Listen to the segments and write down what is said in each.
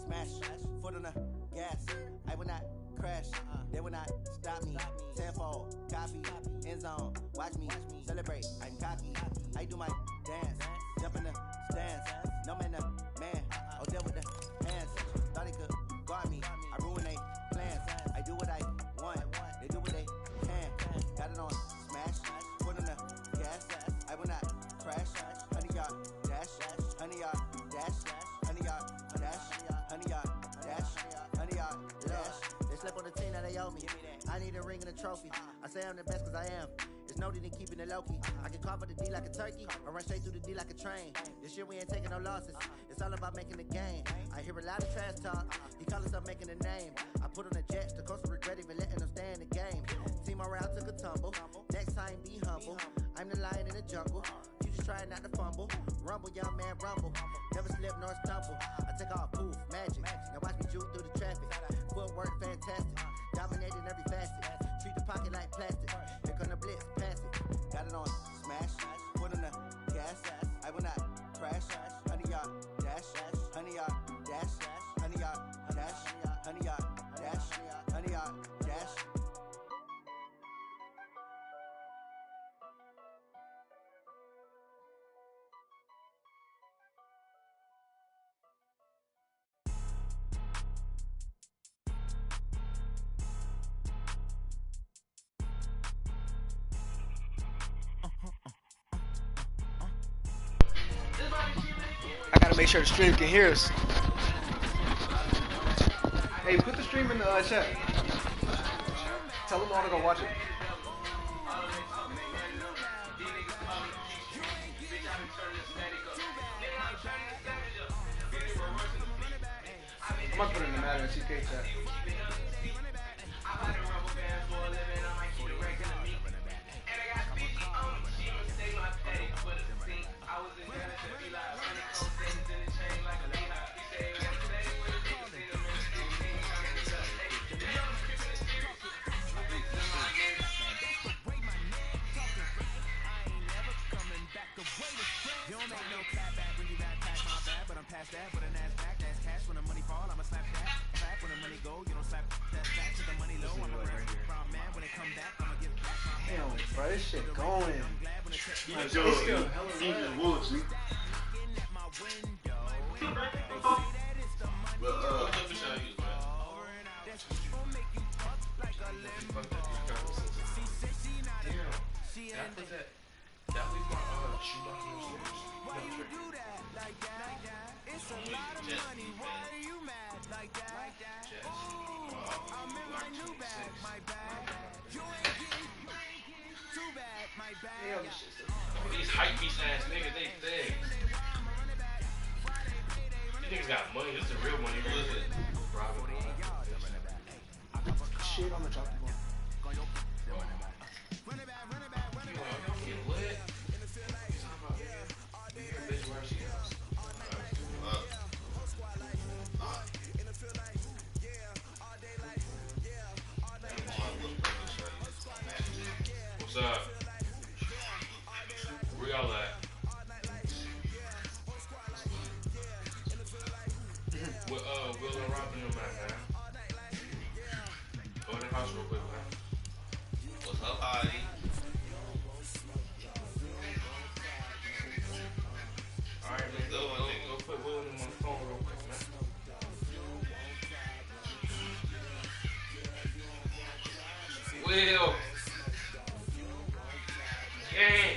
smash, foot on the gas. I will not crash, they will not stop me. Tenfold, copy, end zone, watch me celebrate. I'm cocky, I do my dance, jump in the stands. No man, man, oh deal with the hands. Thought he could guard me, I ruin they plans. I do what I want, they do what they can. Got it on smash, foot on the gas. I will not crash, 100-yard dash, 100-yard dash, 100-yard dash, 100-yard dash, 100-yard dash. They slept on the team that they owe me. I need a ring and a trophy. I say I'm the best cause I am. It's noted in keeping it low-key. I can carve up the D like a turkey or run straight through the D like a train. This year we ain't taking no losses. It's all about making the game. I hear a lot of trash talk. He call himself making a name. I put on the Jets. The coach will regret even letting them stay in the game. Team morale took a tumble. Next time be humble. I'm the lion in the jungle. You just trying not to fumble. Rumble, young man, rumble. Never slip nor stumble. I take off, poof, magic. Now watch me juke through the traffic. Footwork fantastic. Dominating every facet. Treat the pocket like plastic. Here come the blitz, pass it. Got it on smash. Put on the gas. I will not crash. 100-yard dash. 100-yard dash. 100-yard dash. 100-yard dash. 100-yard dash. I gotta make sure the stream can hear us. Hey, put the stream in the chat. Tell them all to go watch it. I'm gonna put it in the Matter and CK chat. That, but an ass back, that's cash when the money fall. I'ma slap that. Clap when the money go. You don't slap that back to the money low. I'm a from man when it come back. I'ma give back my Damn, bro, this shit going. It's still eating woods, see? That was my shoe Why you do that like that? It's a lot of money. Why are you mad like that? I'm in my new bag, my bag. You ain't getting too bad, my bag. These hype beast ass niggas, they thick. These niggas got money. This is real money. Shit on the chopping board. What's up? Where y'all at? What Will and Robin them at, man? Go in the house real quick, man. What's up, Hardy? Alright, man, go put Will in on the phone real quick, man. Will! Gang!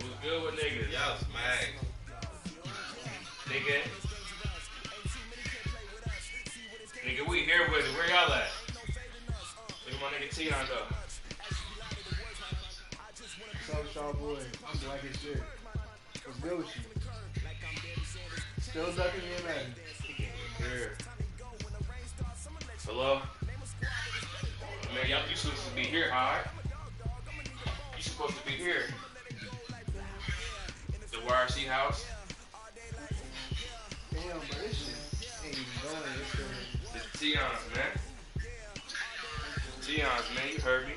What's good with niggas? Y'all smack. Nigga. Nigga, we here with it. Where y'all at? Look at my nigga Teon though. What's up, y'all boy? I'm black as shit. What's good with you? Still ducking me in that. Here. Hello? Man, y'all, you supposed to be here, alright? You supposed to be here. The YRC house. Damn, bro, this shit ain't even going. It's Teon's, man. Teon's, man, you heard me.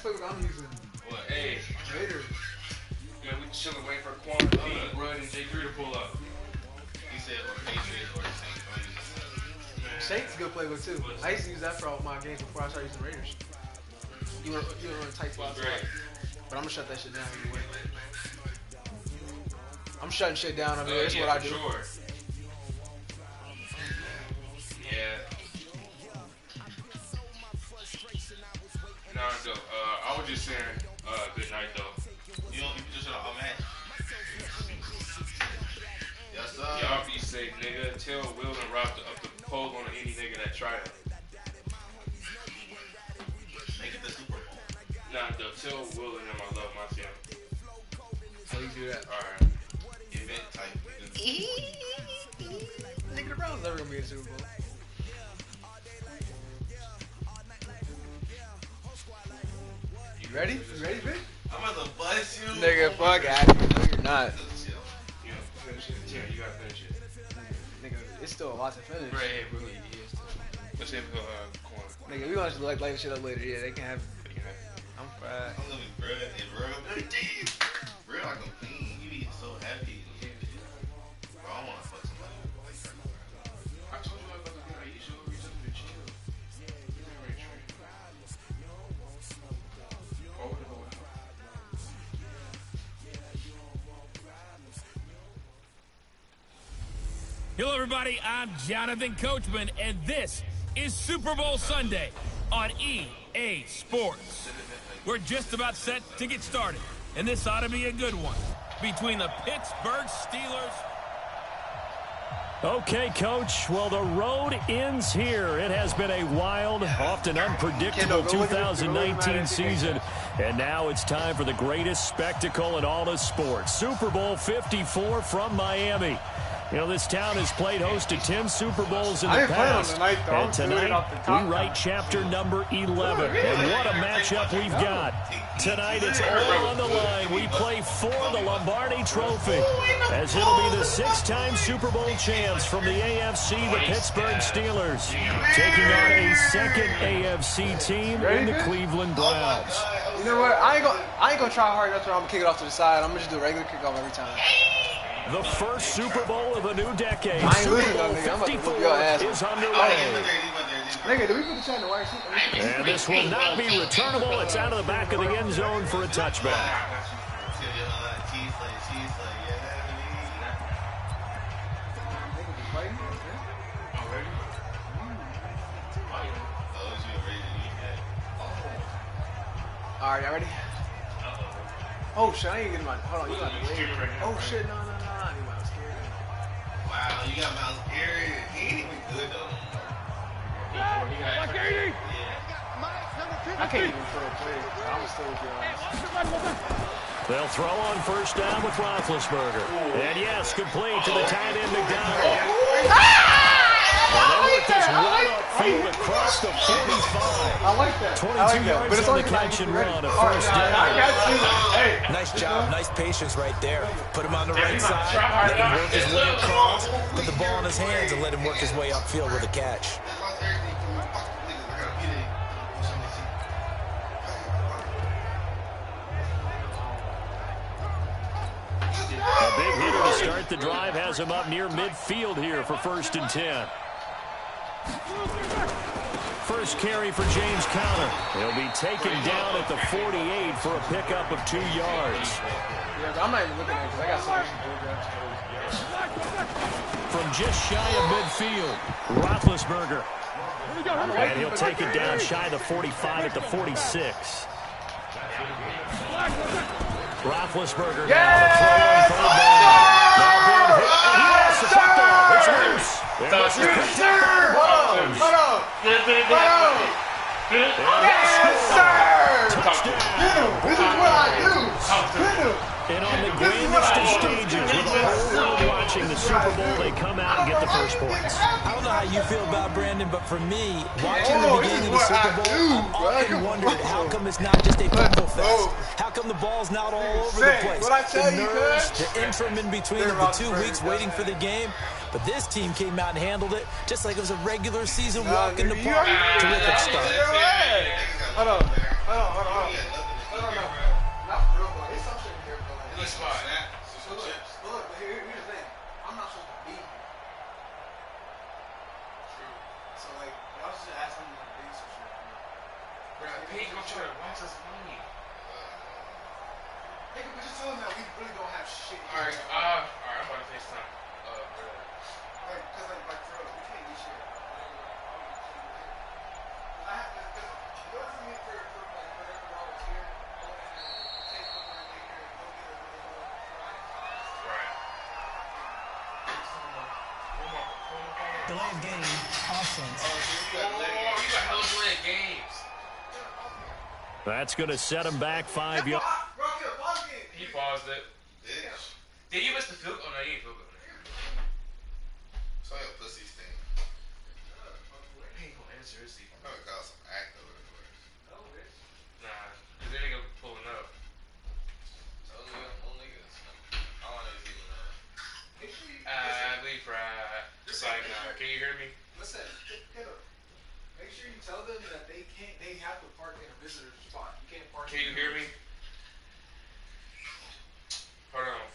playbook I'm using. What? Hey. Raiders. Man, we chilling waiting for quarantine. Run and J3 to pull up. He said or Patriots or the Saints. Saints good playbook too. I used to use that for all my games before I started using Raiders. You were running tight spots, but I'm gonna shut that shit down anyway. I'm shutting shit down. I mean, that's what I do. Sure. Yeah. Nah, though. I was just saying, good night though. You just shut off match. Yes, sir. Y'all be safe, nigga. Tell Will and Rob to up the pole on any nigga that try it. Make it the Super Bowl. Nah, though. Tell Will and them I love my team. How you do that? Alright. Event type. Nigga, the Browns never gonna be in the Super Bowl. You ready? You ready, bitch? I'm about to bust you. Nigga, fuck out of here. No, you're not. You know, finish it. Yeah, you gotta finish it. Nigga, it's still a lot to finish. Right, bro. Let's see if corner. Nigga, we gonna just light this shit up later. Yeah, they can have. I'm fried. I'm gonna be bro. Hey, bro. Bro, like a fiend. You be so happy. Bro, I wanna fuck somebody. I told you about the guy. You should reach up and chill. Hello, everybody. I'm Jonathan Coachman, and this is Super Bowl Sunday on EA Sports. We're just about set to get started, and this ought to be a good one between the Pittsburgh Steelers. Okay, Coach. Well, the road ends here. It has been a wild, often unpredictable 2019 season. And now it's time for the greatest spectacle in all of sports. Super Bowl 54 from Miami. You know, this town has played host to 10 Super Bowls in the past. And tonight, we write chapter number 11. And what a matchup we've got. Tonight, it's all on the line. We play for the Lombardi Trophy, as it'll be the 6-time Super Bowl champs from the AFC, the Pittsburgh Steelers, taking on a second AFC team in the Cleveland Browns. You know what? I ain't gonna try hard. That's why I'm gonna kick it off to the side. I'm gonna just do a regular kickoff every time. The first Super Bowl of a new decade, I ain't Super losing, Bowl nigga. I'm about to 54 whoop your ass. is underway. Nigga, do we put the shot in the wire seat? And this will not be returnable. It's out of the back of the end zone for a touchback. All right, y'all ready? Oh shit, I ain't getting my. Hold on, you got to wait. Oh shit, no, I need my scared. Wow, you got Miles Garrett. He ain't even good though. I can't even throw a play. I'm still with your ass. They'll throw on first down with Roethlisberger. And yes, complete to the tight end McDonald. And they work this run upfield across the 45. I like that. 22 yards on the catch and run, a first down. Nice job, nice patience right there. Put him on the right side, let him work his way across, put the ball in his hands, and let him work his way upfield with a catch. A big hitter to start the drive has him up near midfield here for 1st and 10. First carry for James Conner. He'll be taken down at the 48 for a pickup of 2 yards. Yeah, but I'm not even looking at it because I got so much to do. From just shy of midfield, Roethlisberger. And he'll take it down shy of the 45 at the 46. Roethlisberger now to throw on third down. Now being hit, and he has the football. It's loose. It was picked up by Browns. Hold on. Yes, sir. Touchdown. This is what I do. And on the grandest of stages, with the whole world watching the Super Bowl, they come out and get the first points. I don't know how you feel about Brandon, but for me, watching the beginning of the Super Bowl, I've often wondered how come it's not just a fumble fest. How come the ball's not all over the place? The nerves, the interim in between of the 2 weeks waiting for the game. But this team came out and handled it just like it was a regular season walk in the park. Terrific start. Hold on. Hold on. No. Not for real, bro. It's some shit in here, bro. This spot. Look, but here's the thing. I'm not supposed to be here. True. So, like, y'all should ask me to do some shit. Bro, Pete gonna try to watch us money. Hey, but just tell them that we really don't have shit. Alright, I'm about to FaceTime. Bro. Like, cause like for real, we can't get shit. I have to, in order for me for like whatever I was here, I would have to take over and take care and go get a Right. Delay of game, offense. You got hella delay of games. That's going to set him back 5 yards. He paused it. Did you miss the field goal? Oh, no, you ain't field goal. So your pussy stink. He ain't gonna answer his seat. I'm gonna call some act over the place. Nah, cause they nigga pulling up. So niggas. I don't know if you know. Leave right. Like, can you hear me? Listen, Kendall, make sure you tell them that they have to park in a visitor spot. You can't park. Can you hear me? Hold on.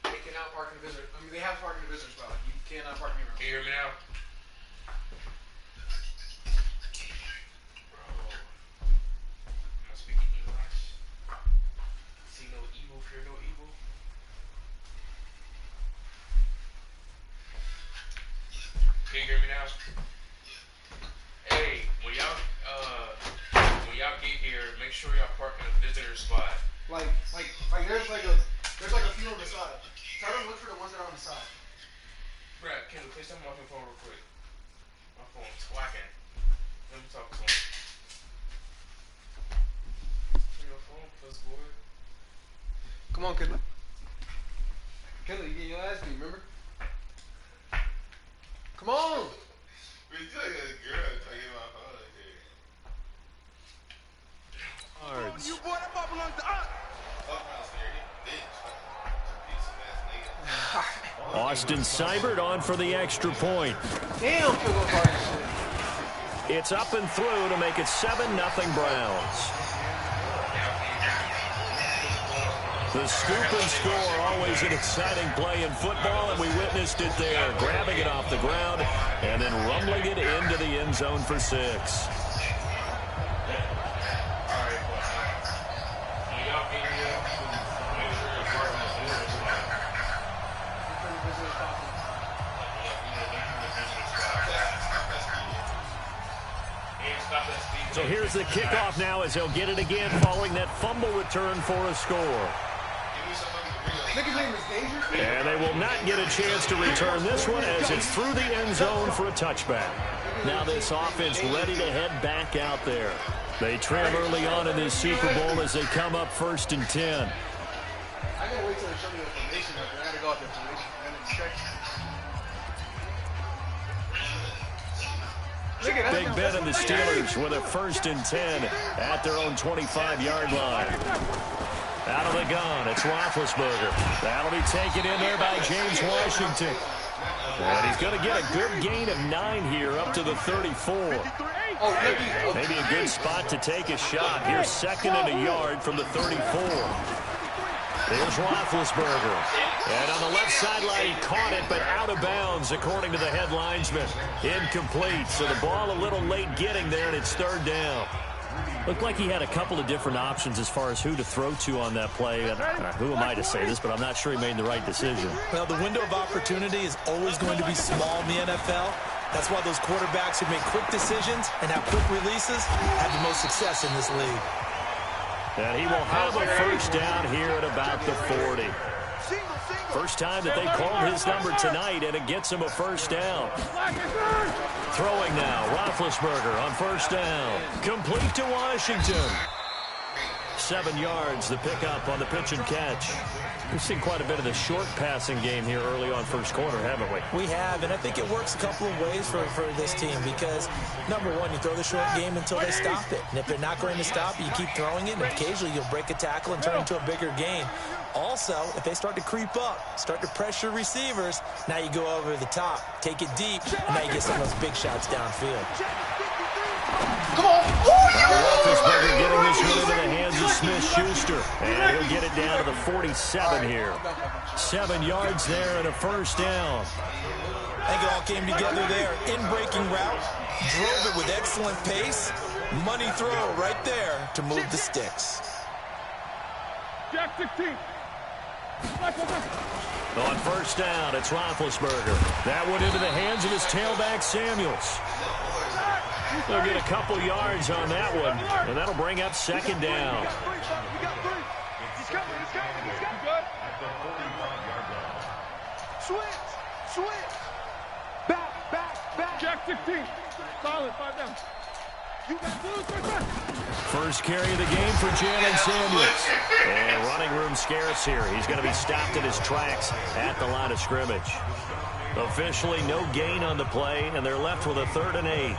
They cannot park in a visitor. I mean, they have to park in a visitor spot. You cannot park in a Can you hear me now? Bro, I'm speaking English. See no evil, fear no evil. Can you hear me now? Hey, when y'all get here, make sure y'all park in a visitor spot. Like there's a few on the side. Try to look for the ones that are on the side. Brad, Kendall, please tell me off your phone real quick. My phone's whacking. Let me talk to him. Turn your phone, puss boy. Come on, Kendall. Kendall, you get your ass beat, remember? Come on! We tell you a girl to get my phone here. Yards. You boy, that ball belongs to us. Austin Seibert on for the extra point. Damn, field goal partnership. It's up and through to make it 7-0 Browns. The scoop and score, always an exciting play in football, and we witnessed it there, grabbing it off the ground and then rumbling it into the end zone for 6. So here's the kickoff now as he'll get it again following that fumble return for a score. And they will not get a chance to return this one as it's through the end zone for a touchback. Now this offense ready to head back out there. They trail early on in this Super Bowl as they come up 1st and 10. I gotta wait till they show me the formation up there. I gotta go out there formation and then check. Big Ben and the Steelers with a 1st and 10 at their own 25-yard line. Out of the gun, it's Roethlisberger. That'll be taken in there by James Washington. And he's going to get a good gain of 9 here up to the 34. Maybe a good spot to take a shot. Here's 2nd and a yard from the 34. There's Roethlisberger. And on the left sideline, he caught it, but out of bounds, according to the head linesman. Incomplete, so the ball a little late getting there, and it's 3rd down. Looked like he had a couple of different options as far as who to throw to on that play. Who am I to say this, but I'm not sure he made the right decision. Well, the window of opportunity is always going to be small in the NFL. That's why those quarterbacks who make quick decisions and have quick releases have the most success in this league. And he will have a 1st down here at about the 40. First time that they called his number tonight, and it gets him a 1st down. Throwing now, Roethlisberger on 1st down. Complete to Washington. 7 yards, the pickup on the pitch and catch. We've seen quite a bit of the short passing game here early on first quarter, haven't we? We have, and I think it works a couple of ways for this team because, number one, you throw the short game until they stop it. And if they're not going to stop it, you keep throwing it, and occasionally you'll break a tackle and turn into a bigger gain. Also, if they start to creep up, start to pressure receivers, now you go over the top, take it deep, and now you get some of those big shots downfield. Come on. Roethlisberger getting this one into the hands of Smith-Schuster. And he'll get it down to the 47 here. 7 yards there and a first down. I think it all came together there. In-breaking route, drove it with excellent pace. Money throw right there to move the sticks. Jack 16. On first down, it's Roethlisberger. That one into the hands of his tailback, Samuels. They'll get a couple yards on that one, and that'll bring up second down. Switch. Back. Jack 16. Solid, 5 down. You got two. First carry of the game for Jalen Samuels. And running room scarce here. He's going to be stopped in his tracks at the line of scrimmage. Officially no gain on the play, and they're left with a 3rd and 8.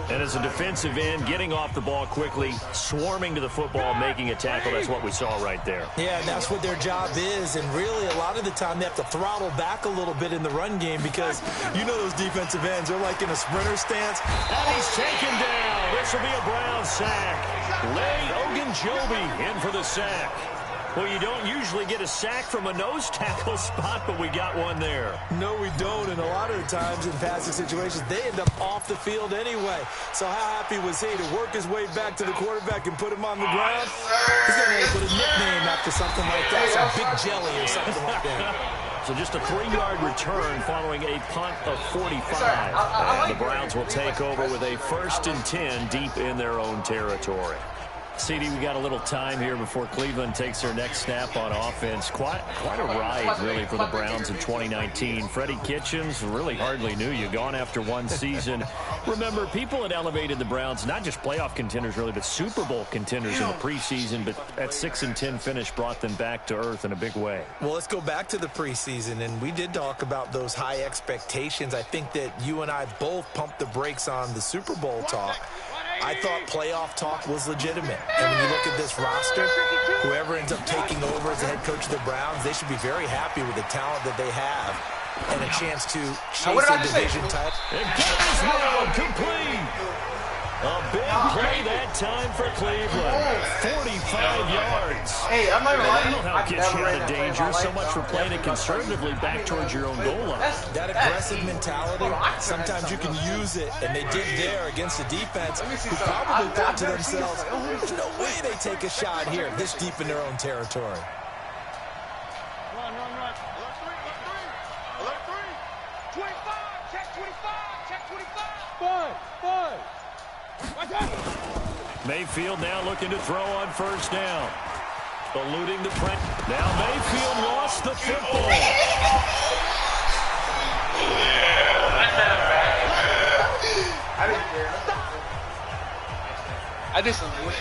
And as a defensive end, getting off the ball quickly, swarming to the football, making a tackle, that's what we saw right there. Yeah, and that's what their job is. And really, a lot of the time, they have to throttle back a little bit in the run game because you know those defensive ends, they're like in a sprinter stance. And he's taken down. This will be a Brown sack. Lay Ogunjobi in for the sack. Well, you don't usually get a sack from a nose tackle spot, but we got one there. No, we don't, and a lot of the times in passing situations, they end up off the field anyway. So how happy was he to work his way back to the quarterback and put him on the ground? He's going to put a nickname after something like that, some Big Jelly or something like that. So just a 3-yard return following a punt of 45. And the Browns will take over with a 1st and 10 deep in their own territory. CD, we got a little time here before Cleveland takes their next snap on offense. Quite a ride, really, for the Browns in 2019. Freddie Kitchens really hardly knew you. Gone after one season. Remember, people had elevated the Browns, not just playoff contenders, really, but Super Bowl contenders in the preseason. But that 6-10 finish brought them back to earth in a big way. Well, let's go back to the preseason, and we did talk about those high expectations. I think that you and I both pumped the brakes on the Super Bowl talk. I thought playoff talk was legitimate. And when you look at this roster, whoever ends up taking over as the head coach of the Browns, they should be very happy with the talent that they have and a chance to chase a division title. And goes well, complete. A big play that time for Cleveland. 45 yards. Hey, I'm not even lying. That'll help get you out of danger. So much for playing it conservatively back towards your own goal line. That aggressive mentality, sometimes you can use it, and they did there against a defense who probably thought to themselves, there's no way they take a shot here this deep in their own territory. Run. Alert 3. 25. Check 25. 5. Mayfield now looking to throw on first down. Eluding the press. Now Mayfield lost the football. I did something.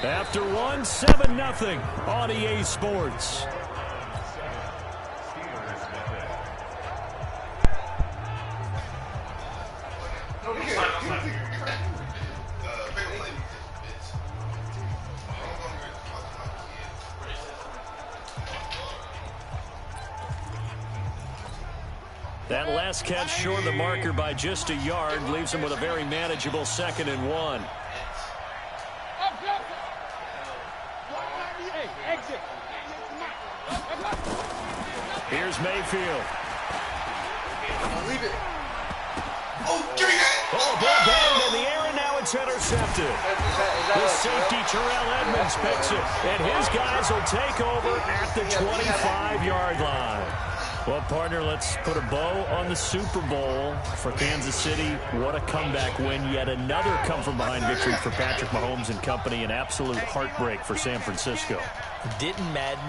After one, 7-0 on EA Sports. That last catch short of the marker by just a yard leaves him with a very manageable 2nd and 1. Here's Mayfield. Leave it. Oh, ball batted in the air, and now it's intercepted. The safety, Terrell Edmonds, picks it, and his guys will take over at the 25-yard line. Well, partner, let's put a bow on the Super Bowl for Kansas City. What a comeback win. Yet another come-from-behind victory for Patrick Mahomes and company. An absolute heartbreak for San Francisco. Didn't Madden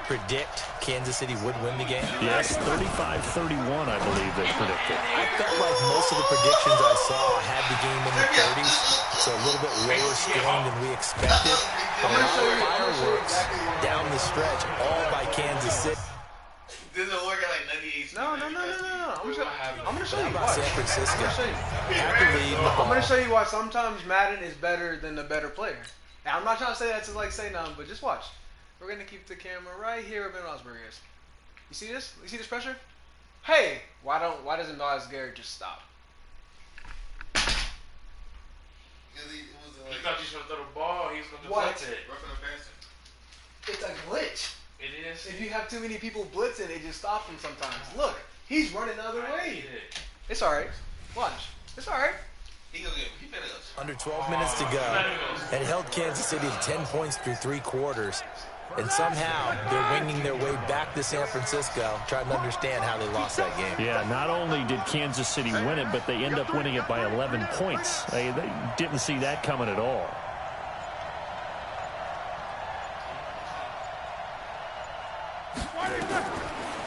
predict Kansas City would win the game? Yes, 35-31, I believe they predicted. I felt like most of the predictions I saw had the game in the 30s, so a little bit lower scoring than we expected. But a lot of fireworks down the stretch, all by Kansas City. This is work at like 98. No. I'm gonna show you How about why. San Francisco? I'm gonna show you why sometimes Madden is better than the better player. Now, I'm not trying to say that to like say nothing, but just watch. We're gonna keep the camera right here where Ben Roethlisberger is. You see this? You see this pressure? Hey, why doesn't Myles Garrett just stop? He thought you was going to throw the ball. He was going to deflect it. It's a glitch. It is. If you have too many people blitzing, it just stops him sometimes. Look, he's running the other way. It's all right. Watch. It's all right. Under 12 minutes to go. It held Kansas City to 10 points through 3 quarters. And somehow, they're winging their way back to San Francisco, trying to understand how they lost that game. Yeah, not only did Kansas City win it, but they end up winning it by 11 points. They didn't see that coming at all.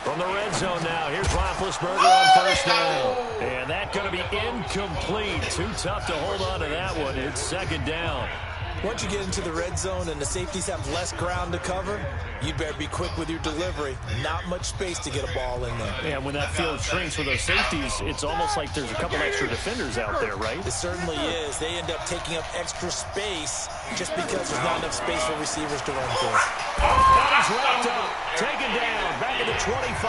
From the red zone now, here's Roethlisberger on first down. And that's going to be incomplete. Too tough to hold on to that one. It's second down. Once you get into the red zone and the safeties have less ground to cover, you'd better be quick with your delivery. Not much space to get a ball in there. Yeah, when that field shrinks with those safeties, it's almost like there's a couple extra defenders out there, right? It certainly is. They end up taking up extra space just because there's not enough space for receivers to run through. That is wrapped up. Taken down. Back at the 25.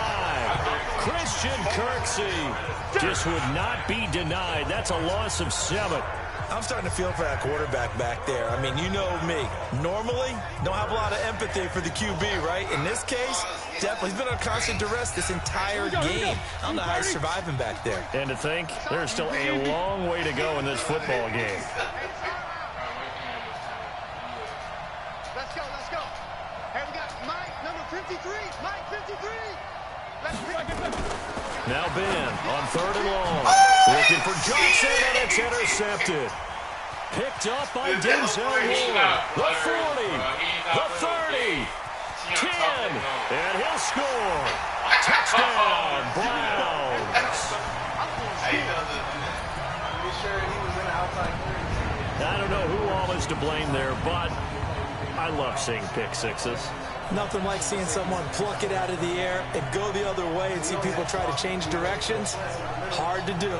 Christian Kirksey just would not be denied. That's a loss of 7. I'm starting to feel for that quarterback back there. I mean, you know me. Normally, don't have a lot of empathy for the QB, right? In this case, definitely. He's been on constant duress this entire game. I don't know how he's surviving back there. And to think, there's still a long way to go in this football game. Let's go, let's go. Hey, we got Mike, number 53. Mike, 53. Now Ben on 3rd and long. Looking for Johnson, and it's intercepted. Picked up by Denzel Ward. The 40, the 30, 10, and he'll score. Touchdown, Browns. I don't know who all is to blame there, but I love seeing pick sixes. Nothing like seeing someone pluck it out of the air and go the other way and see people try to change directions. Hard to do.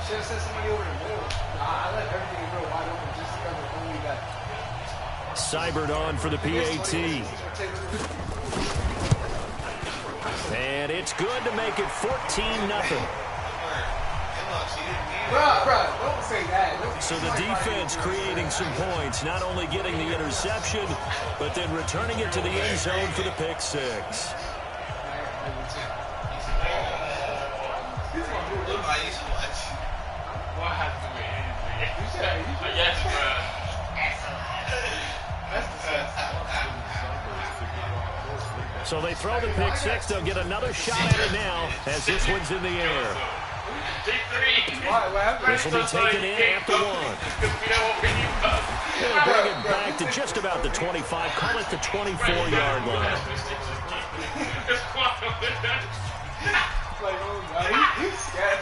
Should have sent somebody over the middle. I left everything real wide open just because of only that. Seibert on for the PAT. And it's good to make it 14-0. Don't say that. So the defense creating some points, not only getting the interception, but then returning it to the end zone for the pick six. So they throw the pick six. They'll get another shot at it now as this one's in the air. This will be taken in after 1. They'll bring it back to just about the 25. Call it the 24-yard line. He's scared.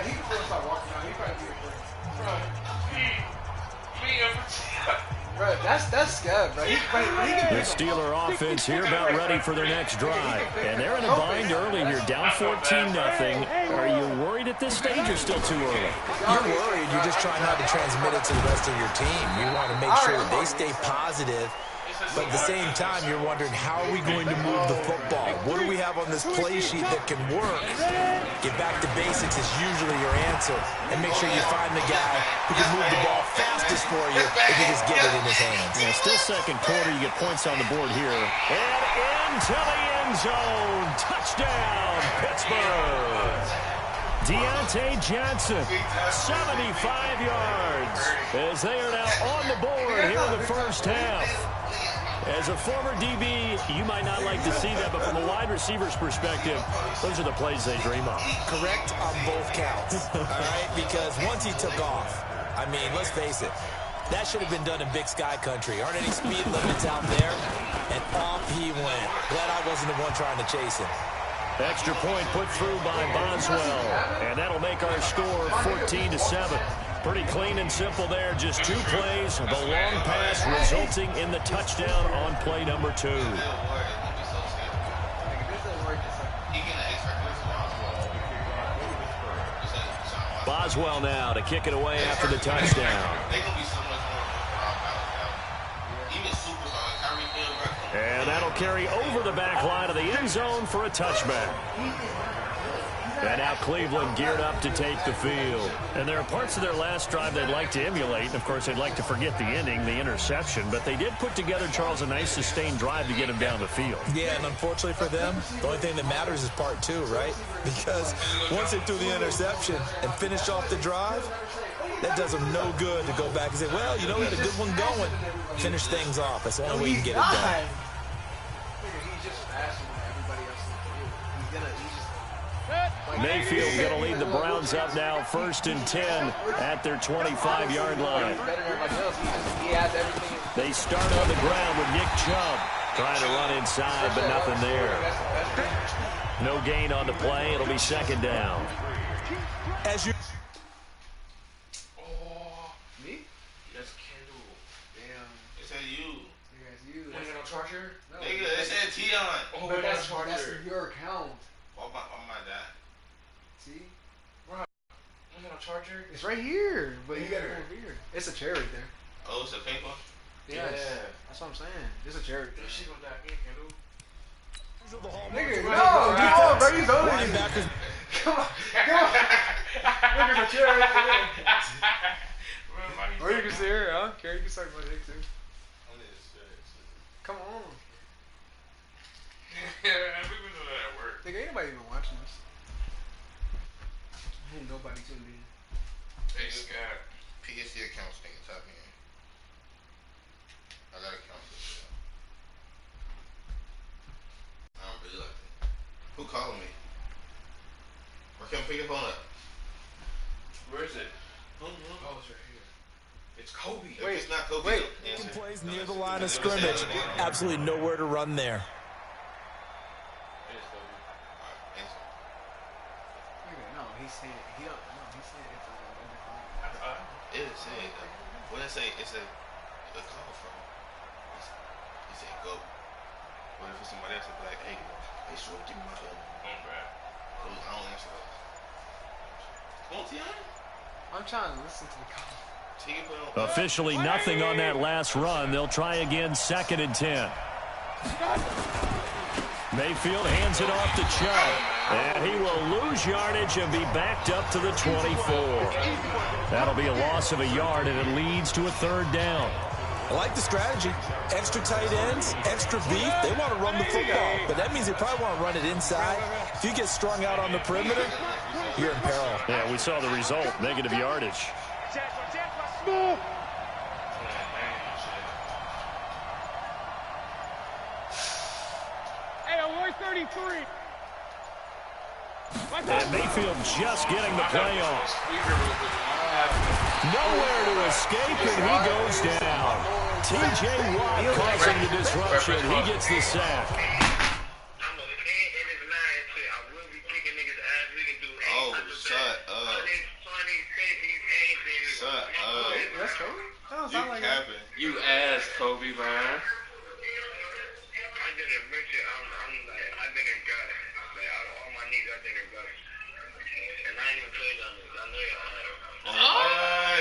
He can start walking out. He probably Bro, that's scary, bro. The Steeler offense here about ready for their next drive. And they're in a bind early here, down 14-0. Are you worried at this stage or still too early? You're worried. You're just trying not to transmit it to the rest of your team. You want to make sure they stay positive. But at the same time, you're wondering, how are we going to move the football? What do we have on this play sheet that can work? Get back to basics is usually your answer. And make sure you find the guy who can move the ball fastest for you if you just get it in his hands. Yeah, still second quarter. You get points on the board here. And into the end zone. Touchdown, Pittsburgh. Deontay Johnson, 75 yards, as they are now on the board here in the first half. As a former DB, you might not like to see that, but from a wide receiver's perspective, those are the plays they dream of. Correct on both counts, all right? Because once he took off, I mean, let's face it, that should have been done in Big Sky country. Aren't any speed limits out there? And off he went. Glad I wasn't the one trying to chase him. Extra point put through by Boswell, and that'll make our score 14-7. Pretty clean and simple there. Just 2 plays. The long pass resulting in the touchdown on play number 2. Boswell now to kick it away after the touchdown. And that'll carry over the back line of the end zone for a touchback. And now Cleveland geared up to take the field. And there are parts of their last drive they'd like to emulate. Of course, they'd like to forget the ending, the interception. But they did put together, Charles, a nice sustained drive to get him down the field. Yeah, and unfortunately for them, the only thing that matters is part two, right? Because once they threw the interception and finished off the drive, that does them no good to go back and say, well, you know, we had a good one going. Finish things off. That's the only way you can get it done. He's just faster than everybody else in the field. Mayfield going to lead the Browns up now, 1st and 10 at their 25-yard line. They start on the ground with Nick Chubb trying to run inside, but nothing there. No gain on the play. It'll be 2nd down. As you... Me? That's Kendall. Damn. It said you. Yeah, it's you. Wanna get on Charger? No, Nigga, it said Teon. Oh, but that's Charger. your account. Oh my dad. See? Wanna get on Charger? It's right here. But you got it over here. It's a chair right there. Oh, it's a pink one? Yes. Yeah. That's what I'm saying. It's a chair right there. She gonna die again, Kendall. Nigga, no, bro, you know this. Come on. Look at the chair right there. Or you can sit here, huh? Carrie, you can suck my dick too. Come on. Yeah, we been doing that at work. Nigga, ain't nobody even watching this. Ain't nobody tuned in. Hey, Scott. PSC accounts nigga, tap me in. I got accounts this shit. I don't really like that. Who calling me? Why can't I pick the phone up? Where is it? Oh, it's right here. It's Kobe. If it's not Kobe, wait. answer. Plays near the line of scrimmage. Absolutely nowhere to run there. It is Kobe. Alright, answer. Nigga, no, he's saying he don't. No, he's saying it's like a It is saying, what did it say? It's a call from. He said go. What if it's somebody else would be like, hey, sure, give me my phone. Oh, bad. I don't answer those. Come on, Teon. I'm trying to listen to the call. Officially nothing on that last run. They'll try again, 2nd and 10. Mayfield hands it off to Chubb. And he will lose yardage and be backed up to the 24. That'll be a loss of a yard, and it leads to a 3rd down. I like the strategy. Extra tight ends, extra beef. They want to run the football, but that means they probably want to run it inside. If you get strung out on the perimeter, you're in peril. Yeah, we saw the result, negative yardage. Hey, I'm 133. And Mayfield just getting the play off. Nowhere to escape, and he goes down. T.J. Watt causing the disruption. He gets the sack. Oh, shut up. Shut up. That's Kobe? That don't You sound like that. capping. You ass, Kobe, man.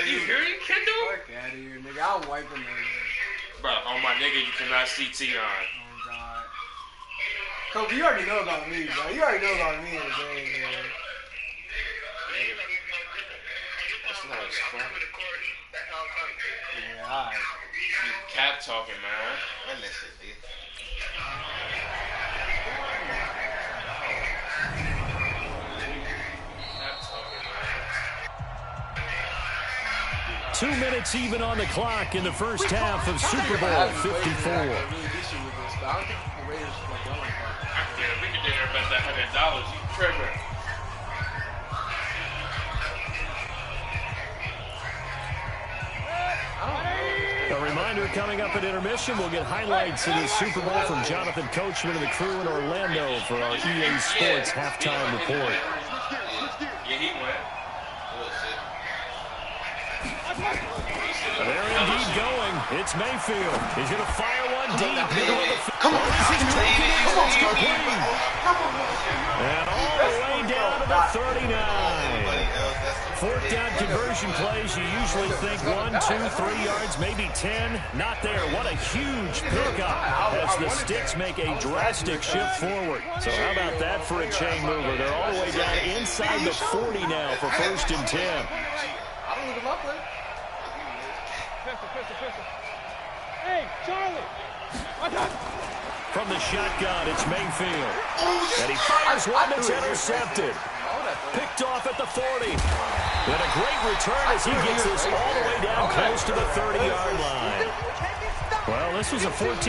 You hear it, Kendall? Fuck out of here, nigga. I'm wiping that. Bro, on my nigga, you cannot see Teon. Oh, God. Kobe, you already know about me, bro. You already know about me in the game, bro. That's not as fun. Yeah, alright. You cap talking, man. Run that shit, nigga. 2 minutes even on the clock in the first half of Super Bowl 54. We could dare bet that $100. You tripping. A reminder, coming up at intermission, we'll get highlights of the Super Bowl from Jonathan Coachman and the crew in Orlando for our EA Sports halftime report. Yeah, he went. They're indeed going. It's Mayfield. He's going to fire one deep. Come on. And all the way down to the 39. Fourth down conversion plays, you usually think 1, 2, 3 yards, maybe 10. Not there. What a huge pickup as the Sticks make a drastic shift forward. So how about that for a chain mover? They're all the way down inside the 40 now for 1st and 10. I don't look at my play. Hey, Charlie! From the shotgun, it's Mayfield. And he fires one that's intercepted. Picked off at the 40. And a great return as he gets this all the way down close to the 30-yard line. Well, this was a 14-0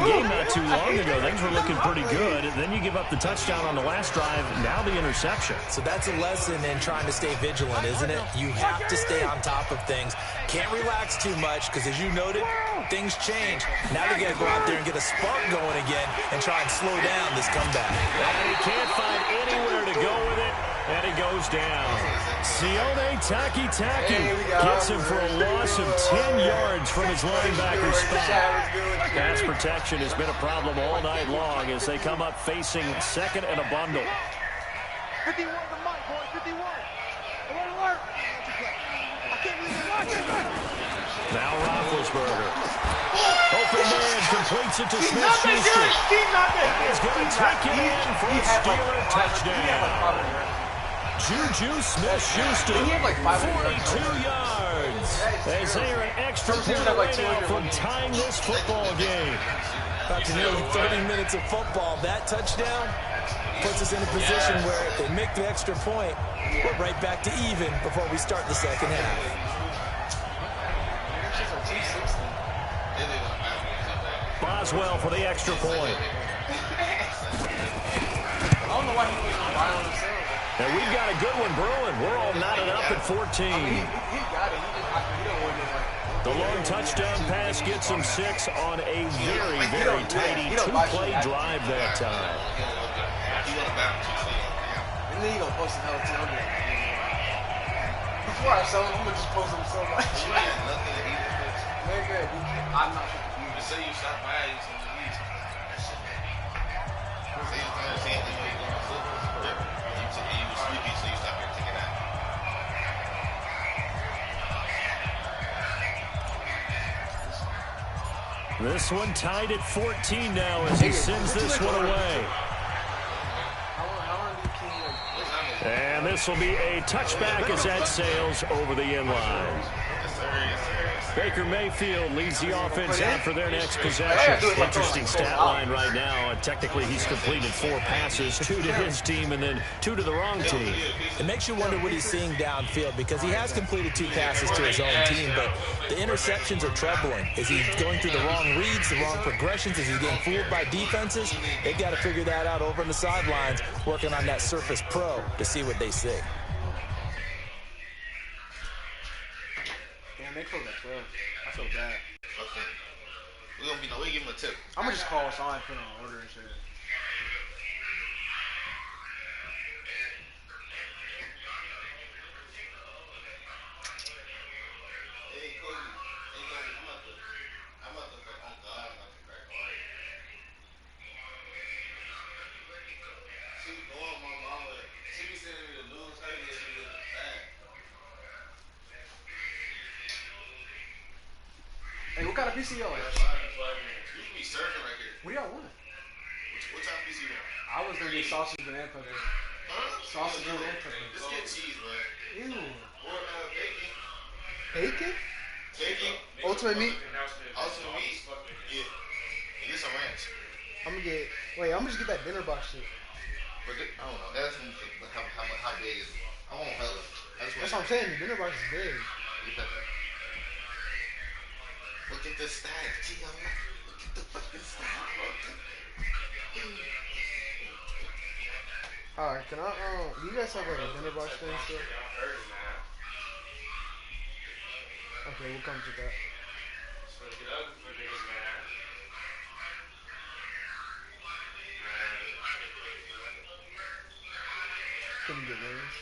game not too long ago. Things were looking pretty good. And then you give up the touchdown on the last drive. Now the interception. So that's a lesson in trying to stay vigilant, isn't it? You have to stay on top of things. Can't relax too much because, as you noted, things change. Now they got to go out there and get a spark going again and try and slow down this comeback. And he can't find anywhere to go with it. And he goes down. Sione Takitaki gets him for a loss of 10 yards from his linebacker spot. Pass protection has been a problem all night long as they come up facing second and a bundle. 51 to Mike, boys, 51. Alert, alert. I can't believe you're watching. Now Roethlisberger. Open man completes it to Smith-Schuster. He's going to take it in for a Steeler touchdown. Juju Smith-Schuster, 42 yards, as they are an extra point away now from tying this football game. After nearly 30 minutes of football, that touchdown puts us in a position where if they make the extra point, we're right back to even before we start the second half. Boswell for the extra point. I don't know why he was on himself. And we've got a good one brewing. We're all knotted up at 14. He got it. He don't want it. The long touchdown pass gets him 6 on a very, very tidy two-play drive that time. And then he gonna post another team. Before I sell him, I'm gonna just post him so much. I'm not confused. Just say you stop by, you see the leads. This one tied at 14 now as he sends this one away. And this will be a touchback as that sails over the inline. Baker Mayfield leads the offense out for their next possession. Interesting stat line right now. Technically, he's completed 4 passes, 2 to his team and then 2 to the wrong team. It makes you wonder what he's seeing downfield because he has completed 2 passes to his own team, but the interceptions are troubling. Is he going through the wrong reads, the wrong progressions? Is he getting fooled by defenses? They've got to figure that out over on the sidelines, working on that Surface Pro to see what they see. Damn, they closed at 12. I feel bad. Okay. We give him a tip. I'm gonna just call us on and put on order and shit. Hey, what kind of PC y'all at? You be surfing right here. What do y'all want? What type of PC you want? I was gonna get sausage and peppers. Huh? Sausage and peppers. Just get cheese, man. Ew. Or bacon. Bacon? Bacon. Ultimate meat? Ultimate meat? Yeah. And get some ranch. I'm gonna get. Wait, I'm gonna just get that dinner box shit. But I don't know. That's how big is it? I won't hella. That's what I'm saying. The dinner box is big. Look at the stack, Teon. Look at the fucking stack. Alright, can I, do you guys have like a dinner box thing still? Okay, what comes with that? Can you get wings?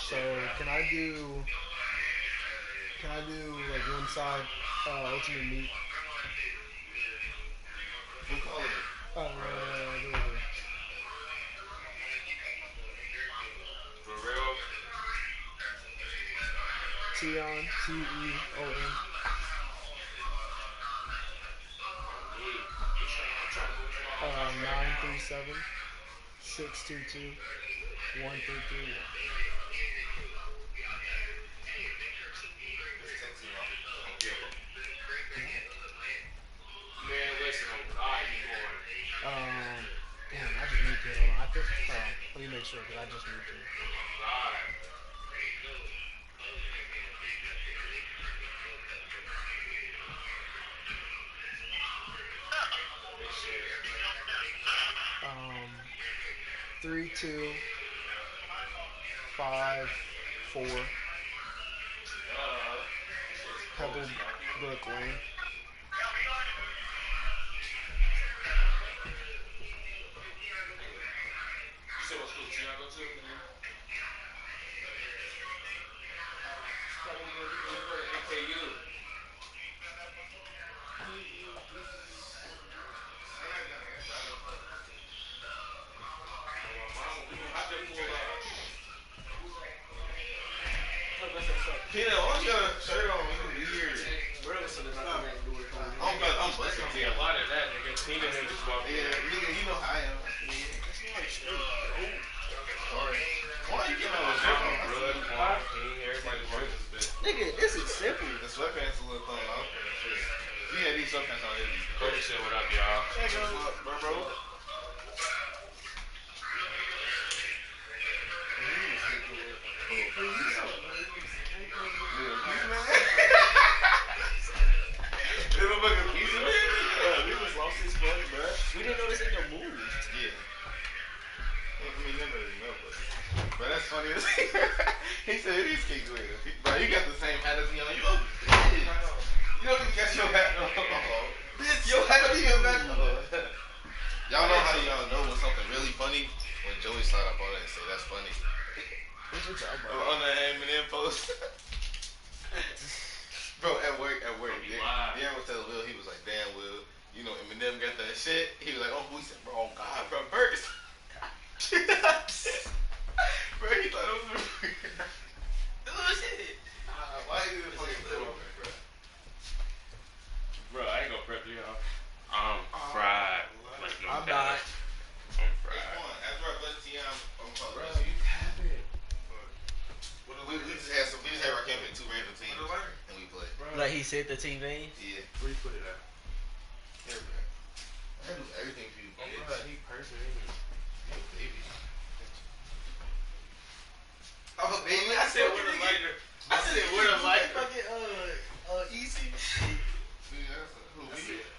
So can I do like one side ultimate meat Teon, T-E-O-N. 937-622-1331. Man, listen, I'm God, you going. Damn, I just need to. Hold on. I think. Let me make sure because I just need to. God. 3254 Pebblebrook Lane. You said what school Teon go to? AKU. Kendall, why don't you got a shirt on? You weird. I'm busting See a lot of that, nigga. Tina and just walk in. Yeah, nigga, you know how I am. Sorry. Why you getting all this shirt on? Blood, Quan, King, everybody's working this bitch. Nigga, this is simple. The sweatpants a little thrown off. You had these sweatpants on. Kobe said, what up, y'all? Bro. We didn't know this ain't no move. Yeah. I mean, never really know, but that's funny as he said these kicks with him. Bro, you got the same hat as me on. You don't even got your hat on. Bitch, your hat don't even match. Y'all know how y'all know when something really funny? When Joey slide up on it and say that's funny. On the Eminem post. Bro, at work. Yeah, was telling Will, he was like, damn, Will, you know, Eminem got that shit. He was like, oh, he said, bro, oh God, bro, burst. Bro, he thought it was oh, shit. Why you even fucking little, bro? Bro, I ain't gonna prep you, y'all. I'm fried. Like, no I'm doubt. not. I'm fried. After I bust Teon, I'm calling Bro, this. you tapping. We just had Rakim in two random teams, and we played. Like he said the team name? Yeah. Where you put it at? Everywhere. I do everything for you, Oh, bitch. bro, he person, ain't he? Baby. Oh, baby. I said, with a lighter. I said, with a lighter. Fucking, easy. I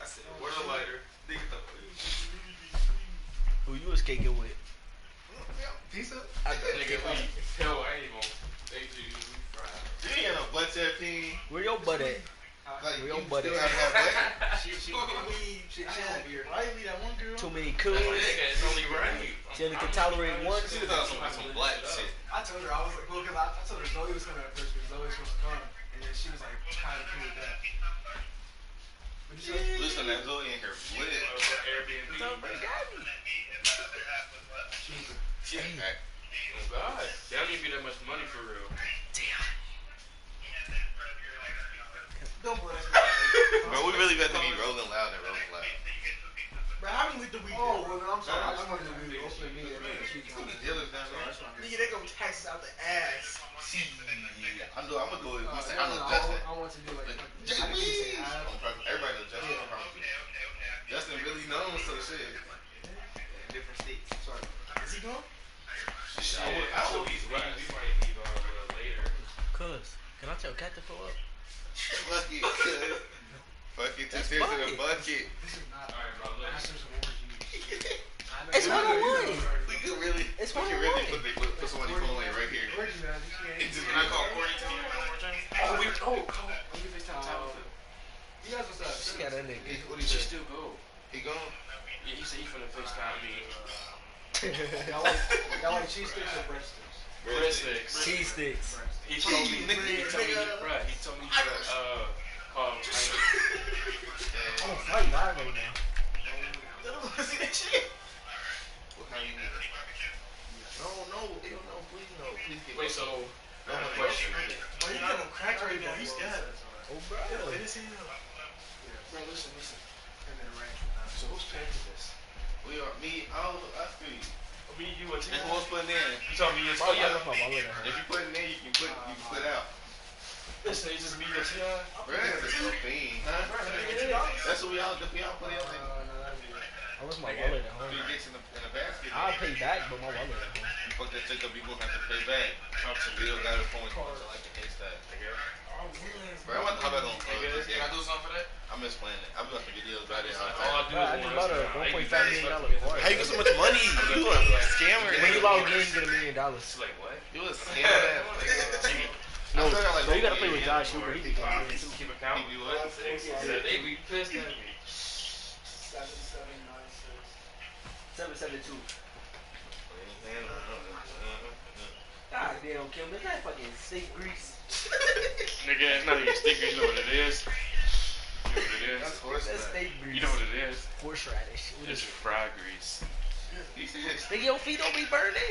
said, with a lighter. Who you was kicking with? Pizza? I know. Nigga, hell, I ain't gonna. They do, we fried. You ain't got no butt tap peen. Where your butt at? Like, Where your you butt still at? have that She Riley, that one girl. too many cools. Nigga, it's only right. She only can tolerate one. She was on some black shit. I told her, I was like, well, because I told her Zoe was coming at first, because Zoe was supposed to come. And then she was like, kind of cool with that. Listen, that Zoe in here lit. Airbnb. She a pack. Oh, God. They don't even be that much money for real. Don't bless me. Bro, we really got to be rolling loud and rolling loud. Bro, how many week the week? Oh, well, I'm sorry. I just wanted to do open me and then she Who the dealers down there? Nigga, they gonna tax us out the ass. Yeah, I'm gonna do it. We say, I know I Justin. want to do like I Justin. didn't say half. Everybody knows Justin. I promise you. Justin really knows some shit. Different states. Sorry. Is he gone? Shit. I would be right. We might leave a little later. Cuz, can I tell Cat to pull up? Fuck it, cuz. Fuck it, just here's in the bucket. This is not Alright, bro, look. Masters of Orgy. It's 101. We could really, It's we could really put somebody's phone like right here. Orgy, man. It's just Can I call Courtney to you one more time? Call. Let me FaceTime Tyler. You guys, what's up? She got that nigga. What do you She say? still go. He gone? Yeah, he said he finna FaceTime me. Y'all like cheese sticks or breast sticks? Breast sticks. Cheese sticks. He told me, he told me to call him China. I'm gonna fight live right now. See that shit? What kind you need? No, please no. Please get Wait, so, I have a question. Why you got no cracked right now. He's scared. Oh, bro. It is him. Bro, listen. And then rank. So who's paying for this? We are me. All of us three. Me, you, and And who else putting in? You told me it's Oh, yeah. My wallet. If you put it in, you can put out. Listen, it's just me and Teon. Bro, that's a thing, huh? That's what we all play out there. I left my wallet at home. 3 dicks in a basket. I'll pay back, but my wallet at home. You fuck that chick up, you gonna have to pay back. Bill got his phone calls like the case that. Bro, I'm about to hop back on clothes. Can I do something for that? I'm just playing it. I'm doing some videos right there. All I do I is just one bought a $1.5 million car. How you get so much money? You a scammer. When you log in, you get $1 million. It's like, what? You a scammer. No, so you gotta play with Josh Hooper. He can get $1 million too. Keep it count. You what? They be pissed at me. 772. God damn, Kim, is that fucking steak grease? Nigga, it's not even steak grease. You know what it is? You know what it is? That's horse. That's steak grease. You know what it is? Horseradish. It's your fried grease. Nigga, your feet don't be burning.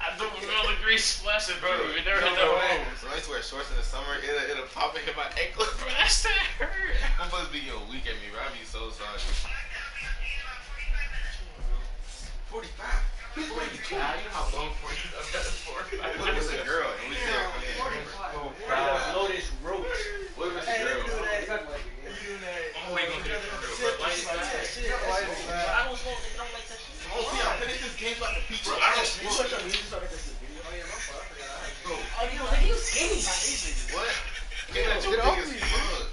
I don't smell the grease splashing, bro. You never hit Bro, that so I used to wear shorts in the summer. It'll pop and hit my ankle. bro, that shit hurt. I'm supposed to be getting weak at me, bro. I be so sorry. 45. 45. You know how long for you? What if it's a girl and we there? Lotus roach. What if it's a girl? Oh, we gonna do it for real, bro. Like that. I don't smoke, nigga. Don't like that shit. Oh, see, I finished this game so I can beat you. Bro, I don't smoke. Oh, you know, nigga, you skinny. What? Get that you big as fuck.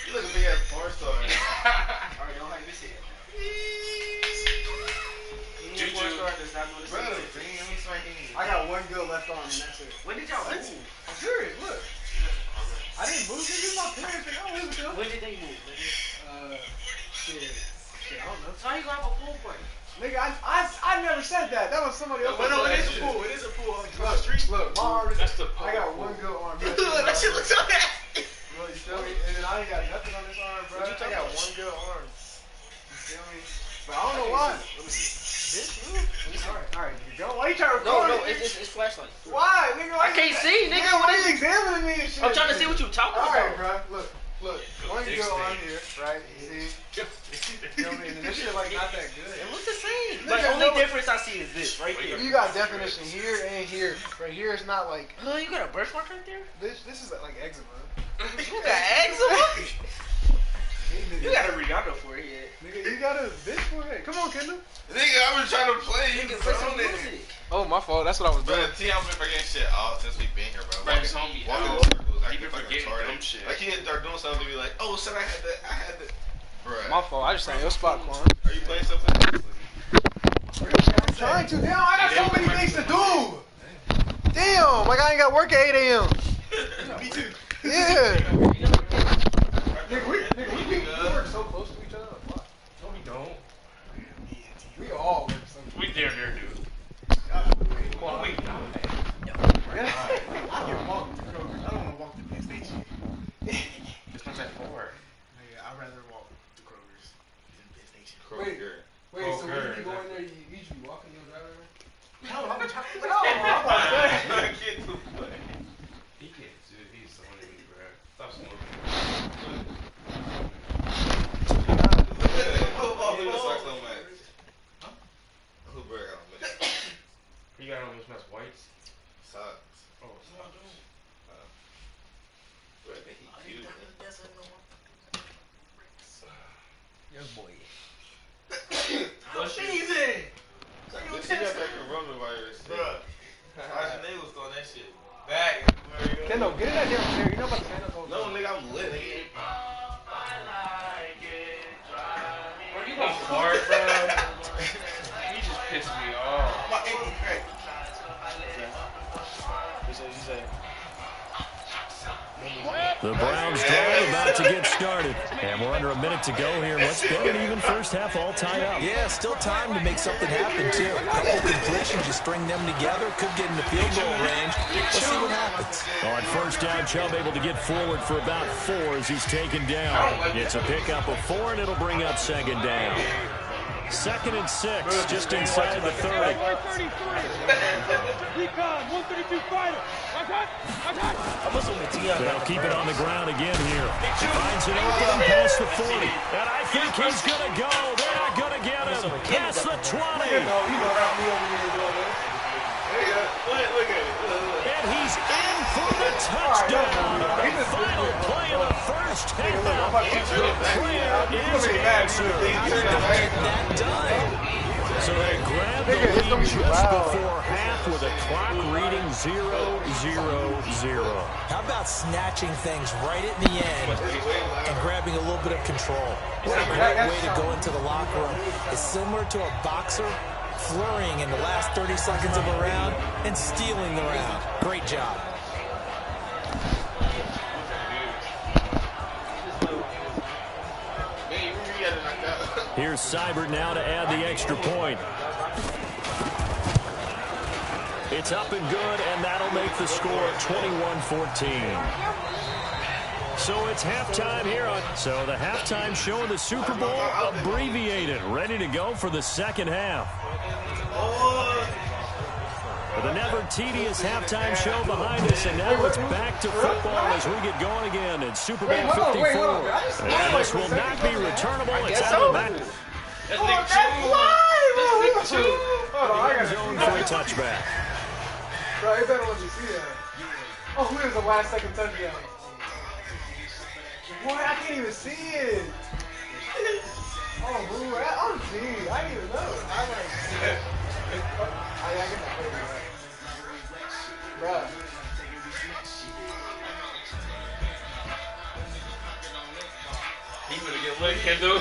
You look a big ass porn star. Alright, don't have this here. Bro, I got one good left arm and that's it. When did y'all move? I'm serious, look. I didn't move, this is my parents, I don't live with them. When did they move, nigga? Shit, I don't know. So how you gonna have a pool party? Nigga, I never said that. That was somebody else. But no, it is a pool. It is a pool on the street. Look, my arm is. That's the I got one good arm. That shit looks so nasty. Bro, you feel me? And then I ain't got nothing on this arm, bro. I got one good arm. You feel me? But I don't know why. Let me see. Bitch, alright, nigga, go. Why you trying to record No, it? it's flashlight. Why, nigga? I can't see, nigga. Why you examining me and shit? I'm trying to see what you talking Alright, about. bro. Look. One good arm here, right? See? You feel me? And this shit like not that good. It looks the same. Nigga, The only no. difference I see is this right there. You got definition here and here. Right here it's not like You got a birthmark right there? this is like eczema. You got eczema? You got a Rihanna forehead. Nigga, you got a bitch forehead. Come on, Kendall. Nigga, I was trying to play. You Nigga, can play throw some it. music. Oh, my fault. That's what I was Bro, doing. Teon been forgetting shit all since we been here, bro. Bro, this homie Walking out. in circles. I He keep been fucking forgetting retarded. dumb shit. Like he start doing something to be like, oh shit, I had to. Bruh. My fault. I just sang your spot, Quan. Are you playing something? I'm trying to. Damn, I got so many things to do. Damn, like I ain't got work at 8 a.m. Me too. Yeah. Nigga, we work so close to each other. What? No, we don't. We all work so close. We damn near do. Quan, We don't. I can walk to Kroger. I don't want to walk to Penn Station. It's not that far. Nigga, I'd rather walk to Kroger's than Penn Station. Kroger. Wait, so when Kroger. you go in there, you usually walking your driver? No, I'm about to say. I can't do play. He can't do it. He's so funny, bro. Stop smoking. He was like so mad. Who bro got on me? You got on those nice whites? Socks. Oh, socks. Bro, I think he cute, man. Young boy. What's easy? Look, you got that coronavirus. Bro, Arsenal was throwing that shit back. Kendall, get in that damn chair. You know about the stand up whole No, nigga, I'm lit, nigga. Bro, you go hard, bro. You just pissed me off. My ankle cracked. The Browns drive about to get started. And we're under a minute to go here. What's been an even first half all tied up. Yeah, still time to make something happen, too. A couple completions, you string them together, could get in the field goal range. Let's see what happens. On first down, Chubb able to get forward for about 4 as he's taken down. It's a pickup of 4, and it'll bring up second down. 2nd and 6, just inside the 30. They'll keep it on the ground again here. Finds an opening past the 40. And I think he's going to go. They're not going to get him. Past the 20. And he's in for the touchdown. The final play of the first half. The prayer is answered. So they grab the lead just before half with a clock reading 0-0-0. How about snatching things right at the end and grabbing a little bit of control? What a great way to go into the locker room. It's similar to a boxer flurrying in the last 30 seconds of a round and stealing the round. Great job. Here's Seibert now to add the extra point. It's up and good, and that'll make the score 21-14. So it's halftime here on. So the halftime show of the Super Bowl abbreviated, ready to go for the second half. With a never tedious halftime show behind us, and now it's back to football as we get going again in Super Bowl 54. And this will not be returnable. It's out of that. Zone for a touchback. Bro, you better let me see that. Oh, who is the last second touchdown? Boy, I can't even see it. Oh, who? Oh, gee, I didn't even know. I get that crazy, bro. He better get lit, Kendall.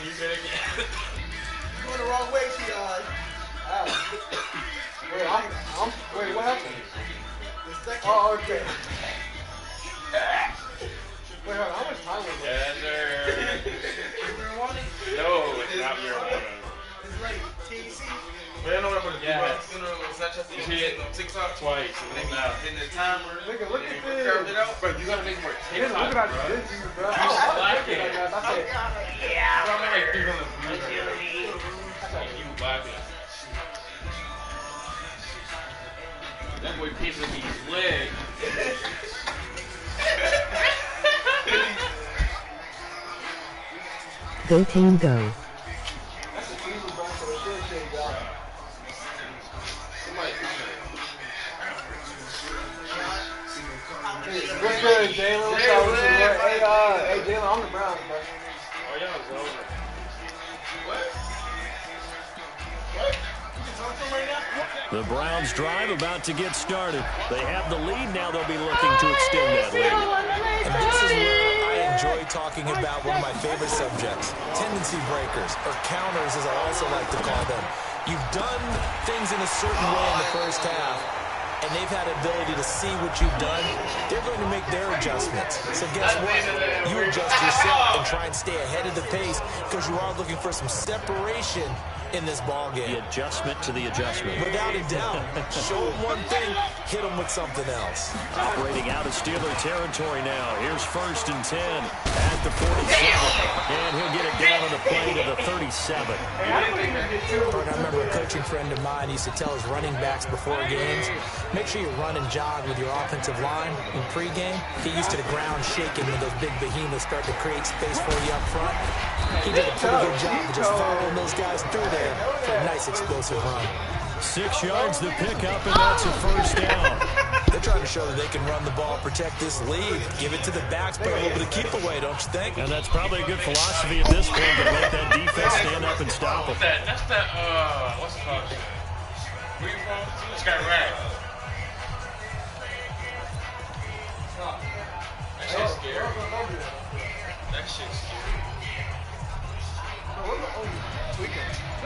You better get. You're going the wrong way, Teon. Wait, what happened? The second. Oh, okay. Wait, hold on, how much time was it? Yes, sir. No, it's not your water. It's right. TC. But I know what I'm going to do. You see it twice. In the timer. Nigga, look at this. Curved it out. But you got to make more Nigga, look at this, bro. black it. Yeah. I'm like 300 views. You black it. That boy piecing me his leg. Go team go. That's a team, bro, so it should change out. What's good, Jalen? What's up? Hey, Jalen, I'm the Browns, bro. Oh, yeah, it's over. The Browns drive about to get started. They have the lead. Now they'll be looking to extend that lead. And this is where I enjoy talking about one of my favorite subjects, tendency breakers, or counters as I also like to call them. You've done things in a certain way in the first half, and they've had ability to see what you've done. They're going to make their adjustments. So guess what? You adjust yourself and try and stay ahead of the pace because you are looking for some separation in this ball game. The adjustment to the adjustment. Without a doubt. Show them one thing, hit them with something else. Operating out of Steeler territory now. Here's 1st and 10 at the 47. And he'll get it down on the play to the 37. I remember a coaching friend of mine used to tell his running backs before games, make sure you run and jog with your offensive line in pregame. Get used to the ground shaking when those big behemoths start to create space for you up front. He did a pretty good job of just following those guys through there for a nice explosive run. 6 yards the pickup, and that's a 1st down. They're trying to show that they can run the ball, protect this lead, give it to the backs, play a little bit of keep away, don't you think? And that's probably a good philosophy at this point to let that defense stand up and stop them. That's that, what's it called? Where you from? It's got rag. That shit's scary. That shit's scary.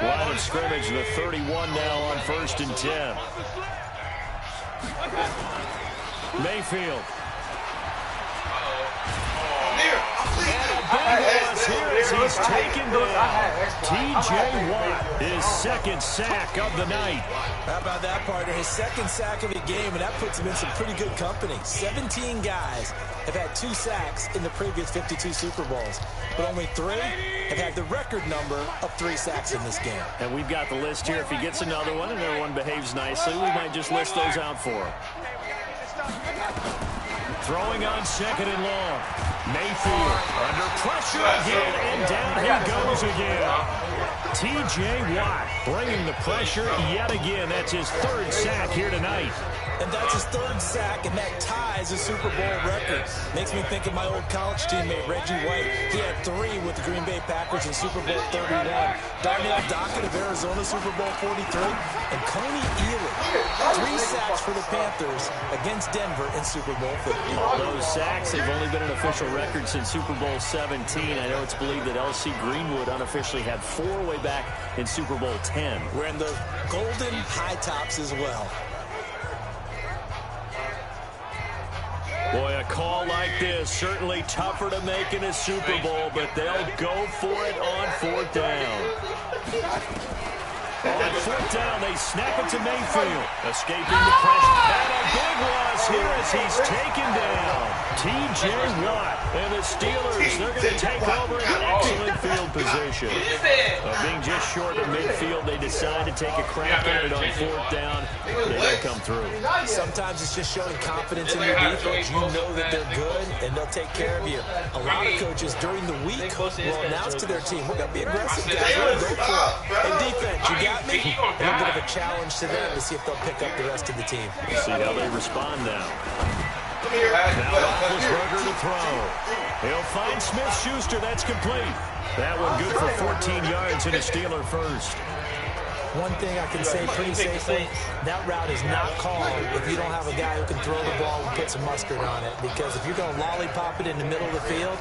Line of scrimmage, the 31 now on 1st and 10. Mayfield. And a big loss here as he's taken down T.J. Watt, his second sack of the night. How about that, partner? His second sack of the game, and that puts him in some pretty good company. 17 guys have had 2 sacks in the previous 52 Super Bowls, but only 3 have had the record number of 3 sacks in this game. And we've got the list here. If he gets another one and everyone behaves nicely, we might just list those out for him. Throwing on 2nd and long. Mayfield under pressure again, and down he goes again. T.J. Watt bringing the pressure yet again. That's his 3rd sack here tonight. And that's his 3rd sack, and that ties a Super Bowl record. Makes me think of my old college teammate, Reggie White. He had 3 with the Green Bay Packers in Super Bowl 31. Darnell Dockett of Arizona, Super Bowl 43. And Coney Ealy, 3 sacks for the Panthers against Denver in Super Bowl 50. All those sacks, they've only been an official record since Super Bowl 17. I know it's believed that L.C. Greenwood unofficially had 4 way back in Super Bowl 10. Wearing the golden high tops as well. Boy, a call like this, certainly tougher to make in a Super Bowl, but they'll go for it on 4th down. On 4th down, they snap it to Mayfield, escaping the pressure. And a big loss here as he's taken down. T.J. Watt and the Steelers, they're going to take over an excellent field position. Being just short of midfield, they decide to take a crack at it on 4th down. They don't come through. Sometimes it's just showing confidence in your defense. You know that they're good, and they'll take care of you. A lot of coaches during the week will announce to their team, we're going to be aggressive, guys. We're going to go for it. And defense, you got me? A little bit of a challenge to them to see if they'll pick up the rest of the team. See how they respond now. Now Roethlisberger to throw. He'll find Smith-Schuster. That's complete. That one good for 14 yards and a Steeler first. One thing I can say pretty safely, that route is not called if you don't have a guy who can throw the ball and put some mustard on it. Because if you're going to lollipop it in the middle of the field,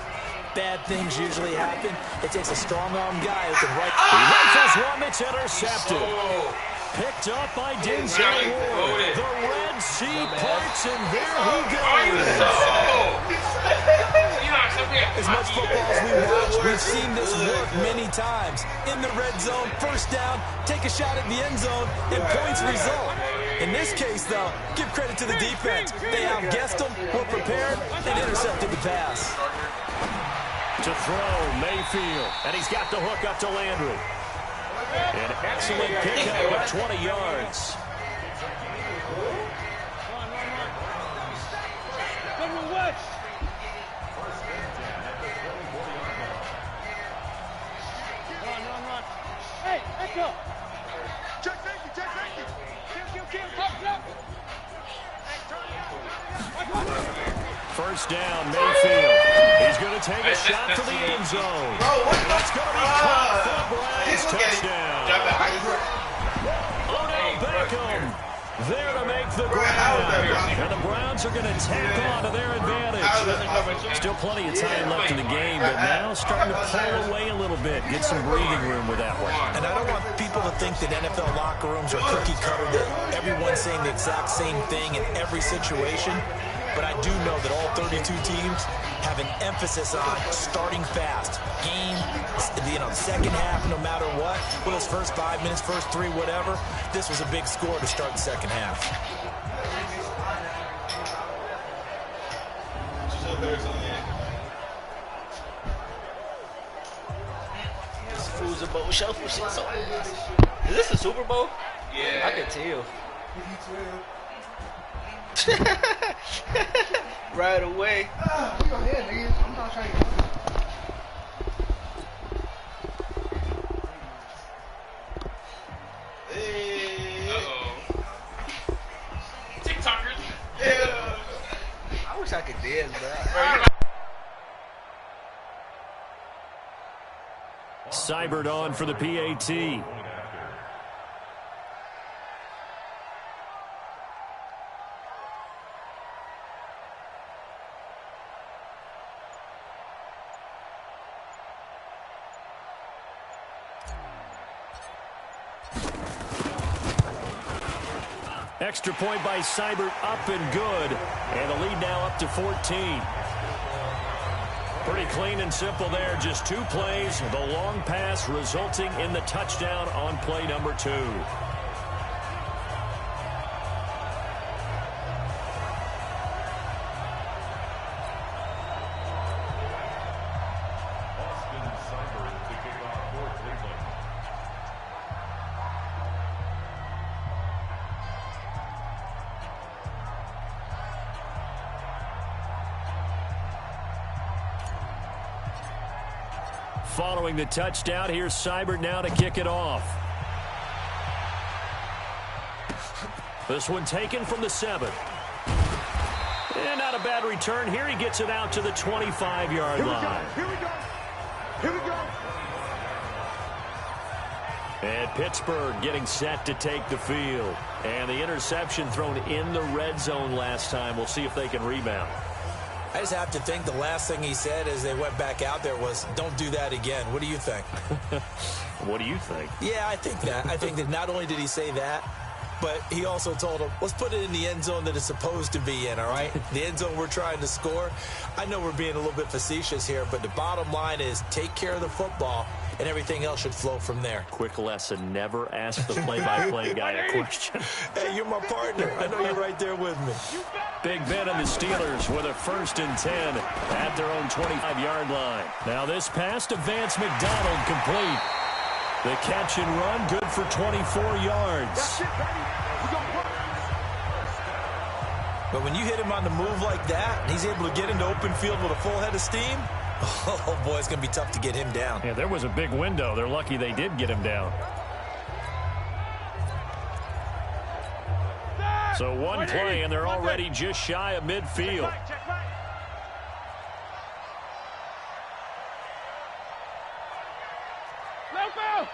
bad things usually happen. It takes a strong-arm guy who can right. He rifles one. It's intercepted. Picked up by Denzel Ward. The Red Sea parts, and there he goes. As much football as we watch, we've seen this work many times. In the red zone, 1st down, take a shot at the end zone, and points result. In this case, though, give credit to the defense. They outguessed them, were prepared, and intercepted the pass. To throw, Mayfield, and he's got the hook up to Landry. An excellent pickup of 20 yards. Hey, let's go. Check safety, check safety. Kill, jump. First down, Mayfield. He's going to take a shot to the end zone. And it's going to be caught for the Browns. Touchdown. Odell Beckham there to make the grab. And the Browns are going to tack on to their advantage. Still plenty of time left in the game, but now starting to pull away a little bit. Get some breathing room with that one. And I don't want people to think that NFL locker rooms are cookie cutter, that everyone's saying the exact same thing in every situation. But I do know that all 32 teams have an emphasis on starting fast. Game, second half, no matter what. Whether it's first 5 minutes, first 3, whatever. This was a big score to start the second half. This fool's a bowl shuffle shit. So, is this a Super Bowl? Yeah. I can tell. Right away. We go ahead, nigga. I'm not trying to. TikTokers. Yeah. I wish I could dance, bro. Seibert on for the PAT. Extra point by Seibert, up and good. And the lead now up to 14. Pretty clean and simple there. Just 2 plays. The long pass resulting in the touchdown on play number 2. Following the touchdown, here's Seibert now to kick it off. This one taken from the 7. And not a bad return here. He gets it out to the 25-yard line. Here we go. Here we go. And Pittsburgh getting set to take the field. And the interception thrown in the red zone last time. We'll see if they can rebound. I just have to think the last thing he said as they went back out there was, don't do that again. What do you think? What do you think? Yeah, I think that. I think that not only did he say that, but he also told him, let's put it in the end zone that it's supposed to be in, all right? The end zone we're trying to score. I know we're being a little bit facetious here, but the bottom line is take care of the football, and everything else should flow from there. Quick lesson, never ask the play-by-play guy a question. Hey, you're my partner. I know you're right there with me. Big Ben and the Steelers with a 1st and 10 at their own 25-yard line. Now this pass to Vance McDonald complete. The catch and run good for 24 yards. But when you hit him on the move like that, and he's able to get into open field with a full head of steam, oh boy, it's going to be tough to get him down. Yeah, there was a big window. They're lucky they did get him down. So one play, and they're already just shy of midfield. Let go.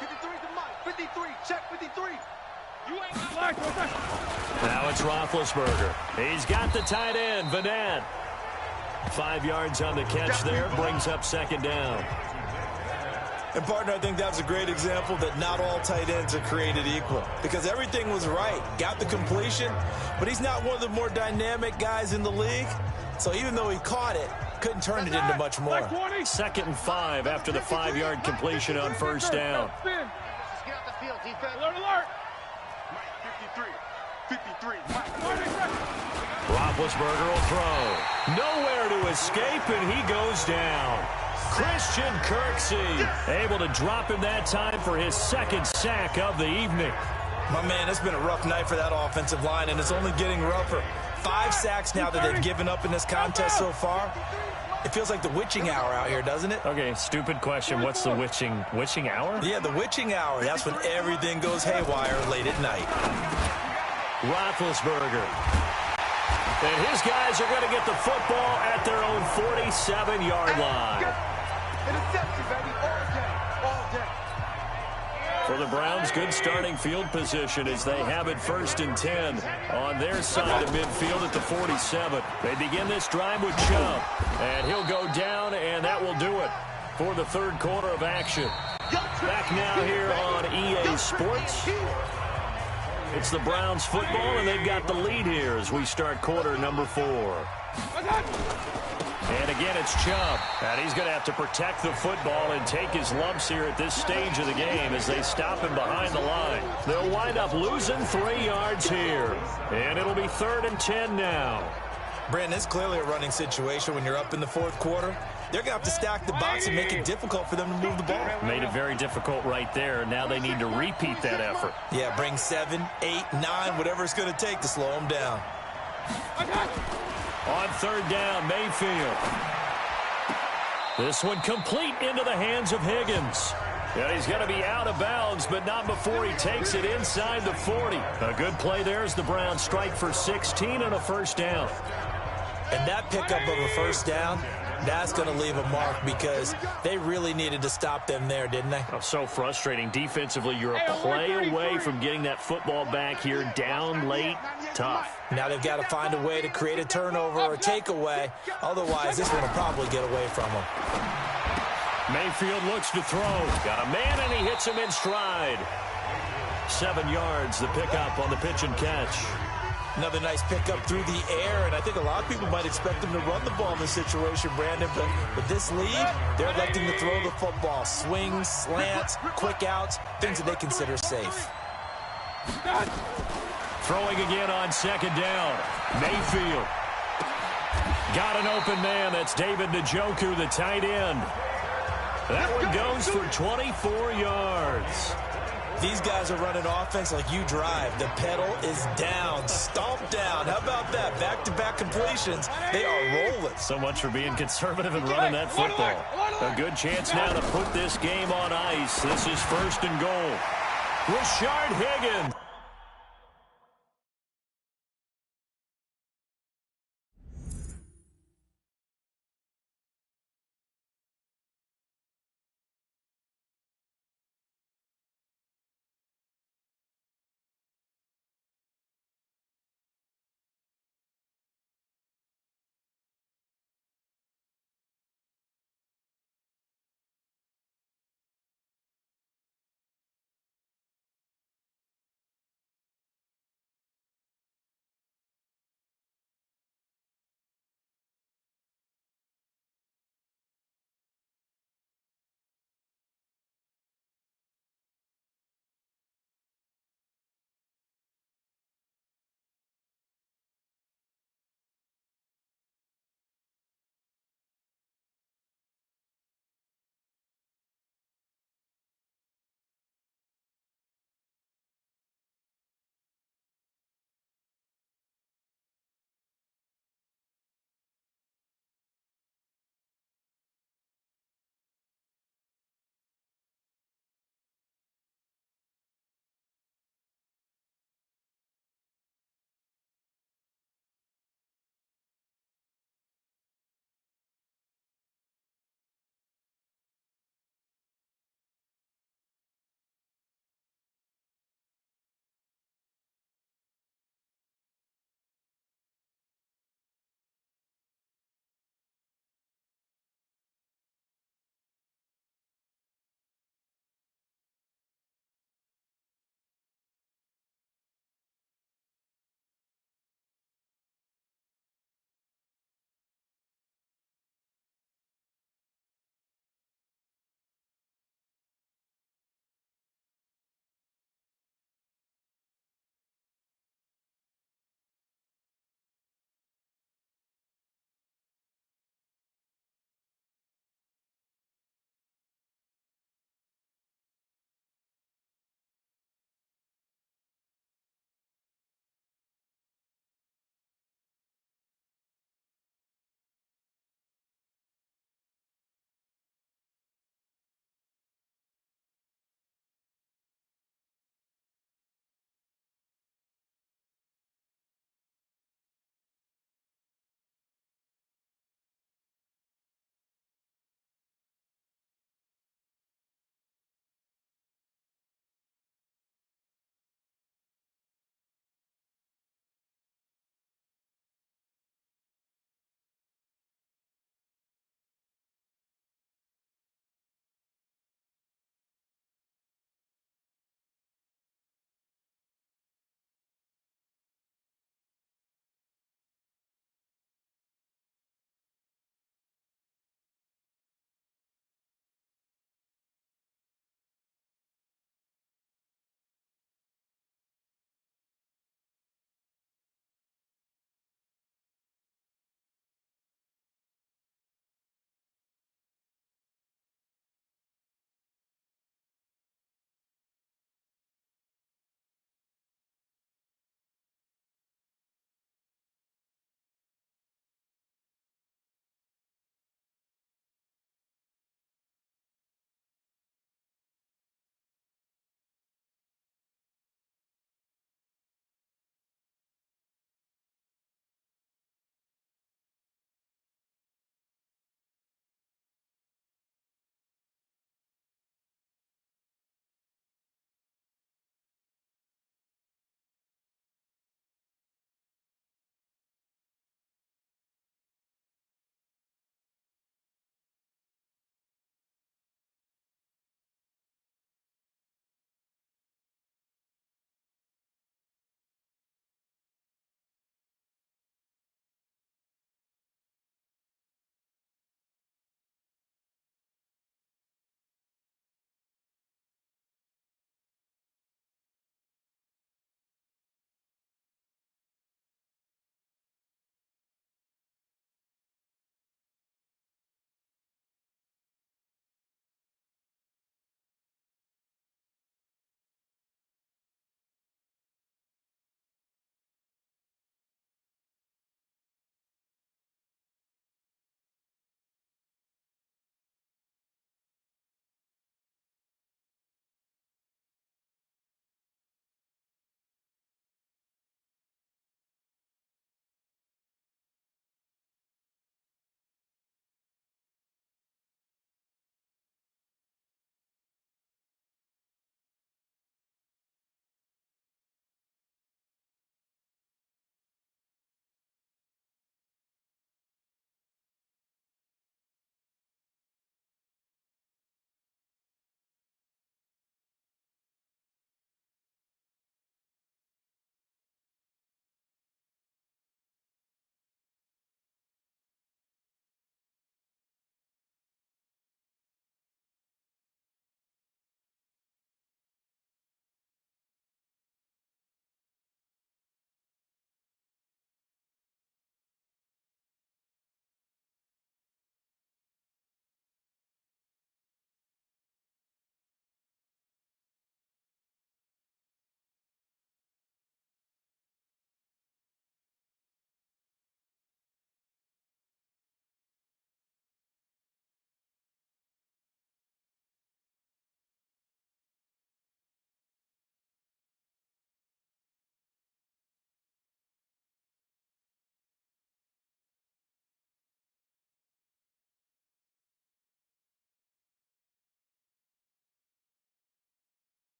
53 to Mike. 53. Check 53. You ain't got Now it's Roethlisberger. He's got the tight end, Vanette. 5 yards on the catch there, brings up 2nd down. And, partner, I think that's a great example that not all tight ends are created equal. Because everything was right. Got the completion, but he's not one of the more dynamic guys in the league. So even though he caught it, couldn't turn it into much more. 2nd and 5 after the 5-yard completion on 1st down. Get out the field, defense. Alert, alert. Mike, 53. 53. Mike. Roethlisberger will throw. Nowhere to escape, and he goes down. Christian Kirksey able to drop him that time for his 2nd sack of the evening. My man, it's been a rough night for that offensive line, and it's only getting rougher. 5 sacks now that they've given up in this contest so far. It feels like the witching hour out here, doesn't it? Okay, stupid question. What's the witching hour? Yeah, the witching hour. That's when everything goes haywire late at night. Roethlisberger. And his guys are going to get the football at their own 47-yard line. Interception, baby. All day. All day. For the Browns, good starting field position as they have it 1st and 10 on their side of midfield at the 47. They begin this drive with Chubb, and he'll go down, and that will do it for the 3rd quarter of action. Back now here on EA Sports. It's the Browns football, and they've got the lead here as we start quarter number 4. And again, it's Chubb. And he's going to have to protect the football and take his lumps here at this stage of the game as they stop him behind the line. They'll wind up losing 3 yards here. And it'll be 3rd and 10 now. Brandon, it's clearly a running situation when you're up in the 4th quarter. They're going to have to stack the box and make it difficult for them to move the ball. Made it very difficult right there. Now they need to repeat that effort. Yeah, bring 7, 8, 9, whatever it's going to take to slow them down. On 3rd down, Mayfield. This one complete into the hands of Higgins. And he's going to be out of bounds, but not before he takes it inside the 40. A good play there as the Browns strike for 16 and a 1st down. And that pickup of a 1st down, that's going to leave a mark because they really needed to stop them there, didn't they? Oh, so frustrating. Defensively, you're a play away from getting that football back here down late. Tough. Now they've got to find a way to create a turnover or a takeaway. Otherwise, this one will probably get away from them. Mayfield looks to throw. Got a man, and he hits him in stride. 7 yards, the pickup on the pitch and catch. Another nice pickup through the air, and I think a lot of people might expect them to run the ball in this situation, Brandon, but with this lead, they're electing to throw the football. Swings, slants, quick outs, things that they consider safe. Throwing again on second down. Mayfield. Got an open man. That's David Njoku, the tight end. That one goes for 24 yards. These guys are running offense like you drive. The pedal is down, stomped down. How about that? Back-to-back completions. They are rolling. So much for being conservative and running that football. A good chance now to put this game on ice. This is 1st and goal. Rashard Higgins.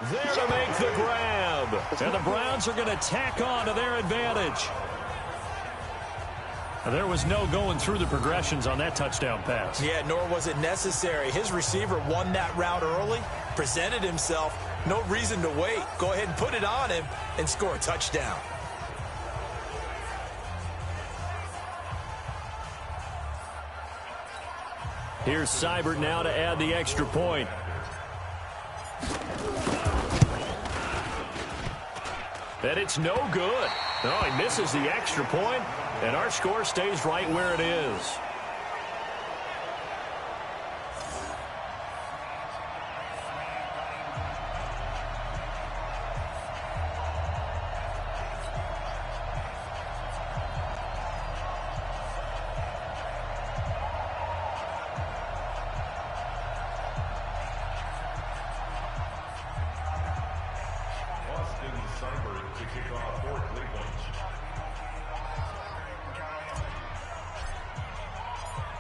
There to make the grab. And the Browns are going to tack on to their advantage. There was no going through the progressions on that touchdown pass. Yeah, nor was it necessary. His receiver won that route early, presented himself. No reason to wait. Go ahead and put it on him and score a touchdown. Here's Seibert now to add the extra point. And it's no good. No, he misses the extra point, and our score stays right where it is.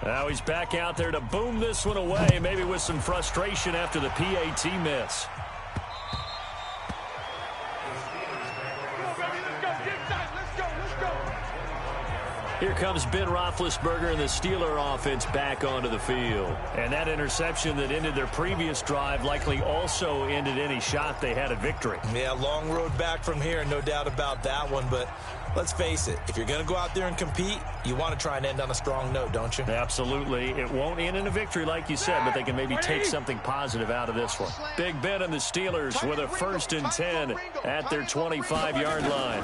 Now he's back out there to boom this one away, maybe with some frustration after the PAT miss. Here comes Ben Roethlisberger and the Steeler offense back onto the field. And that interception that ended their previous drive likely also ended any shot they had at victory. Yeah, long road back from here, no doubt about that one. But let's face it, if you're going to go out there and compete, you want to try and end on a strong note, don't you? Absolutely. It won't end in a victory like you said, but they can maybe take something positive out of this one. Big Ben and the Steelers with a 1st and 10 at their 25-yard line.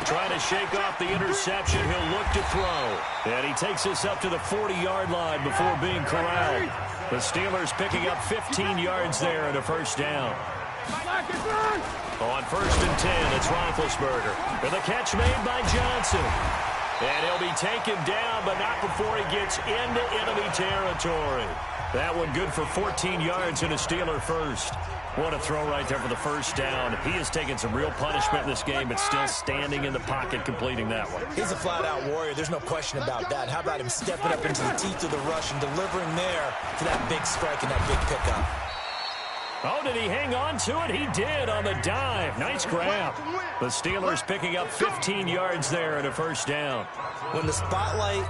Trying to shake off the interception. He'll look to throw. And he takes us up to the 40-yard line before being corralled. The Steelers picking up 15 yards there and a 1st down. On 1st and 10, it's Roethlisberger. And the catch made by Johnson. And he'll be taken down, but not before he gets into enemy territory. That one good for 14 yards and a Steeler 1st. What a throw right there for the 1st down. He has taken some real punishment in this game, but still standing in the pocket completing that one. He's a flat-out warrior. There's no question about that. How about him stepping up into the teeth of the rush and delivering there for that big strike and that big pickup? Oh, did he hang on to it? He did on the dive. Nice grab. The Steelers picking up 15 yards there and a 1st down. When the spotlight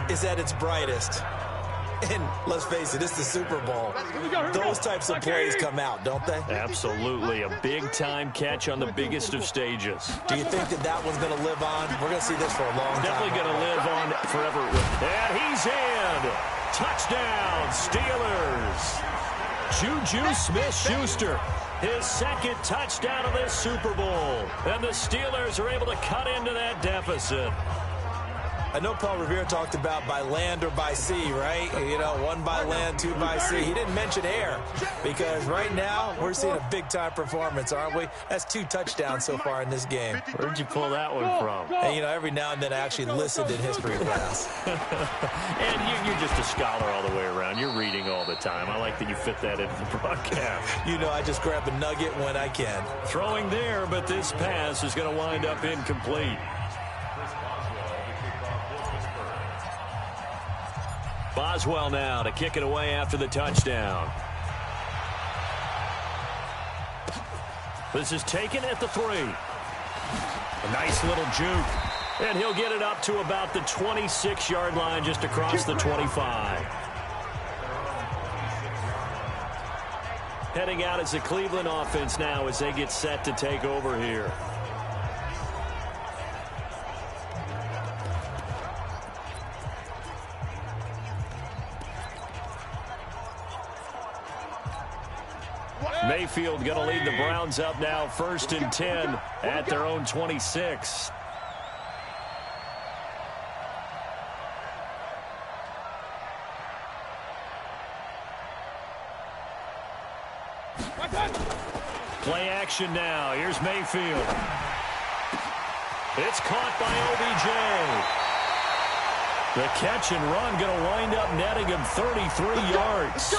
is at its brightest, and let's face it, it's the Super Bowl, those types of plays come out, don't they? Absolutely. A big-time catch on the biggest of stages. Do you think that one's going to live on? We're going to see this for a long time. Definitely going to live on forever. And he's in. Touchdown, Steelers. Juju Smith-Schuster, his 2nd touchdown of this Super Bowl. And the Steelers are able to cut into that deficit. I know Paul Revere talked about by land or by sea, right? You know, 1 by land, 2 by sea. He didn't mention air because right now we're seeing a big-time performance, aren't we? That's 2 touchdowns so far in this game. Where'd you pull that one from? And, you know, every now and then I actually listened in history class. And you're just a scholar all the way around. You're reading all the time. I like that you fit that into the broadcast. You know, I just grab a nugget when I can. Throwing there, but this pass is going to wind up incomplete. Boswell now to kick it away after the touchdown. This is taken at the 3. A nice little juke. And he'll get it up to about the 26-yard line just across the 25. Heading out as the Cleveland offense now as they get set to take over here. Mayfield going to lead the Browns up now 1st and 10 at their own 26. Play action now. Here's Mayfield. It's caught by OBJ. The catch and run going to wind up netting him 33 yards.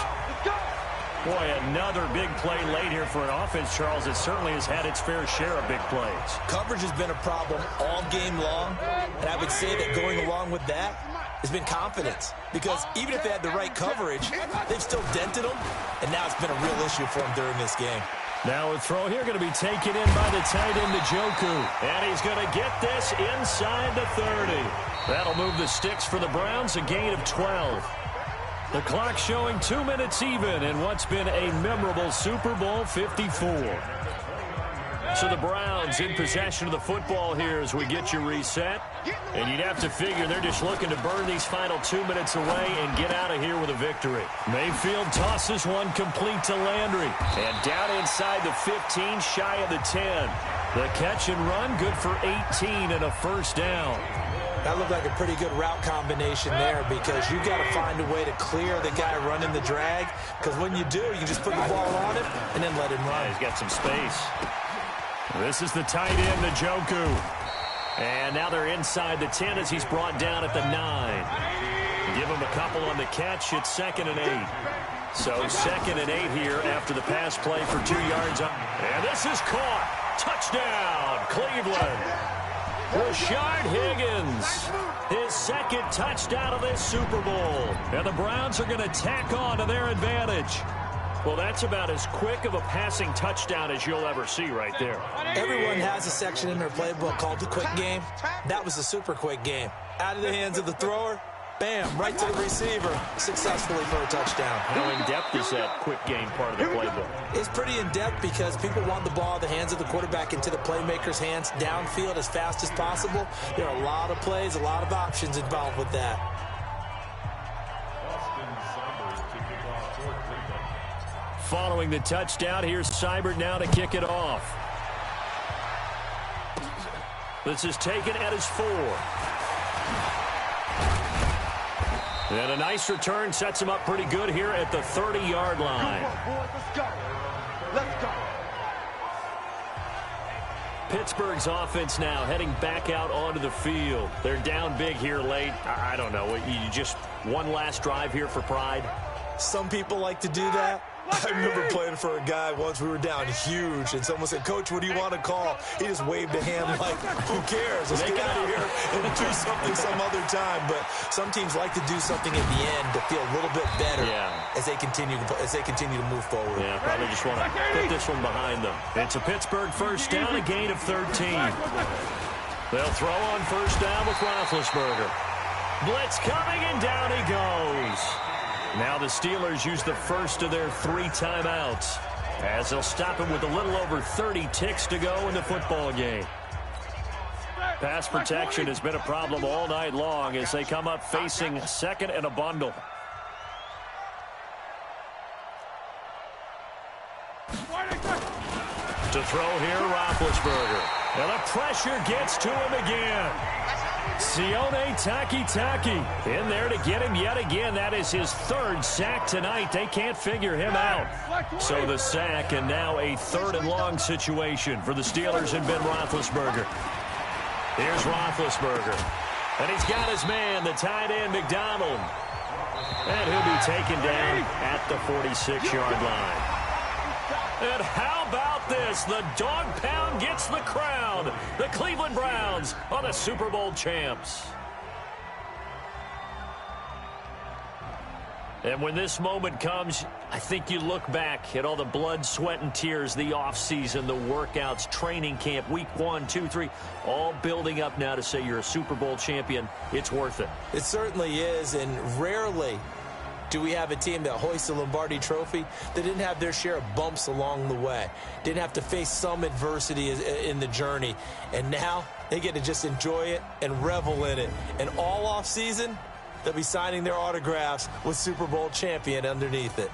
Boy, another big play late here for an offense, Charles, that certainly has had its fair share of big plays. Coverage has been a problem all game long, and I would say that going along with that has been confidence. Because even if they had the right coverage, they've still dented them, and now it's been a real issue for them during this game. Now a throw here going to be taken in by the tight end, Njoku. And he's going to get this inside the 30. That'll move the sticks for the Browns, a gain of 12. The clock showing 2 minutes even in what's been a memorable Super Bowl 54. So the Browns in possession of the football here as we get you reset. And you'd have to figure they're just looking to burn these final 2 minutes away and get out of here with a victory. Mayfield tosses one complete to Landry. And down inside the 15, shy of the 10. The catch and run, good for 18 and a first down. That looked like a pretty good route combination there because you've got to find a way to clear the guy running the drag. Because when you do, you can just put the ball on him and then let him run. Yeah, he's got some space. This is the tight end, Njoku. And now they're inside the 10 as he's brought down at the 9. Give him a couple on the catch. It's 2nd and 8. So 2nd and 8 here after the pass play for 2 yards. And this is caught. Touchdown, Cleveland. Rashard Higgins, his 2nd touchdown of this Super Bowl. And the Browns are going to tack on to their advantage. Well, that's about as quick of a passing touchdown as you'll ever see right there. Everyone has a section in their playbook called the quick game. That was a super quick game. Out of the hands of the thrower, bam, right to the receiver, successfully for a touchdown. How in-depth is that quick game part of the playbook? It's pretty in-depth because people want the ball in the hands of the quarterback into the playmaker's hands downfield as fast as possible. There are a lot of plays, a lot of options involved with that. Following the touchdown, here's Seibert now to kick it off. This is taken at his 4. And a nice return sets him up pretty good here at the 30-yard line. Come on, boys, let's go. Let's go. Pittsburgh's offense now heading back out onto the field. They're down big here late. I don't know. You just one last drive here for pride? Some people like to do that. I remember playing for a guy once. We were down huge, and someone said, "Coach, what do you want to call?" He just waved a hand like, "Who cares? Let's get out of here and do something some other time." But some teams like to do something at the end to feel a little bit better as they continue to move forward. Yeah, probably just want to put this one behind them. It's a Pittsburgh first down, a gain of 13. They'll throw on first down with Roethlisberger. Blitz coming, and down he goes. Now the Steelers use the first of their 3 timeouts as they'll stop him with a little over 30 ticks to go in the football game. Pass protection has been a problem all night long as they come up facing 2nd and a bundle. To throw here, Roethlisberger. And the pressure gets to him again. Sione Takitaki in there to get him yet again. That is his 3rd sack tonight. They can't figure him out. So the sack, and now a 3rd and long situation for the Steelers and Ben Roethlisberger. Here's Roethlisberger. And he's got his man, the tight end, McDonald. And he'll be taken down at the 46-yard line. And how about this? The dog pound gets the crown. The Cleveland Browns are the Super Bowl champs. And when this moment comes, I think you look back at all the blood, sweat, and tears, the offseason, the workouts, training camp, week 1, 2, 3, all building up now to say you're a Super Bowl champion. It's worth it. It certainly is, and rarely do we have a team that hoists the Lombardi Trophy that didn't have their share of bumps along the way, didn't have to face some adversity in the journey, and now they get to just enjoy it and revel in it. And all off season, they'll be signing their autographs with Super Bowl champion underneath it.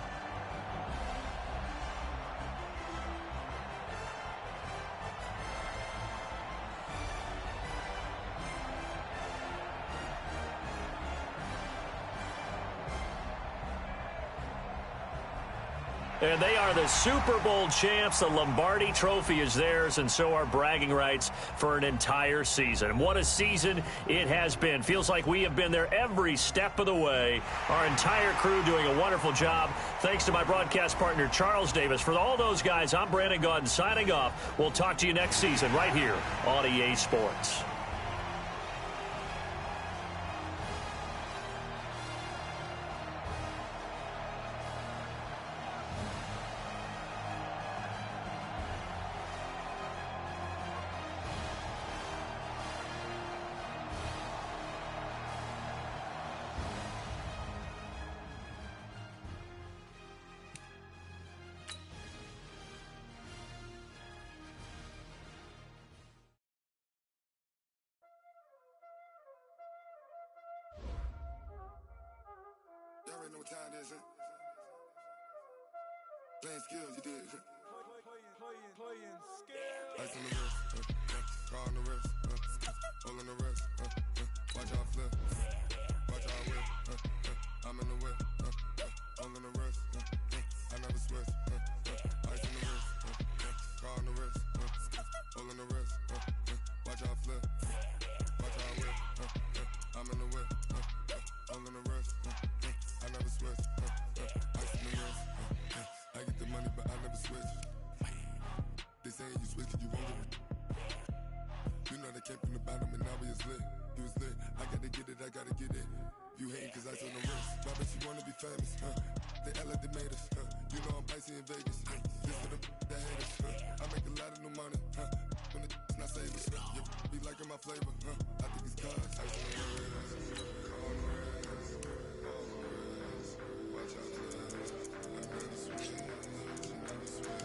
And they are the Super Bowl champs. The Lombardi Trophy is theirs, and so are bragging rights for an entire season. What a season it has been. Feels like we have been there every step of the way. Our entire crew doing a wonderful job. Thanks to my broadcast partner, Charles Davis. For all those guys, I'm Brandon Gaudin signing off. We'll talk to you next season right here on EA Sports. know what time it is, huh? Playing skills, you did. Playing skills. Ice on the wrist, car on the wrist, hole on the wrist, watch out flip, watch out whip, I'm in the whip, hole on the wrist, I never switch, ice on the wrist, car on the wrist, hole on the wrist, watch out flip, watch out whip, I'm in the whip, hole on the wrist, I never switch, ice on the wrist, I get the money but I never switch. They saying you switch and you won't get it. You know they came from the bottom and now we is lit. You was lit, I gotta get it, I gotta get it. You hating cause ice on the wrist. Why bet you wanna be famous, They act like they made us, You know I'm icy in Vegas, This for the that hate us, I make a lot of new money, When the not savers, You be liking my flavor, I think it's cause ice on the wrist, on the wrist, on the wrist. Watch out for this, I never switch, I never switch.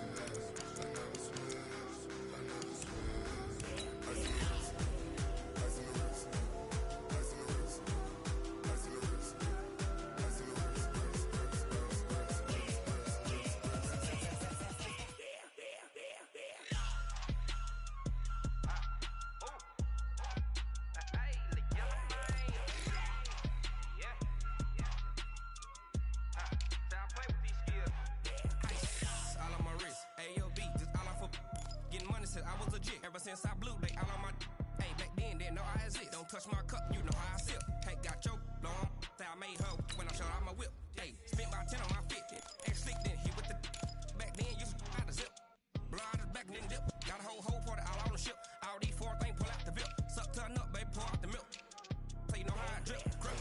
Ever since I blew, they all on my hey, back then, didn't know I exist. Don't touch my cup, you know how I sip. Hey, got your long, say I made her when I showed out my whip. Hey, spent about 10 on my 50. Ex-slick then hit with the back then, used to out the zip. Blow out the back, then dip. Got a whole party all on the ship. All these 4 things pull out the bip. Suck, turn up, baby, pour out the milk. So you know how I drip. Crush.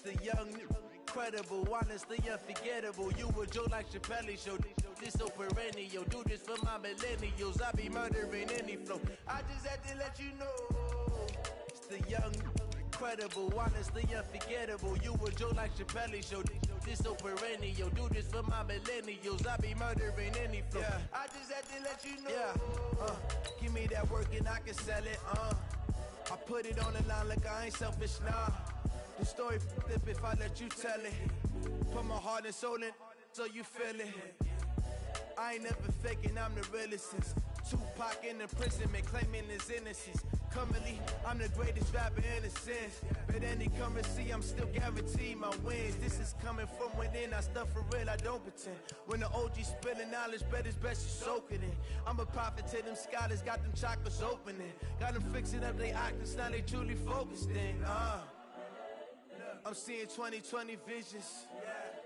The young, incredible, honestly unforgettable. You a Joe like Chappelle show. This so perennial. Do this for my millennials. I be murdering any flow. I just had to let you know. It's the young, incredible, honestly unforgettable. You a Joe like Chappelle show. This so perennial. Do this for my millennials. I be murdering any flow. Yeah. I just had to let you know. Yeah. Give me that work and I can sell it. I put it on the line like I ain't selfish, nah. The story f***ed if I let you tell it. Put my heart and soul in so you feel it. I ain't never faking, I'm the realest since Tupac in the imprisonment claiming his innocence. Currently, I'm the greatest rapper in a sense. But any currency, I'm still guaranteed my wins. This is coming from within, I stuff for real, I don't pretend. When the OG spilling knowledge, bet it's best you soak it in. I'm a prophet to them scholars, got them chakras opening. Got them fixing up they octaves, now they truly focused in. I'm seeing 2020 visions,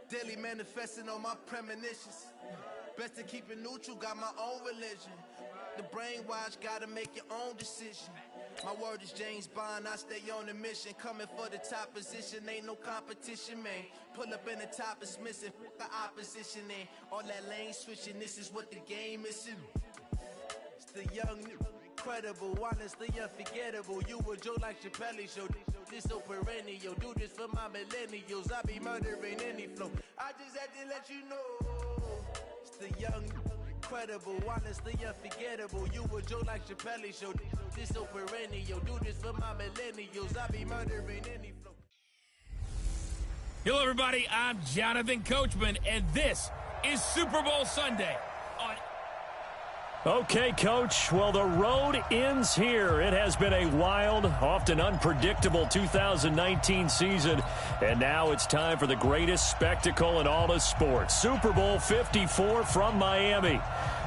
daily manifesting on my premonitions. Best to keep it neutral, got my own religion. The brainwash, gotta make your own decision. My word is James Bond, I stay on a mission. Coming for the top position, ain't no competition, man. Pull up in the top is missing, the opposition in. All that lane switching, this is what the game is. It's the young, incredible, honestly unforgettable. You a Joe like Chappelle show. This so perennial. Do this for my millennials. I be murdering any flow. I just had to let you know. It's the young, incredible, honestly unforgettable. You a Joe like Chappelle show. This so perennial. Do this for my millennials. I be murdering any flow. Hello, everybody. I'm Jonathan Coachman, and this is Super Bowl Sunday. Okay, Coach. Well, the road ends here. It has been a wild, often unpredictable 2019 season, and now it's time for the greatest spectacle in all of sports. Super Bowl 54 from Miami.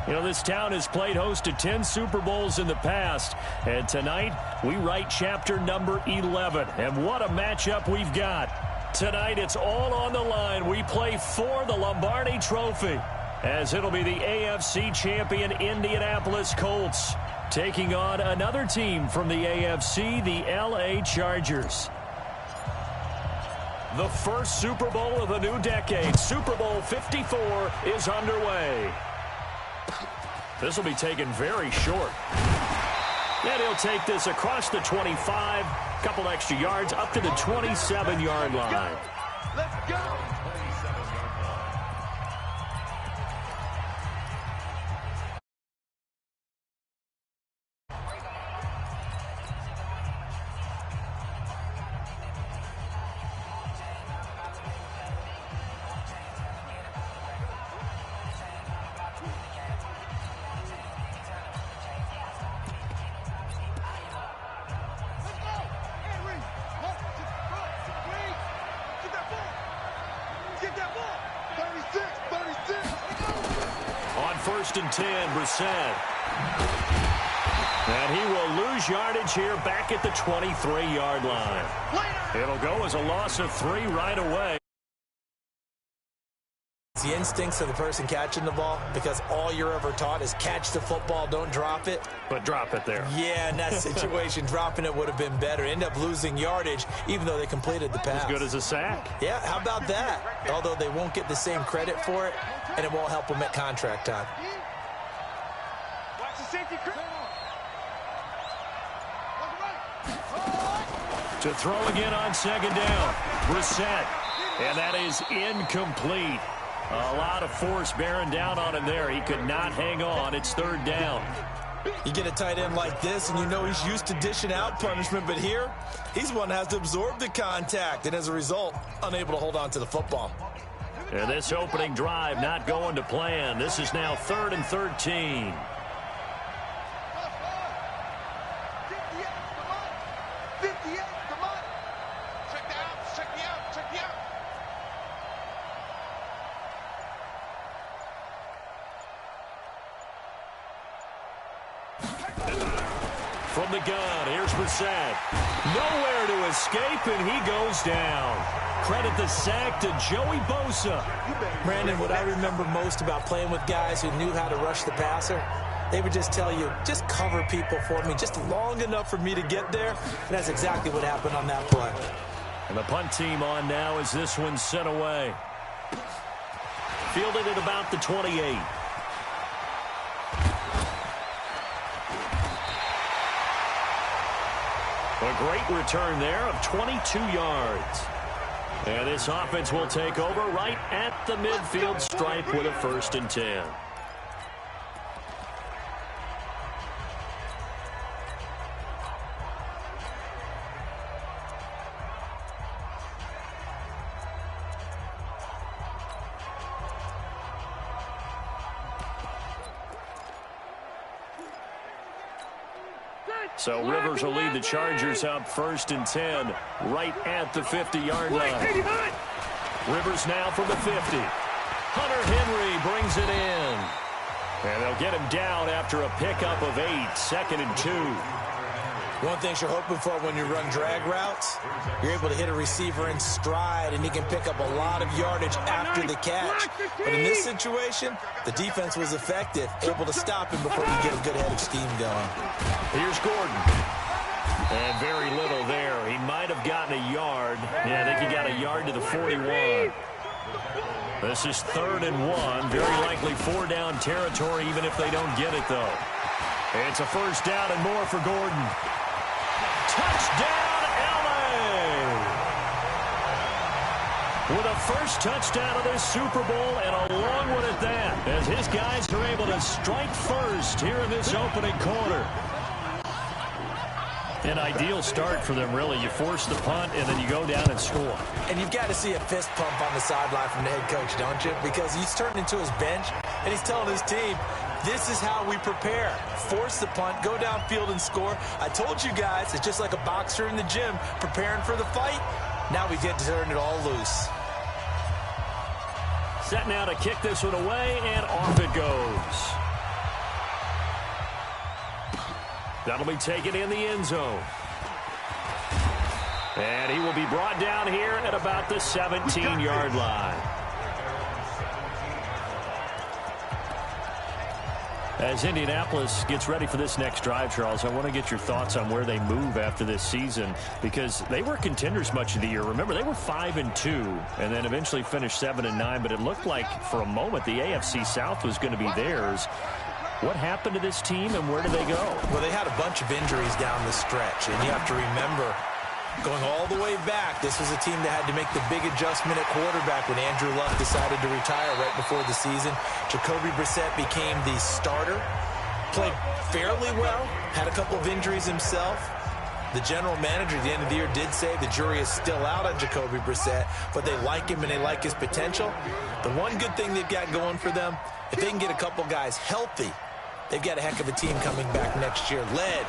You know, this town has played host to 10 Super Bowls in the past, and tonight we write chapter number 11. And what a matchup we've got. Tonight it's all on the line. We play for the Lombardi Trophy, as it'll be the AFC champion Indianapolis Colts taking on another team from the AFC, the LA Chargers. The first Super Bowl of the new decade, Super Bowl 54, is underway. This will be taken very short. And he'll take this across the 25, couple extra yards, up to the 27-yard line. Let's go! First and 10, Brissett. And he will lose yardage here back at the 23-yard line. It'll go as a loss of 3 right away. It's the instincts of the person catching the ball, because all you're ever taught is catch the football, don't drop it. But drop it there. Yeah, in that situation, dropping it would have been better. End up losing yardage, even though they completed the pass. As good as a sack. Yeah, how about that? Although they won't get the same credit for it, and it won't help them at contract time. To throw again on second down. Brissett. And that is incomplete. A lot of force bearing down on him there. He could not hang on. It's third down. You get a tight end like this, and you know he's used to dishing out punishment, but here, he's one that has to absorb the contact, and as a result, unable to hold on to the football. And this opening drive not going to plan. This is now 3rd and 13. From the gun, here's Brissett. Nowhere to escape, and he goes down. Credit the sack to Joey Bosa. Brandon, what I remember most about playing with guys who knew how to rush the passer, they would just tell you, just cover people for me, just long enough for me to get there. And that's exactly what happened on that play. And the punt team on now as this one's sent away. Fielded at about the 28. A great return there of 22 yards. And this offense will take over right at the midfield stripe with a 1st and 10. So Rivers will lead the Chargers up 1st and 10 right at the 50-yard line. Rivers now from the 50. Hunter Henry brings it in. And they'll get him down after a pickup of 8, 2nd and 2. One thing you're hoping for when you run drag routes, you're able to hit a receiver in stride, and he can pick up a lot of yardage after the catch. But in this situation, the defense was effective, able to stop him before he get a good head of steam going. Here's Gordon. And very little there. He might have gotten a yard. Yeah, I think he got a yard to the 41. This is 3rd and 1. Very likely 4-down territory, even if they don't get it, though. It's a 1st down and more for Gordon. Touchdown, LA! With a first touchdown of this Super Bowl, and a long one at that, as his guys are able to strike first here in this opening quarter. An ideal start for them, really. You force the punt, and then you go down and score. And you've got to see a fist pump on the sideline from the head coach, don't you? Because he's turned into his bench, and he's telling his team, this is how we prepare. Force the punt, go downfield and score. I told you guys, it's just like a boxer in the gym preparing for the fight. Now we get to turn it all loose. Set now to kick this one away, and off it goes. That'll be taken in the end zone. And he will be brought down here at about the 17-yard line. As Indianapolis gets ready for this next drive, Charles, I want to get your thoughts on where they move after this season, because they were contenders much of the year. Remember, they were 5-2 and then eventually finished 7-9, but it looked like for a moment the AFC South was going to be theirs. What happened to this team, and where do they go? Well, they had a bunch of injuries down the stretch, and you have to remember, going all the way back, this was a team that had to make the big adjustment at quarterback when Andrew Luck decided to retire right before the season. Jacoby Brissett became the starter, played fairly well, had a couple of injuries himself. The general manager at the end of the year did say the jury is still out on Jacoby Brissett, but they like him and they like his potential. The one good thing they've got going for them, if they can get a couple guys healthy, they've got a heck of a team coming back next year, led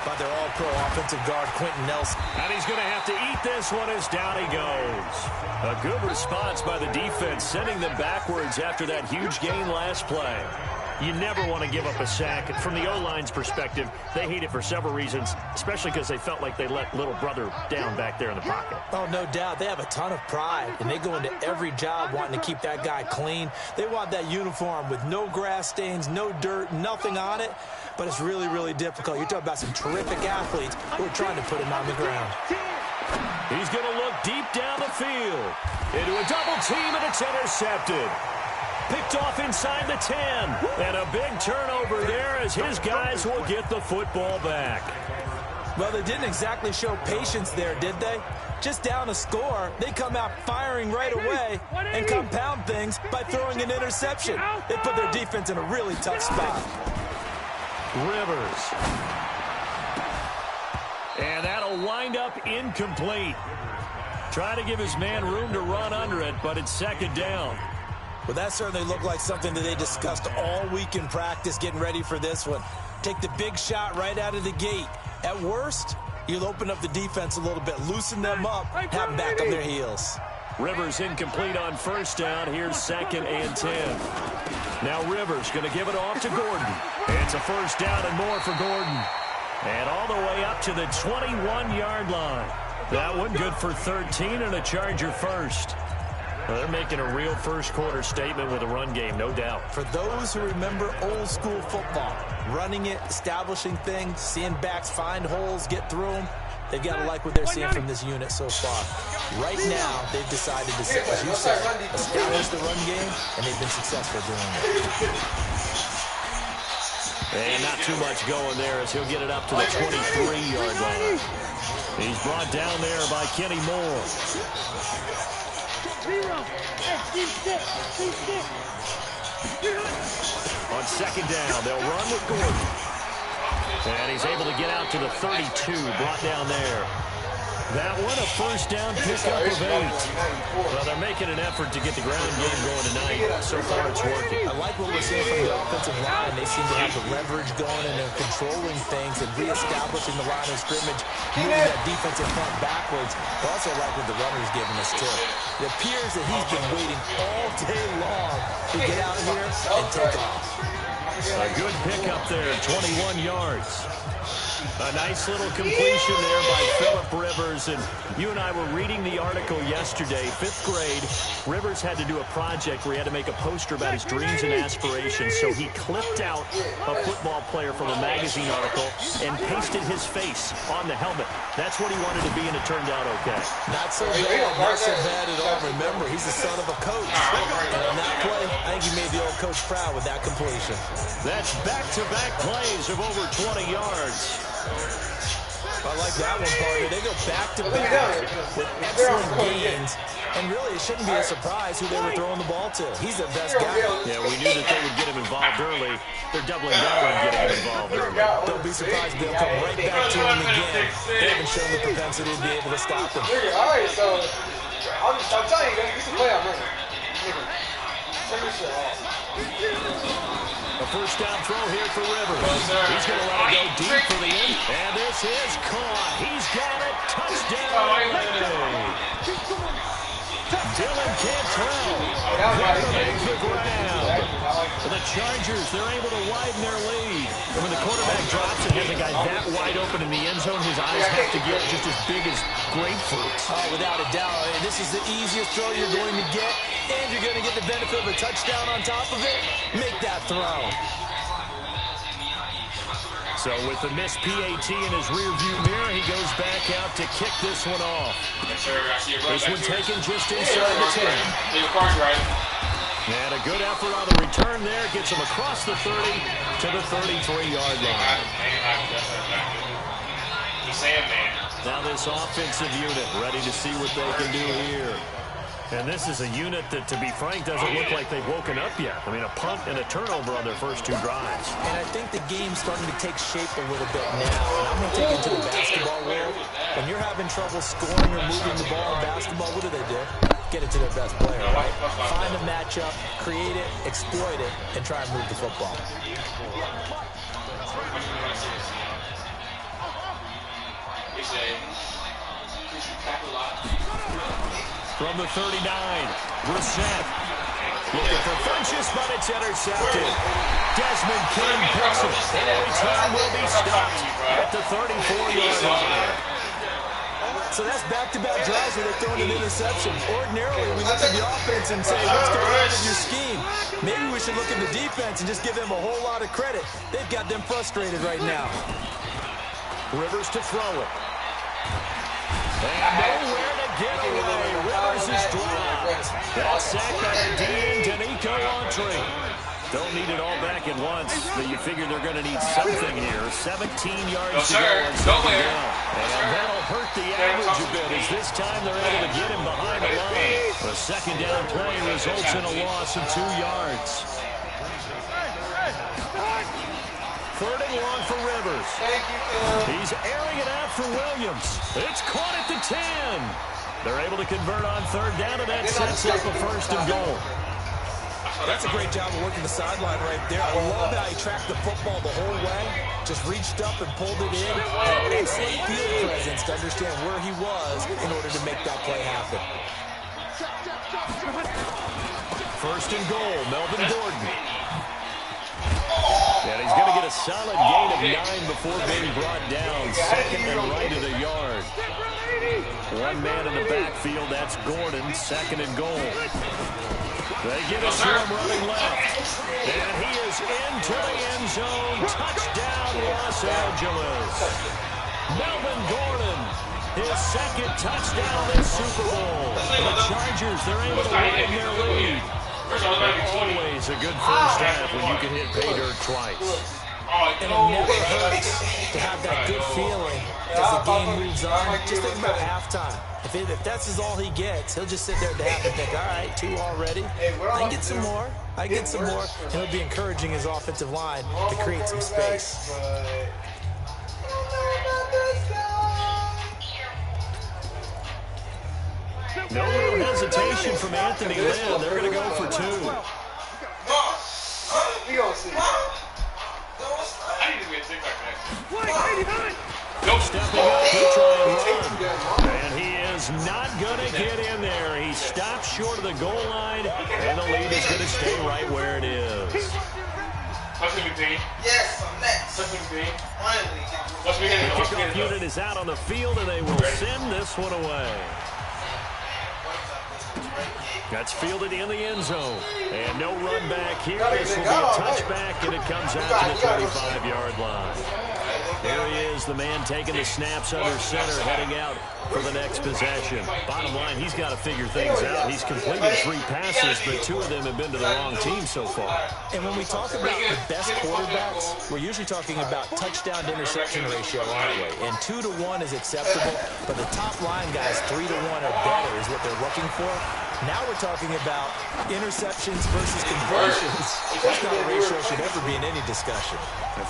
by their all-pro offensive guard, Quentin Nelson. And he's going to have to eat this one as down he goes. A good response by the defense, sending them backwards after that huge gain last play. You never want to give up a sack. From the O-line's perspective, they hate it for several reasons, especially because they felt like they let little brother down back there in the pocket. Oh, no doubt. They have a ton of pride, and they go into every job wanting to keep that guy clean. They want that uniform with no grass stains, no dirt, nothing on it, but it's really, really difficult. You're talking about some terrific athletes who are trying to put him on the ground. He's going to look deep down the field into a double team, and it's intercepted. Picked off inside the 10. And a big turnover there as his guys will get the football back. Well, they didn't exactly show patience there, did they? Just down a score, they come out firing right away and compound things by throwing an interception. They put their defense in a really tough spot. Rivers. And that'll wind up incomplete. Trying to give his man room to run under it, but it's second down. Well, that certainly looked like something that they discussed all week in practice, getting ready for this one. Take the big shot right out of the gate. At worst, you'll open up the defense a little bit, loosen them up, have them back on their heels. Rivers incomplete on first down. Here's 2nd and 10. Now Rivers going to give it off to Gordon. It's a first down and more for Gordon. And all the way up to the 21-yard line. That one good for 13 and a Charger first. Well, they're making a real first-quarter statement with a run game, no doubt. For those who remember old-school football, running it, establishing things, seeing backs find holes, get through them, they've got to like what they're seeing from this unit so far. Right now, they've decided to, as you said, establish the run game, and they've been successful doing it. And not too much going there as he'll get it up to the 23-yard line. He's brought down there by Kenny Moore. On second down, they'll run with Gordon. And he's able to get out to the 32, brought down there. That one, a first down pickup of 8. Well, they're making an effort to get the ground game going tonight. So far, it's working. I like what we're seeing from the offensive line. They seem to have the leverage going, and they're controlling things and reestablishing the line of scrimmage, moving that defensive front backwards. I also like what the runner's giving us, too. It appears that he's been waiting all day long to get out here and take off. A good pickup there, 21 yards. A nice little completion there by Phillip Rivers. And you and I were reading the article yesterday, 5th grade. Rivers had to do a project where he had to make a poster about his dreams and aspirations. So he clipped out a football player from a magazine article and pasted his face on the helmet. That's what he wanted to be, and it turned out okay. Not so bad at all. Remember, he's the son of a coach. And on that play, I think he made the old coach proud with that completion. That's back-to-back plays of over 20 yards. I like that one, partner. They go back-to-back with excellent gains. And really, it shouldn't be a surprise who they were throwing the ball to. He's their best guy. Yeah, we knew that they would get him involved early. They're doubling down on getting him involved early. Don't be surprised if they'll come right back to him again. They haven't shown the propensity to be able to stop him. All right, so I'm telling you, this is a play I'm running. Turn this shit off. A first down throw here for Rivers. He's going to let it go deep for the end. And this is caught. He's got it. Touchdown. Dylan Cantrell makes the grab. The Chargers, they're able to widen their lead. And when the quarterback drops and has a guy that wide open in the end zone, his eyes have to get just as big as grapefruits. Oh, without a doubt. And this is the easiest throw you're going to get, and you're going to get the benefit of a touchdown on top of it. Make that throw. So with the missed PAT in his rearview mirror, he goes back out to kick this one off. This one taken just inside the 10. And a good effort on the return there. Gets him across the 30 to the 33-yard line. Now this offensive unit ready to see what they can do here. And this is a unit that, to be frank, doesn't look like they've woken up yet. I mean, a punt and a turnover on their first two drives. And I think the game's starting to take shape a little bit now. And I'm going to take it to the basketball world. When you're having trouble scoring or moving the ball in basketball, what do? Get it to their best player, right? Find a matchup, create it, exploit it, and try and move the football. From the 39, Brissett looking for Funchess, but it's intercepted. Desmond King picks it. And the return will be stopped at the 34-yard line. So that's back-to-back drives where they're throwing an interception. Ordinarily, we look at the offense and say, what's going on with your scheme? Maybe we should look at the defense and just give them a whole lot of credit. They've got them frustrated right now. Rivers to throw it. And nowhere to get away. Rivers is dropped. That's sacked by the DN, Danico Autry. Don't need it all back at once, but you figure they're going to need something here. 17 yards to go on second down. And that'll hurt the average a bit, as this time they're able to get him behind the line. The second down play results in a loss of 2 yards. Third and long for Rivers. He's airing it out for Williams. It's caught at the 10. They're able to convert on third down, and that sets up a first and goal. That's a great job of working the sideline right there. I love how he tracked the football the whole way. Just reached up and pulled it in. Had excellent field presence to understand where he was in order to make that play happen. First and goal, Melvin Gordon. And he's going to get a solid gain of 9 before being brought down. Second and right of the yard. One man in the backfield, that's Gordon. Second and goal. They get a swarm running left. And he is into the end zone. Touchdown, Los Angeles. Melvin Gordon, his second touchdown this Super Bowl. The Chargers, they're able to widen their lead. Always a good first half when you can hit pay dirt twice. And it never hurts to have that good feeling as the game moves on. Just think about halftime. If that's all he gets, he'll just sit there at the half and think, all right, 2 already. I can get some more. I get some more. And he'll be encouraging his offensive line to create some space. No real hesitation from Anthony Lynn. They're going to go for 2. We gonna see. I need to be a TikTok next. Stepping up to try and run. And he is not going to get in there. He stops short of the goal line, and the lead is going to stay right where it is. Yes, I'm next. The kickoff unit is out on the field, and they will send this one away. That's fielded in the end zone. And no run back here. This will be a touchback, and it comes out to the 35-yard line. Here he is, the man taking the snaps under center, heading out for the next possession. Bottom line, he's got to figure things out. He's completed 3 passes, but 2 of them have been to the wrong team so far. And when we talk about the best quarterbacks, we're usually talking about touchdown to interception ratio, aren't we? And 2 to 1 is acceptable, but the top line guys, 3 to 1 or better is what they're looking for. Now we're talking about interceptions versus conversions. That's not a ratio should ever be in any discussion.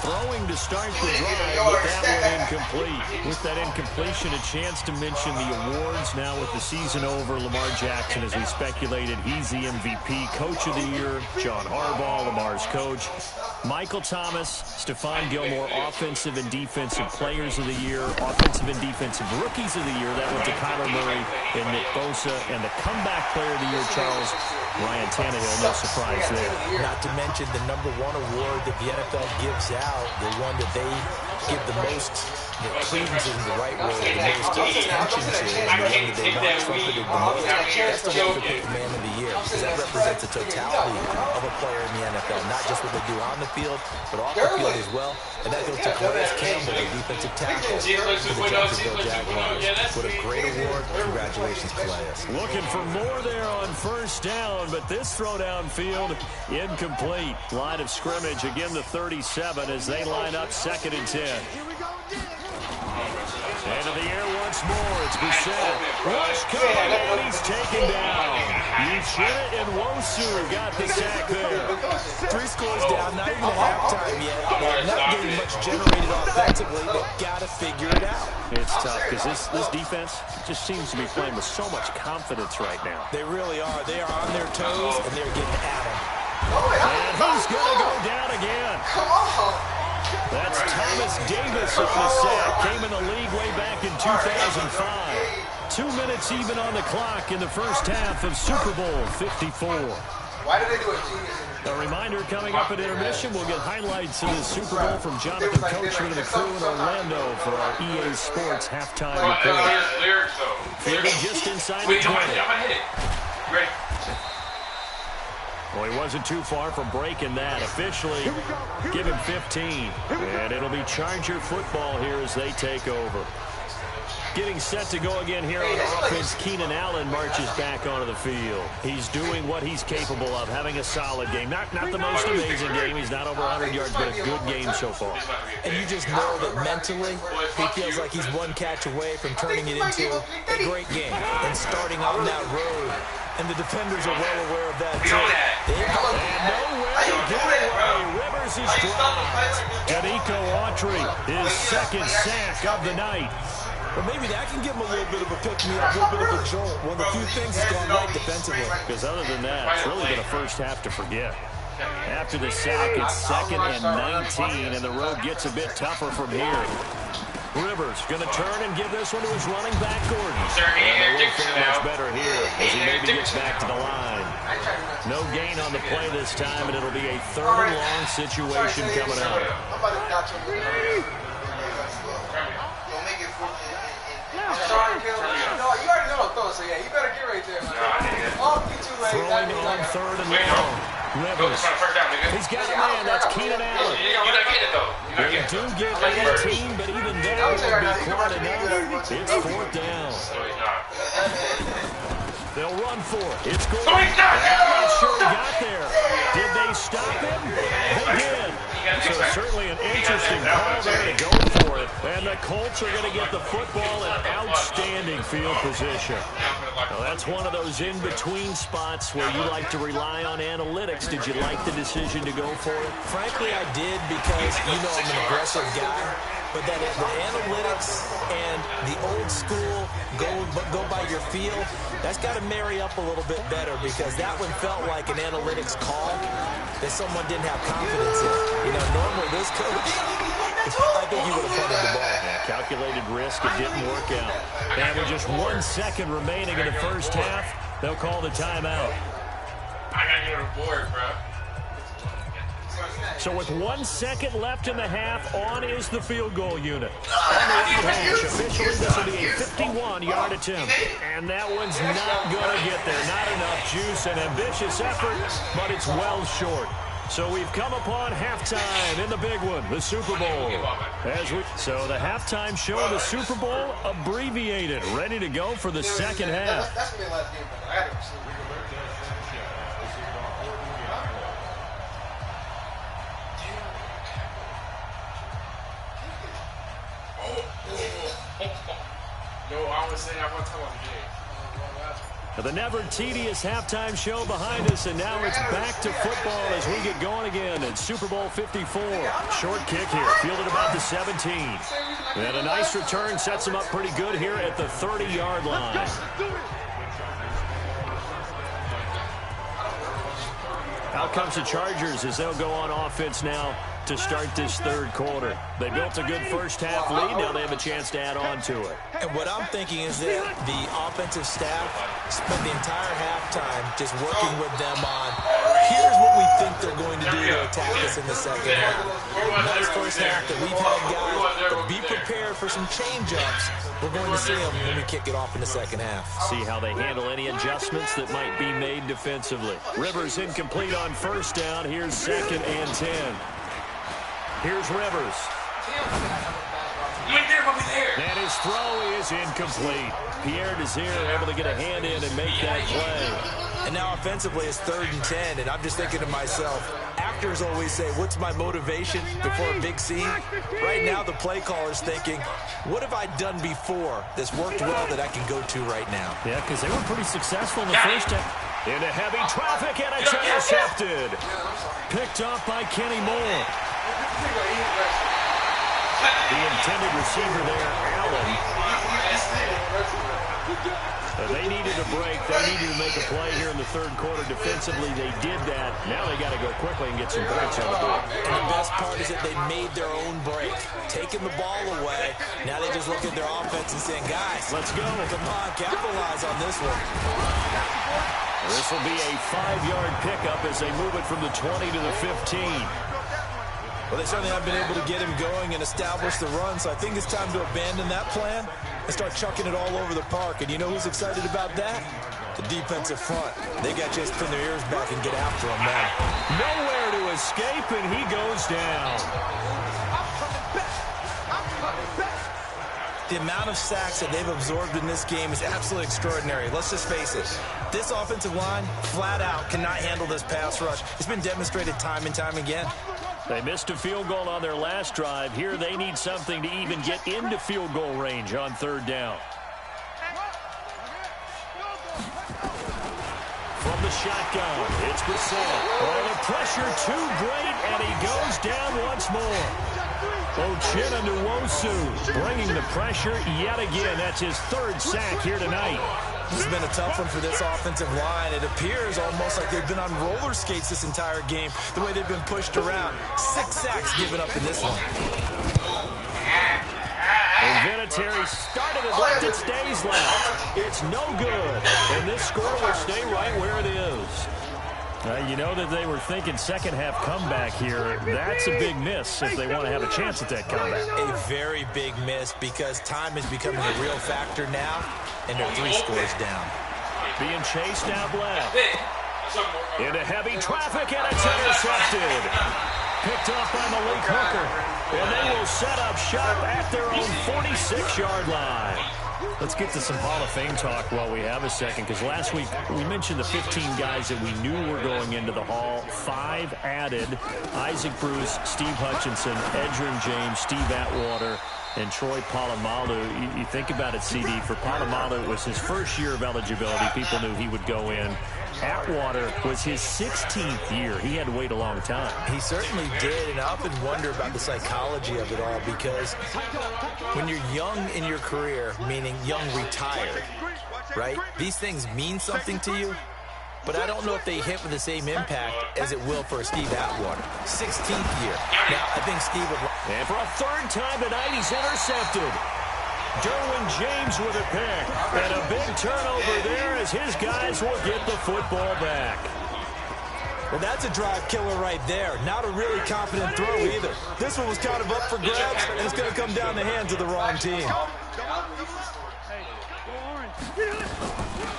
Throwing to start the drive, but that one incomplete. With that incompletion, a chance to mention the awards. Now with the season over, Lamar Jackson, as we speculated, he's the MVP, Coach of the Year. John Harbaugh, Lamar's coach. Michael Thomas, Stephon Gilmore, Offensive and Defensive Players of the Year. Offensive and Defensive Rookies of the Year. That went to Kyler Murray and Nick Bosa. And the Comeback Player of the Year, Charles, Ryan Tannehill. No surprise there. Not to mention the #1 award that the NFL gives out, the one that they give the most credence in the right word, the most attention to, and the one that they want trumpeted the most. That's the Defensive Man of the Year, because that represents the totality of a player in the NFL, not just what they do on the field, but off the field as well. And that goes to Calais Campbell, the defensive tackle for the Jacksonville Jaguars. What a great award. Congratulations, Calais. Looking for more there on first down, but this throw downfield incomplete. Line of scrimmage, again the 37 as they line up 2nd and 10. Into the air once more. It's Brissett. Rush coming, and he's taken down. Uchenna and Wosu got the sack there. 3 scores down, not even at halftime yet. They're not getting much generated offensively. They've got to figure it out. It's tough because this defense just seems to be playing with so much confidence right now. They really are. They are on their toes, and they're getting at them. And he's going to go down again. Come on. That's Thomas Davis on the sack. Came in the league way back in 2005. 2 minutes even on the clock in the first half of Super Bowl 54. Why did they do it? A reminder coming up at intermission, we'll get highlights of the Super Bowl from Jonathan Coachman and the crew in Orlando for our EA Sports halftime report. Fielding just inside the 20. Ready? Well, he wasn't too far from breaking that. Officially, give him 15. And it'll be Charger football here as they take over. Getting set to go again here on offense, Keenan Allen marches back onto the field. He's doing what he's capable of, having a solid game. Not the most amazing game. He's not over 100 yards, but a good game so far. And you just know that mentally, he feels like he's one catch away from turning it into a great game and starting on that road. And the defenders are well aware of that, too. Nowhere to get away. Rivers is dropped. Danico Autry, his 2nd sack of the night. Well, maybe that can give him a little bit of a pick-me-up, a little bit of a jolt. One of the few things that's gone right defensively. Because other than that, it's really been a first half to forget. After the sack, it's 2nd and 19, and the road gets a bit tougher from here. Rivers going to turn and give this one to his running back, Gordon. And they won't fare much better here as he maybe gets back to the line. No gain on the play this time, and it'll be a 3rd and long situation coming up. Sorry, Kendall. No, you already know I'm throwing, so yeah, you better get right there, man. Oh, you too late. Throwing on 3rd and long. Rivers. He's got a man. That's Keenan Allen. They do get 18, but even there, it won't be quite enough. It's 4th down. They'll run for it. It's good. I'm not sure he got there. Did they stop him? They did. So certainly an interesting call there to go for it. And the Colts are going to get the football in outstanding field position. Now that's one of those in-between spots where you like to rely on analytics. Did you like the decision to go for it? Frankly, I did because, you know, I'm an aggressive guy. But that the analytics and the old school go by your feel, that's got to marry up a little bit better because that one felt like an analytics call that someone didn't have confidence in. You know, normally this coach, I think he would have punted the ball. Yeah, calculated risk, it didn't work out. And with just 1 second remaining in the first half, they'll call the timeout. I got to get on the board, bro. So with 1 second left in the half, on is the field goal unit. On the hash, officially this will be a 51-yard attempt. And that one's not going to get there. Not enough juice, an ambitious effort, but it's well short. So we've come upon halftime in the big one, the Super Bowl. So the halftime show of the Super Bowl abbreviated, ready to go for the second half. That's going to be the last game. I got to No, I was saying I want to talk about the game. The never tedious halftime show behind us, and now it's back to football as we get going again at Super Bowl 54. Short kick here, fielded about the 17. And a nice return sets them up pretty good here at the 30-yard line. Out comes the Chargers as they'll go on offense now to start this third quarter. They built a good first half lead. Now they have a chance to add on to it. And what I'm thinking is that the offensive staff spent the entire halftime just working with them on, here's what we think they're going to do to attack us in the second half. Nice first half that we've had, guys, but be prepared for some change-ups. We're going to see them when we kick it off in the second half. See how they handle any adjustments that might be made defensively. Rivers incomplete on first down. Here's 2nd and 10. Here's Rivers. And his throw is incomplete. Pierre Desir able to get a hand in and make that play. And now offensively it's 3rd and 10, and I'm just thinking to myself, actors always say, what's my motivation before a big scene? Right now the play caller's thinking, what have I done before that's worked well that I can go to right now? Yeah, because they were pretty successful in the first half. Into heavy traffic, and it's intercepted. Picked off by Kenny Moore. The intended receiver there, Allen. They needed a break. They needed to make a play here in the third quarter. Defensively, they did that. Now they got to go quickly and get some points on the board. And the best part is that they made their own break, taking the ball away. Now they just look at their offense and saying, guys, let's go. Come on, capitalize on this one. This will be a 5-yard pickup as they move it from the 20 to the 15. Well, they certainly have been able to get him going and establish the run, so I think it's time to abandon that plan and start chucking it all over the park. And you know who's excited about that? The defensive front. They got to just pin their ears back and get after him now. Nowhere to escape, and he goes down. The amount of sacks that they've absorbed in this game is absolutely extraordinary. Let's just face it. This offensive line, flat out, cannot handle this pass rush. It's been demonstrated time and time again. They missed a field goal on their last drive. Here they need something to even get into field goal range on 3rd down. From the shotgun, it's Brissett. Oh, the pressure too great, and he goes down once more. Uchenna Nwosu bringing the pressure yet again. That's his 3rd sack here tonight. This has been a tough one for this offensive line. It appears almost like they've been on roller skates this entire game, the way they've been pushed around. 6 sacks given up in this one. And Vinatieri started it left, it stays left. It's no good, and this score will stay right where it is. You know that they were thinking second half comeback here. That's a big miss if they want to have a chance at that comeback. A very big miss because time is becoming a real factor now, and they're 3 scores down. Being chased out left. Into heavy traffic, and it's intercepted. Picked off by Malik Hooker. And they will set up shop at their own 46-yard line. Let's get to some Hall of Fame talk while we have a second, because last week we mentioned the 15 guys that we knew were going into the Hall. 5 added: Isaac Bruce, Steve Hutchinson, Edgerrin James, Steve Atwater, and Troy Polamalu. You think about it, CD. For Polamalu, it was his first year of eligibility. People knew he would go in. Atwater was his 16th year. He had to wait a long time. He certainly did, and I often wonder about the psychology of it all, because when you're young in your career, meaning young retired, right, these things mean something to you, but I don't know if they hit with the same impact as it will for Steve Atwater. 16th year. Now, I think Steve would... And for a 3rd time tonight, he's intercepted. Derwin James with a pick, and a big turnover there as his guys will get the football back. Well, that's a drive killer right there. Not a really confident throw either. This one was kind of up for grabs, and it's going to come down the hands of the wrong team.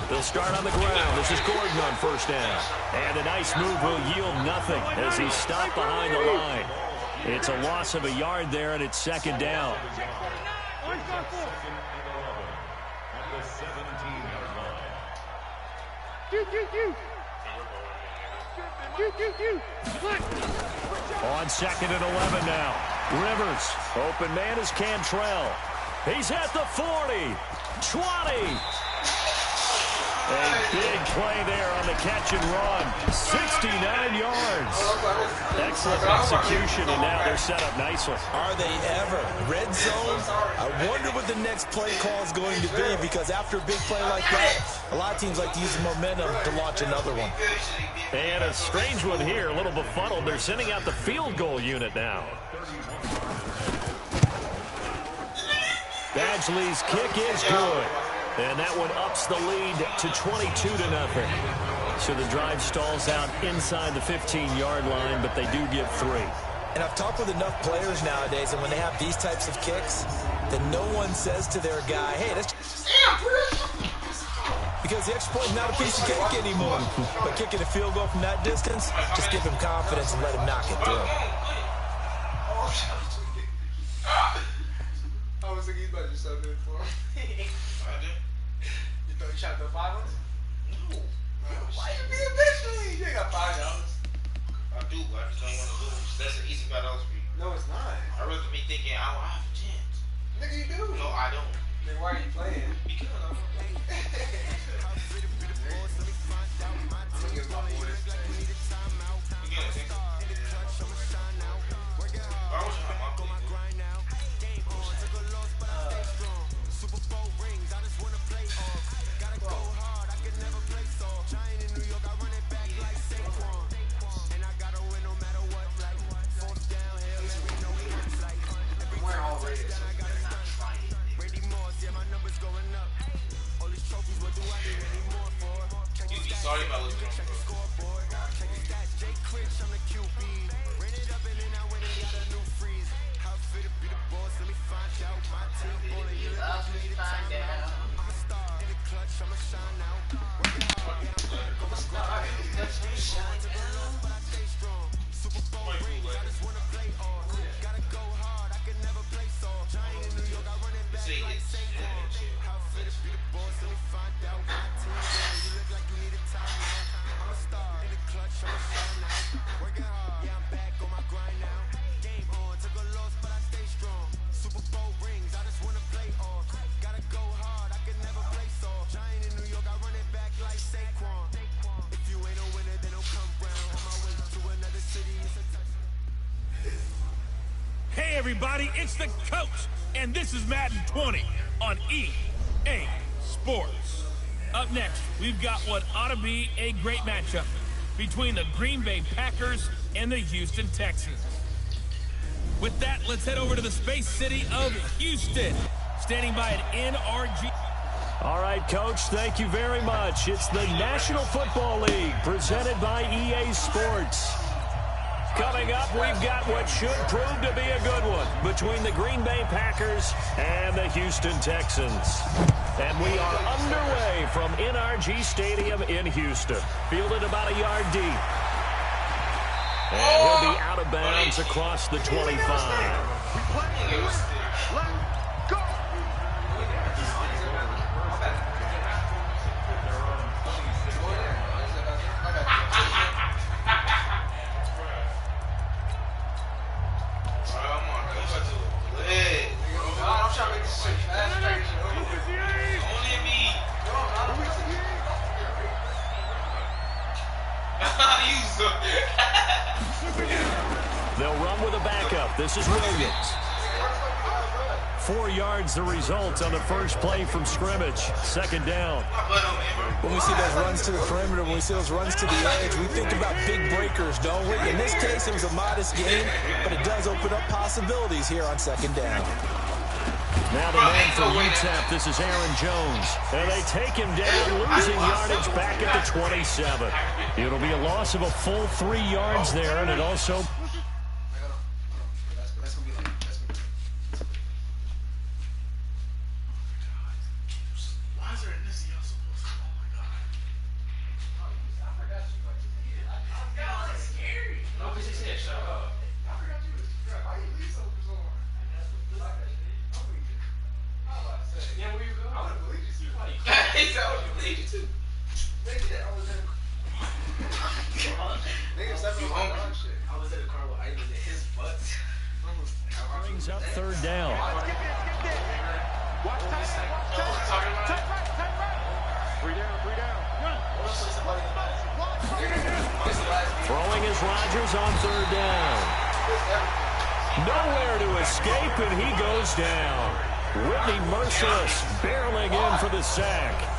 They'll start on the ground. This is Gordon on first down. And a nice move will yield nothing as he's stopped behind the line. It's a loss of a yard there, and it's second down. On second and 11 now. Rivers. Open man is Cantrell. He's at the 40. 20. A big play there on the catch and run. 69 yards. Excellent execution, and now they're set up nicely. Are they ever? Red zone? I wonder what the next play call is going to be, because after a big play like that, a lot of teams like to use the momentum to launch another one. And a strange one here, a little befuddled. They're sending out the field goal unit now. Badgley's kick is good. And that one ups the lead to 22-0. So the drive stalls out inside the 15-yard line, but they do get 3. And I've talked with enough players nowadays, and when they have these types of kicks, that no one says to their guy, hey, that's... Because the extra point is not a piece of cake anymore. But kicking a field goal from that distance, just give him confidence and let him knock it through. I was thinking he's about to do something for him. You thought you shot the 5 ones? No. Why you being a bitch to me? You ain't got $5. I do, but I just don't want to lose. That's an easy $5 for you. No, it's not. I really be thinking, I have a chance. Nigga, you do. No, I don't. Then why are you playing? Because I'm playing. I'm gonna give my boy this chance. You get it, nigga? I wish I had my play. Sorry about losing on everybody, it's the coach, and this is Madden 20 on EA Sports. Up next, we've got what ought to be a great matchup between the Green Bay Packers and the Houston Texans. With that, let's head over to the space city of Houston, standing by at NRG. All right, Coach, thank you very much. It's the National Football League presented by EA Sports. Coming up, we've got what should prove to be a good one between the Green Bay Packers and the Houston Texans. And we are underway from NRG Stadium in Houston. Fielded about a yard deep. And he'll be out of bounds across the 25. They'll run with a backup. This is Williams. 4 yards the result on the first play from scrimmage. Second down. When we see those runs to the perimeter, when we see those runs to the edge, we think about big breakers, don't we? In this case, it was a modest gain, but it does open up possibilities here on second down. Now the man for UTEP, this is Aaron Jones. And they take him down, losing yardage back at the 27. It'll be a loss of a full 3 yards there, and it also... Why is there a Nissy also? Oh my God. 82. I was in the car with Ivan at his butt. Brings up third down. Throwing is Rodgers on third down. Nowhere to escape, and he goes down. Whitney Merciless barreling in for the sack.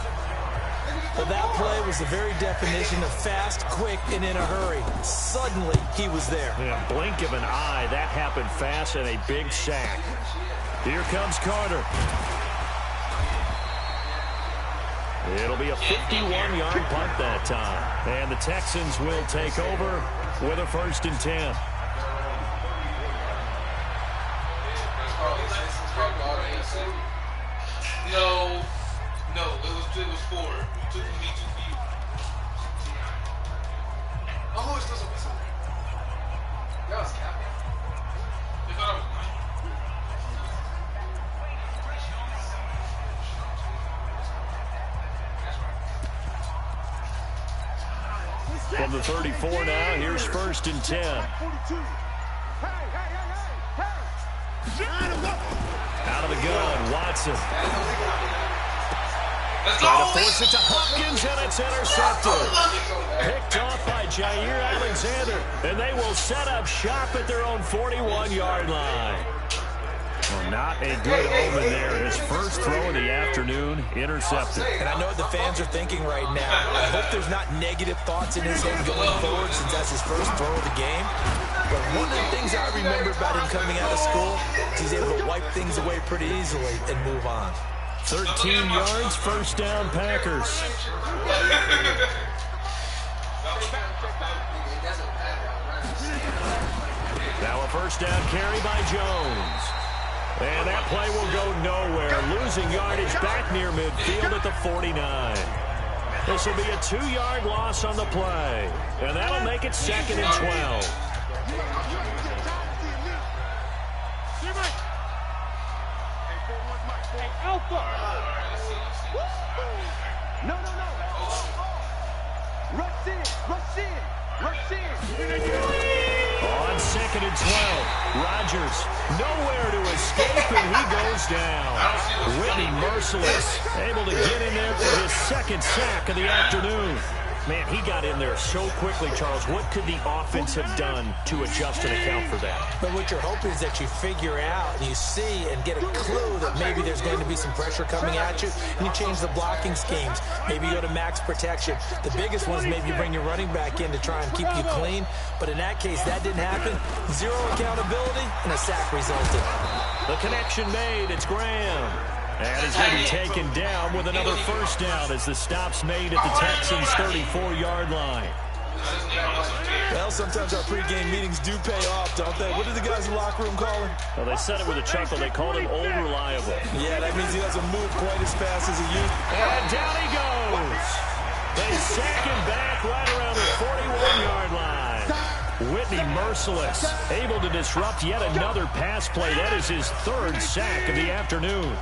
Well, that play was the very definition of fast, quick, and in a hurry. Suddenly, he was there. In a blink of an eye, that happened fast, and a big sack. Here comes Carter. It'll be a 51-yard punt that time. And the Texans will take over with a 1st and 10. No, it was 4. 2 for me, 2 for you. Oh, it's still so busy. That was capping. They thought I was lying. From the 34 now, here's 1st and 10. Out of the gun, Watson. Trying to force it to Hopkins, and it's intercepted. Picked off by Jair Alexander, and they will set up shop at their own 41-yard line. Well, not a good omen there. His first throw of the afternoon, intercepted. And I know what the fans are thinking right now. I hope there's not negative thoughts in his head going forward since that's his first throw of the game. But one of the things I remember about him coming out of school is he's able to wipe things away pretty easily and move on. 13 yards, 1st down, Packers. Now a 1st down carry by Jones. And that play will go nowhere. Losing yardage back near midfield at the 49. This will be a 2-yard loss on the play. And that'll make it 2nd and 12. Alpha! No. Rush in. On 2nd and 12, Rodgers nowhere to escape, and he goes down. Whitney Merciless able to get in there for his 2nd sack of the afternoon. Man, he got in there so quickly, Charles. What could the offense have done to adjust and account for that? But what you're hoping is that you figure out, and you see and get a clue that maybe there's going to be some pressure coming at you, and you change the blocking schemes. Maybe you go to max protection. The biggest one is maybe you bring your running back in to try and keep you clean. But in that case, that didn't happen. 0 accountability, and a sack resulted. The connection made. It's Graham. And he's going to be taken down with another 1st down as the stop's made at the Texans' 34-yard line. Well, sometimes our pregame meetings do pay off, don't they? What do the guys in the locker room call him? Well, they said it with a chuckle. They called him Old Reliable. Yeah, that means he doesn't move quite as fast as he used to. And down he goes. They sack him back right around the 41-yard line. Whitney Merciless able to disrupt yet another pass play. That is his 3rd sack of the afternoon.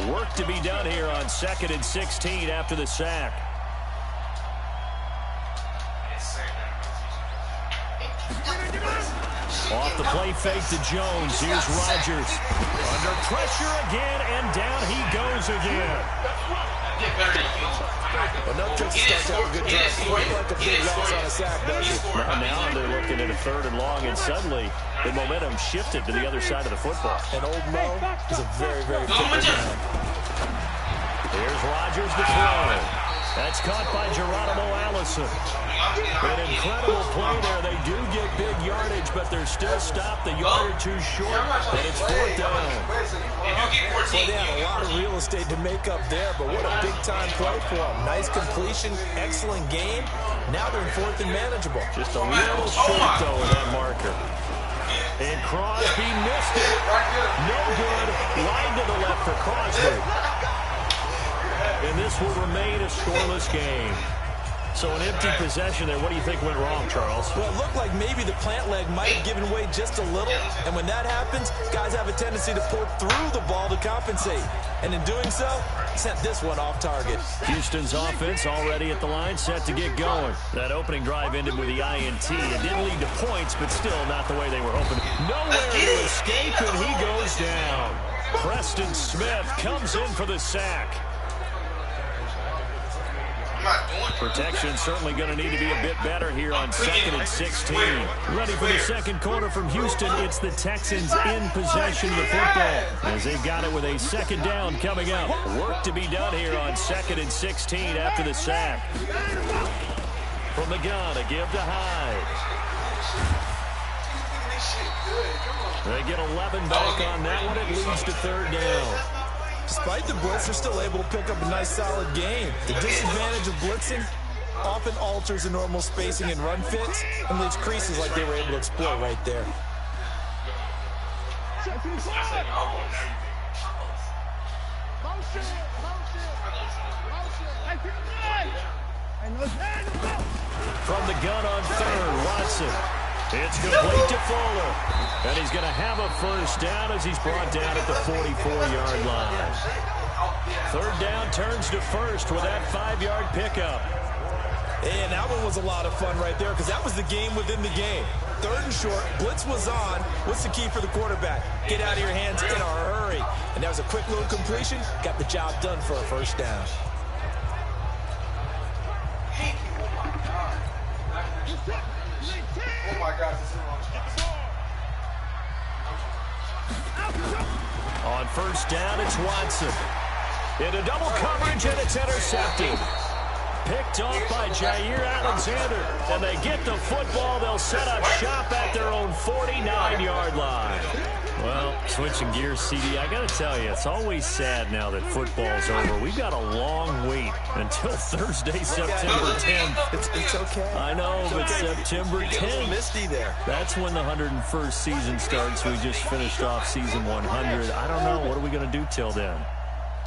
Work to be done here on 2nd and 16 after the sack. Off the play fake to Jones. Here's Rodgers. Under pressure again, and down he goes again. Well, no tricks starts out a good drive. Like a big loss on a sack, does it? Now they're looking at a 3rd and long, and suddenly the momentum shifted to the other side of the football. And old Mo is a very, very fickle man. Here's Rodgers to throw. That's caught by Geronimo Allison. An incredible play there. They do get big yardage, but they're still stopped a yard or two short, and it's 4th down. Well, they had a lot of real estate to make up there, but what a big-time play for them. Nice completion, excellent game. Now they're in 4th and manageable. Just a little short, though, in that marker. And Crosby missed it. No good. Wide to the left for Crosby. And this will remain a scoreless game. So an empty possession there. What do you think went wrong, Charles? Well, it looked like maybe the plant leg might have given way just a little. And when that happens, guys have a tendency to pull through the ball to compensate. And in doing so, sent this one off target. Houston's offense already at the line, set to get going. That opening drive ended with the INT. It didn't lead to points, but still not the way they were hoping. Nowhere to escape, and he goes down. Preston Smith comes in for the sack. Protection certainly going to need to be a bit better here on 2nd and 16. Ready for the second quarter from Houston. It's the Texans in possession of the football as they've got it with a second down coming up. Work to be done here on 2nd and 16 after the sack. From the gun, a give to Hyde. They get 11 back on that one. It leads to 3rd down. Despite the blitz, they're still able to pick up a nice, solid game. The disadvantage of blitzing often alters the normal spacing and run fits and leaves creases like they were able to exploit right there. From the gun on 3rd, Watson. It's complete to Fuller. And he's going to have a first down as he's brought down at the 44-yard line. 3rd down turns to 1st with that 5-yard pickup. And that one was a lot of fun right there because that was the game within the game. 3rd and short, blitz was on. What's the key for the quarterback? Get out of your hands in a hurry. And that was a quick little completion. Got the job done for a first down. Oh my God, this is wrong. On 1st down, it's Watson. Into double coverage, and it's intercepted. Picked off by Jair Alexander. And they get the football. They'll set up shop at their own 49-yard line. Well, switching gears, CD, I got to tell you, it's always sad now that football's over. We've got a long wait until Thursday, September 10th. It's okay. I know, but okay. September 10th. Misty there. That's when the 101st season starts. We just finished off season 100. I don't know. What are we going to do till then?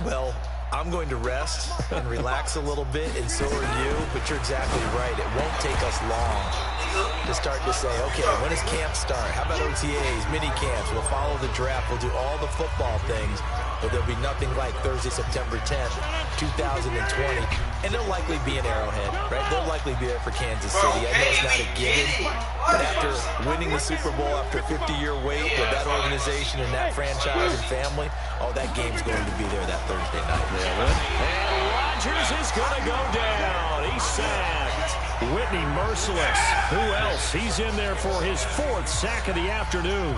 Well, I'm going to rest and relax a little bit, and so are you. But you're exactly right. It won't take us long to start to say, okay, when does camp start? How about OTAs, mini camps? We'll follow the draft. We'll do all the football things. But there'll be nothing like Thursday, September 10th, 2020. And they'll likely be in Arrowhead, right? They'll likely be there for Kansas City. I know it's not a given. But after winning the Super Bowl, after a 50-year wait with that organization and that franchise and family, oh, that game's going to be there that Thursday night. And Rodgers is going to go down. He's sacked. Whitney merciless. Who else? He's in there for his 4th sack of the afternoon.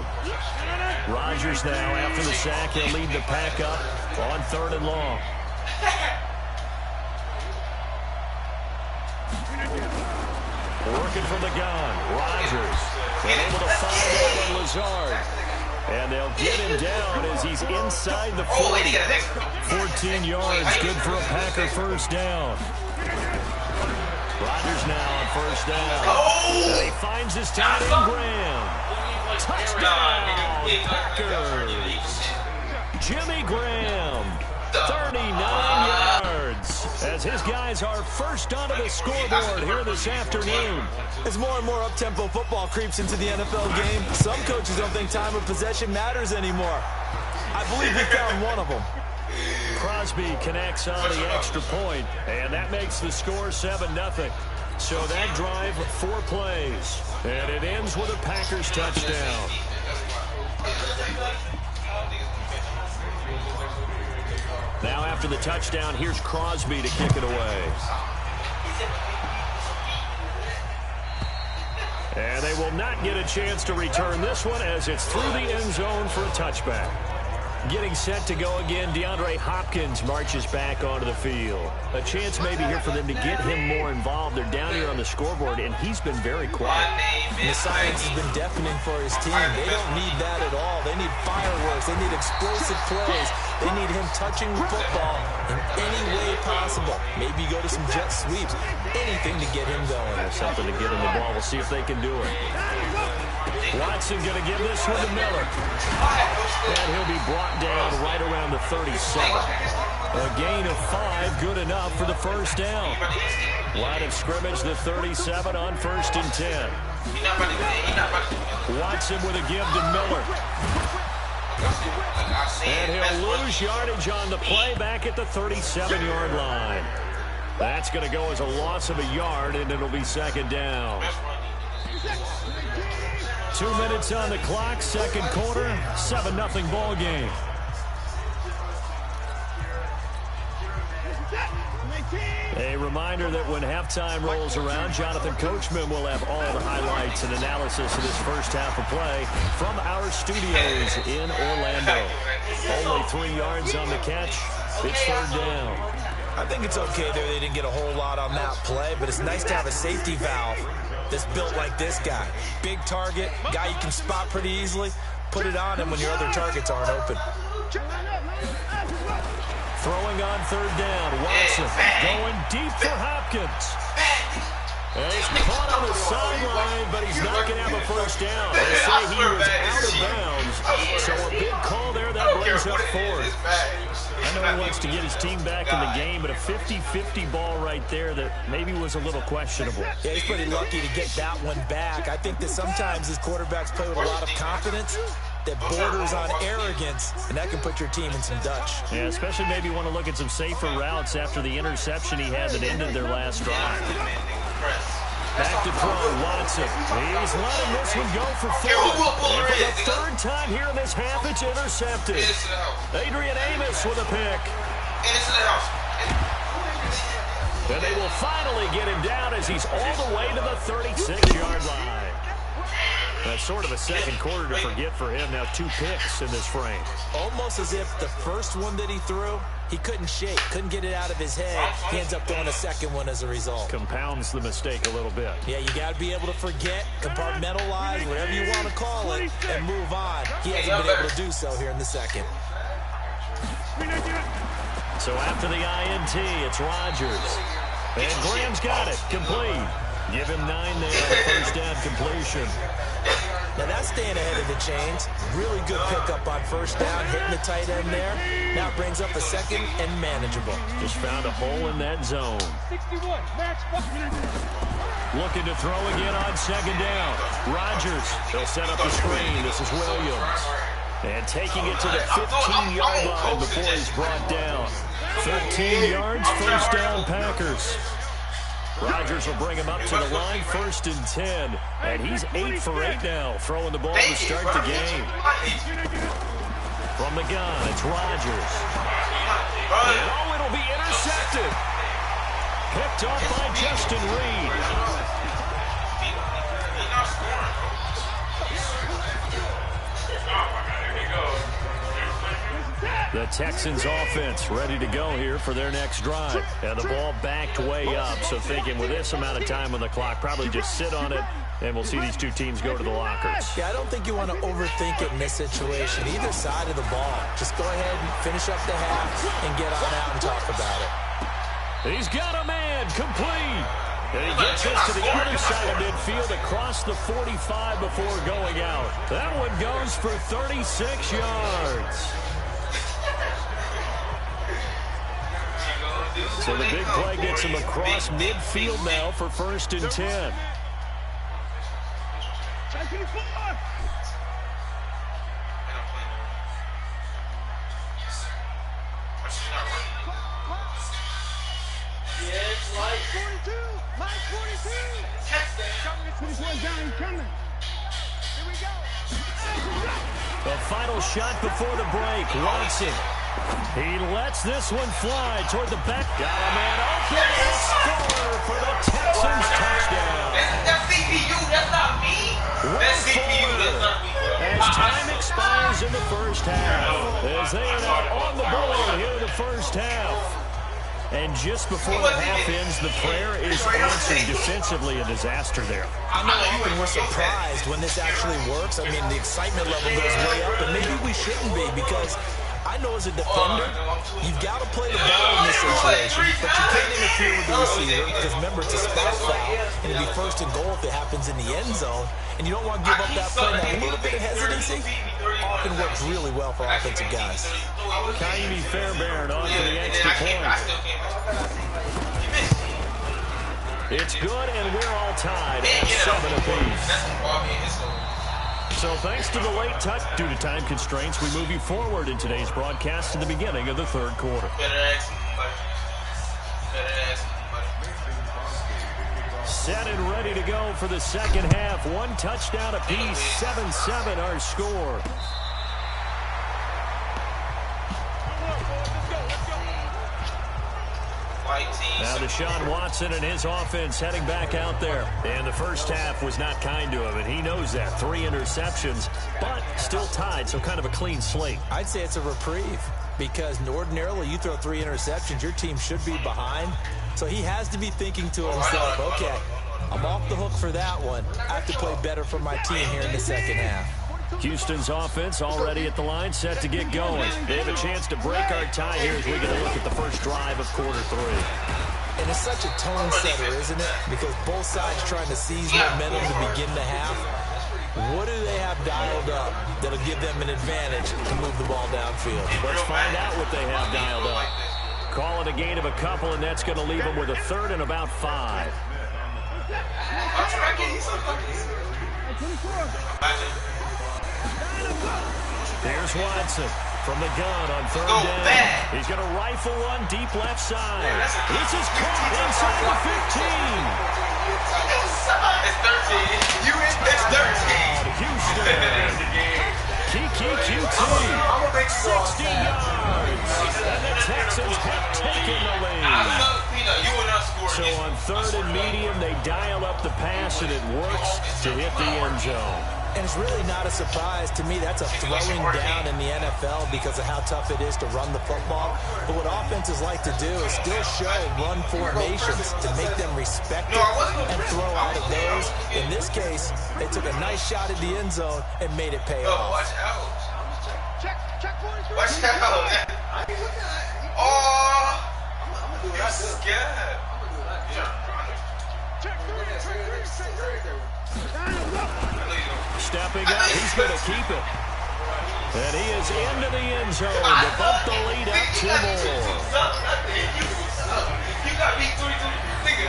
Rodgers now, after the sack, he'll lead the pack up on 3rd and long. Working from the gun. Rodgers. And able to find out Lazard. And they'll get him down as he's inside the 40. 14 yards, good for a Packer first down. Rodgers now on 1st down. And he finds his tight end, Graham. Touchdown, Packers. Jimmy Graham, 39 yards. As his guys are first onto the scoreboard here this afternoon. As more and more up-tempo football creeps into the NFL game, some coaches don't think time of possession matters anymore. I believe we found one of them. Crosby connects on the extra point, and that makes the score 7-0. So that drive, 4 plays, and it ends with a Packers touchdown. Now after the touchdown, here's Crosby to kick it away. And they will not get a chance to return this one as it's through the end zone for a touchback. Getting set to go again, DeAndre Hopkins marches back onto the field. A chance maybe here for them to get him more involved. They're down here on the scoreboard, and he's been very quiet. And the silence has been deafening for his team. They don't need that at all. They need fireworks. They need explosive plays. They need him touching the football in any way possible. Maybe go to some jet sweeps. Anything to get him going. There's something to get him the ball. We'll see if they can do it. Watson going to give this one to Miller. And he'll be brought down right around the 37. A gain of 5, good enough for the first down. Line of scrimmage, the 37 on 1st and 10. Watson with a give to Miller. And he'll lose yardage on the play back at the 37-yard line. That's going to go as a loss of a yard, and it'll be 2nd down. 2 minutes on the clock, 2nd quarter, 7-0 ball game. A reminder that when halftime rolls around, Jonathan Coachman will have all the highlights and analysis of this first half of play from our studios in Orlando. Only 3 yards on the catch. It's 3rd down. I think it's okay there. They didn't get a whole lot on that play, but it's nice to have a safety valve that's built like this guy. Big target, guy you can spot pretty easily. Put it on him when your other targets aren't open. Throwing on 3rd down. Watson going deep for Hopkins. And he's caught on the sideline, but he's not going to have a first down. They say he was out of bounds. So a big call there that brings up 4th. I know he wants to get his team back in the game, but a 50-50 ball right there that maybe was a little questionable. Yeah, he's pretty lucky to get that one back. I think that sometimes his quarterbacks play with a lot of confidence that borders on arrogance, and that can put your team in some Dutch. Yeah, especially maybe want to look at some safer routes after the interception he had that ended their last drive. Back to throw, Watson. He's letting this one go for 4. And for the 3rd time here in this half, it's intercepted. Adrian Amos with a pick. And they will finally get him down as he's all the way to the 36-yard line. That's sort of a 2nd quarter to forget for him. Now 2 picks in this frame. Almost as if the first one that he threw, he couldn't shake, couldn't get it out of his head. He ends up throwing a 2nd one as a result. Compounds the mistake a little bit. Yeah, you got to be able to forget, compartmentalize, whatever you want to call it, and move on. He hasn't been able to do so here in the 2nd. So after the INT, it's Rodgers. And Graham's got it, complete. Give him 9 there on the first down completion. Now that's staying ahead of the chains. Really good pickup on first down, hitting the tight end there. Now brings up a 2nd and manageable. Just found a hole in that zone. 61, match. Looking to throw again on 2nd down. Rodgers, they'll set up the screen. This is Williams. And taking it to the 15-yard line before he's brought down. 13 yards, first down Packers. Rodgers will bring him up to the line, 1st and 10. And he's 8 for 8 now, throwing the ball to start the game. From the gun, it's Rodgers. And oh, it'll be intercepted. Picked off by Justin Reed. The Texans offense ready to go here for their next drive. And the ball backed way up. So thinking with this amount of time on the clock, probably just sit on it, and we'll see these 2 teams go to the lockers. Yeah, I don't think you want to overthink it in this situation. Either side of the ball. Just go ahead and finish up the half and get on out and talk about it. He's got a man, complete. And he gets this to the other side of midfield across the 45 before going out. That one goes for 36 yards. So the big play gets him across midfield now for 1st and 10. The final shot before the break. Watson. He lets this one fly toward the back. Got a man open and score for the Texans touchdown. That's CPU, that's not me. That's CPU, that's not me. As time expires in the first half, as they are now on the board here in the first half. And just before the half ends, the prayer is answered. Defensively, a disaster there. I know often we're surprised when this actually works. I mean, the excitement level goes way up, and maybe we shouldn't be because I know as a defender, you've got to play the ball in this situation, but you can't interfere with the receiver because, remember, it's a spot foul, and it'll be first and goal if it happens in the end zone, and you don't want to give up that play. That little bit of hesitancy often works really well for offensive guys. Kaimi Fairbairn on for the extra point. It's good, and we're all tied at 7 apiece. So thanks to the late touch, due to time constraints, we move you forward in today's broadcast to the beginning of the third quarter. Set and ready to go for the second half. 1 touchdown apiece, 7-7 our score. Now Deshaun Watson and his offense heading back out there. And the first half was not kind to him, and he knows that. 3 interceptions, but still tied, so kind of a clean slate. I'd say it's a reprieve because ordinarily you throw 3 interceptions, your team should be behind. So he has to be thinking to himself, okay, I'm off the hook for that one. I have to play better for my team here in the second half. Houston's offense already at the line, set to get going. They have a chance to break our tie here as we get a look at the first drive of quarter 3. And it's such a tone setter, isn't it? Because both sides trying to seize momentum to begin the half. What do they have dialed up that'll give them an advantage to move the ball downfield? Let's find out what they have dialed up. Call it a gain of a couple, and that's going to leave them with a third and about 5. Here's Watson from the gun on third down. He's going to rifle one deep left side. This is caught inside the 15. It's 13. Houston. Kiki QT. 60 yards. And the Texans have taken the lead. So on third and medium, they dial up the pass, and it works to hit the end zone. And it's really not a surprise to me. That's a throwing down in the NFL because of how tough it is to run the football. But what offenses like to do is still show run formations to make them respect it and throw out of those. In this case, they took a nice shot at the end zone and made it pay off. Watch out. Watch out. Oh, you're scared. Stepping up, he's going to keep it. And he is into the end zone to bump the lead up 2 more. You got me 3-2, nigga.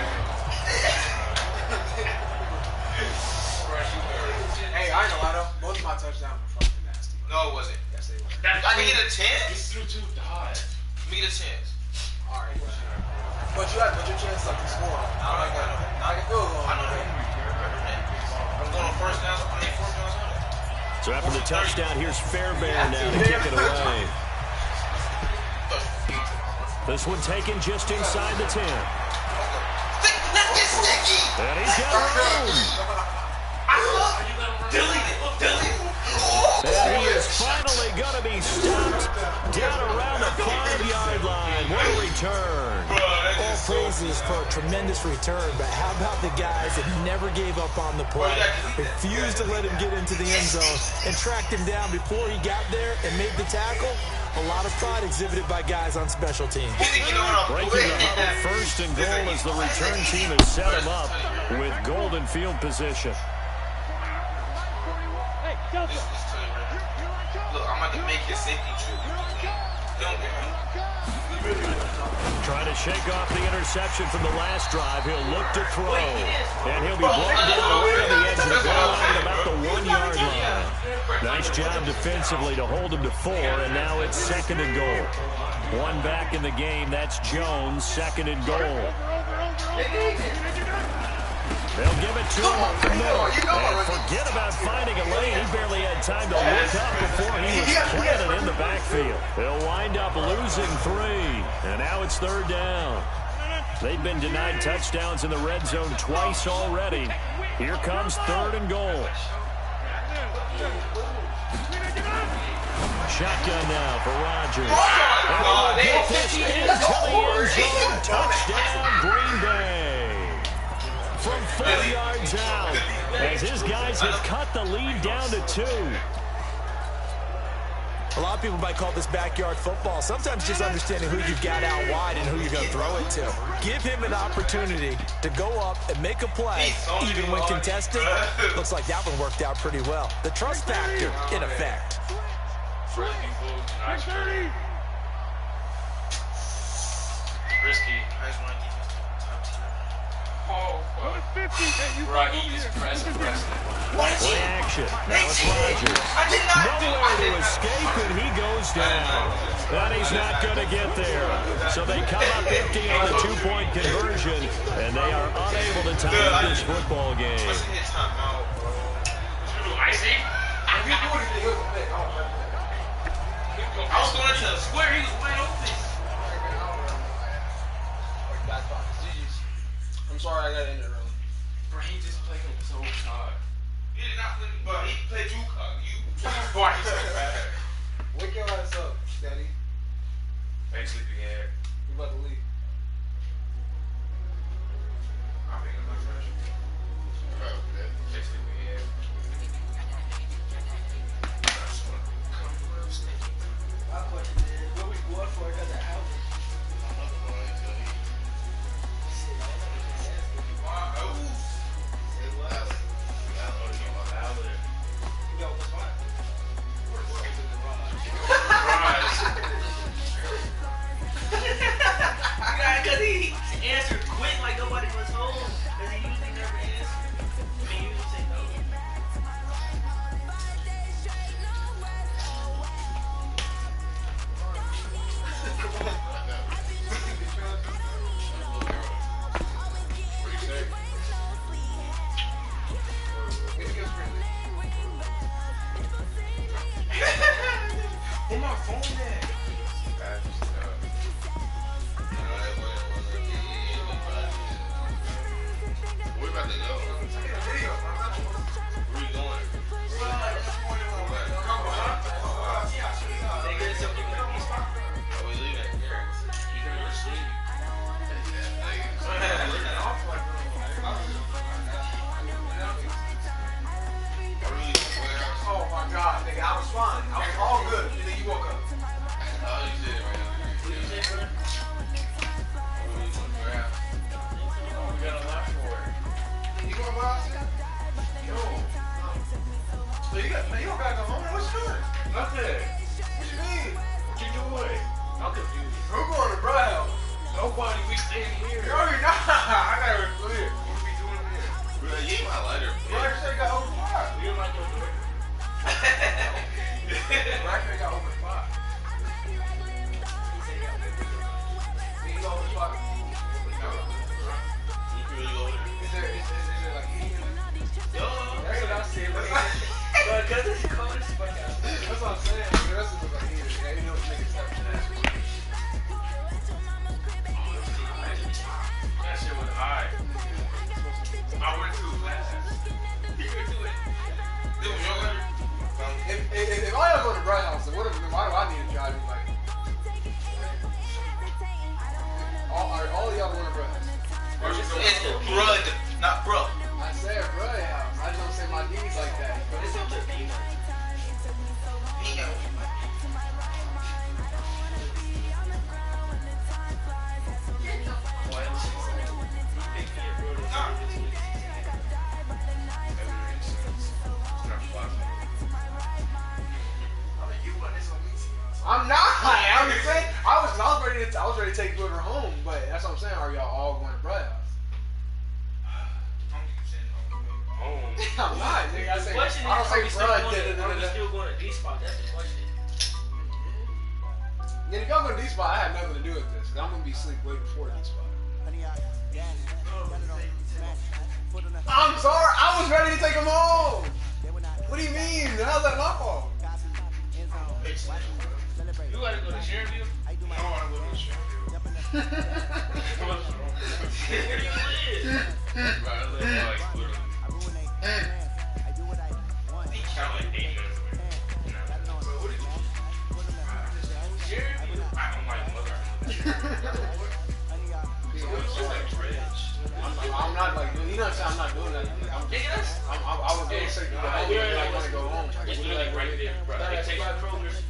Hey, I ain't gonna lie though. Both of my touchdowns were fucking nasty. No, it wasn't. Yes, they were. I need a chance. You threw 2 hard. Me a chance. All right, but you had your chance like to score. I can feel it. I know that. I'm going on first down. I need 4 downs on it. So after the touchdown, here's Fairbairn now to kick it away. This one taken just inside the 10. Let's get sticky. And he's got room. Delete it. And he is finally going to be stopped down around the 5-yard line. What a return. All praises for a tremendous return, but how about the guys that never gave up on the play, refused to let him get into the end zone, and tracked him down before he got there and made the tackle? A lot of pride exhibited by guys on special teams. Breaking the huddle, first and goal as the return team has set him up with golden field position. Look, I'm about to make his safety true. Don't get him. Trying to shake off the interception from the last drive. He'll look to throw. And he'll be brought down away on the edge of the goal line at about the 1-yard line. Nice job defensively to hold him to 4, and now it's second and goal. One back in the game. That's Jones, second and goal. They'll give it to him up the middle. And forget about finding a lane. He barely had time to look up before he was planted in the backfield. They'll wind up losing 3. And now it's third down. They've been denied touchdowns in the red zone twice already. Here comes third and goal. Shotgun now for Rodgers. And he'll get this into the end zone. Touchdown, Green Bay. From 4 yards out, as his guys have cut the lead down to 2. A lot of people might call this backyard football. Sometimes just understanding who you've got out wide and who you're going to throw it to. Give him an opportunity to go up and make a play, even when contested. Looks like that one worked out pretty well. The trust factor in effect. Risky. Oh, 50. Right, he just pressed. Play action. Now it's Rodgers. Nowhere to escape, and he goes down. But he's not going to get there. So they come up empty on the two-point conversion, and they are unable to tie this football game. I was going to the square. He was wide open. I'm sorry I got in there early. Bro, he just played him so hard. He did not play, but he played you cock. Why he's so bad? Wake your ass up, Daddy. Hey, sleepyhead. We about to leave. I'm making my trash. Hey, sleepyhead. That's what come real stinky. My question is, what we going for another house? Because he answered quick like nobody was home. Because he usually never answers. I mean, he usually say no. Where my phone at? We're about to go. Where you going? Are we leaving? You can go sleep. Oh my God, nigga, I was fine. I was all good. And then you woke up. Oh, you did, man. We got a lot for it. You going to buy us? Yo. So you don't gotta go home. What you doing? Nothing. What you mean? What you doing? I'm confused. Who going to Brad house? Nobody. We staying here. No, you're not. I got it clear. What we doing here? Bro, you ain't my lighter. Roger said he got over 5. You don't like your door? Roger said he got over 5. He got over 5. No. You can really go over there. Is there like heat in it? Yo, that's what I said. Because it's cold as fuck out. That's what I'm saying. The rest of it like heat. Yeah, you know what niggas stuff. That shit was high. I went too fast. You could do it. It was your lighter? If all y'all go to Brad house, then why do I need to drive you like? All of y'all going to Brad house. It's the brud, not bro. I said Brad house. I just don't say my D's like that. But it's on the D. I'm not. I'm just saying. I was ready to take whoever home, but that's what I'm saying. Are y'all all going to Brad house? I'm not, nigga. I say. I don't say Brad. Are we still going to D spot? That's the question. Yeah, if y'all go to D spot, I had nothing to do with this. Cause I'm gonna be asleep way before D spot. I'm sorry. I was ready to take him home. What do you mean? How's that my fault? You gotta go to Sharonville? I don't want to go to Sharonville. Where do you live? Bro, I live like literally. He count like 8 minutes away. Bro, what did you do? Sharonville? I don't like mother. I'm not like, you know what I'm saying? I'm not doing that. I was going to say, I want to go home. It's literally right there, bro. They take my progress.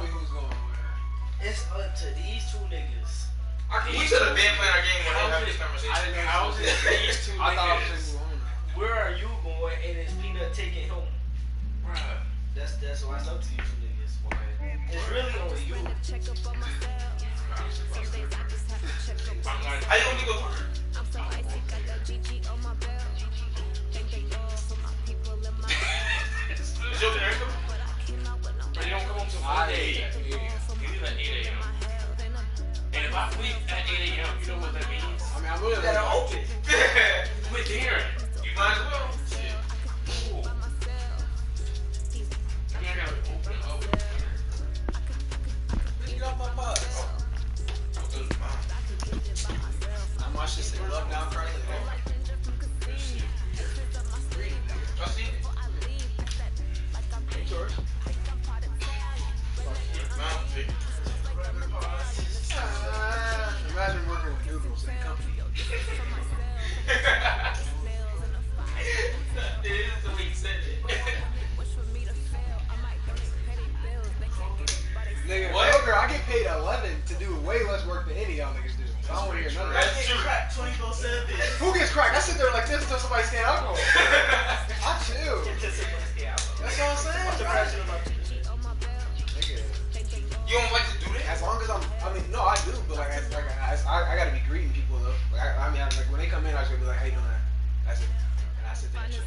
me who's going where. It's up to these two niggas. We should have been playing our game when they have this conversation. I didn't know how is it these two I thought I was niggas? single home. Where are you going? And is Peanut taking home? Bruh. That's why it's up to you two niggas. It's really only you. How you gonna go work? Is your parents coming? Bro, you don't come home till 8 a.m. You leave at 8 a.m. And if I leave at 8 a.m., you know what that means? I mean, I'm really That are open. Quit dinner. You might as well. Shit. Cool. I mean, I gotta open up. Get off my bus. I'm watching this Love Now Carly. I seen it. George. Imagine working with noodles in company. It is the way you said it. Nigga, Joker, I get paid 11 to do way less work than any of y'all niggas do. So I don't want to hear none of that. That's crack 24/7. Who gets cracked? I sit there like this until somebody scan alcohol. I chill. That's what I'm saying, bro. Nigga. You don't like to do that? As long as I mean, no, I do, but like, I gotta be greeting people though. Like, I mean, like when they come in, I just gotta be like, hey, doing that. That's it. And I sit there and chill.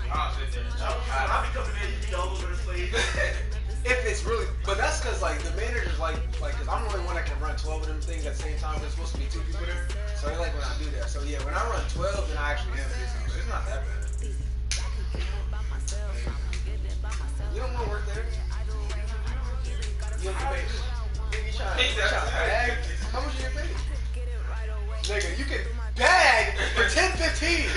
I'll sit there. I'll be coming in, you be all over the place. If it's really, but that's because like the manager's like, cause I'm the only one that can run 12 of them things at the same time. There's supposed to be 2 people there, so they like when I do that. So yeah, when I run 12, then I actually am busy. So it's not that bad. You don't want to work there. You don't get paid. You trying to bag? How much you get paid? Nigga, you can bag for 10-15.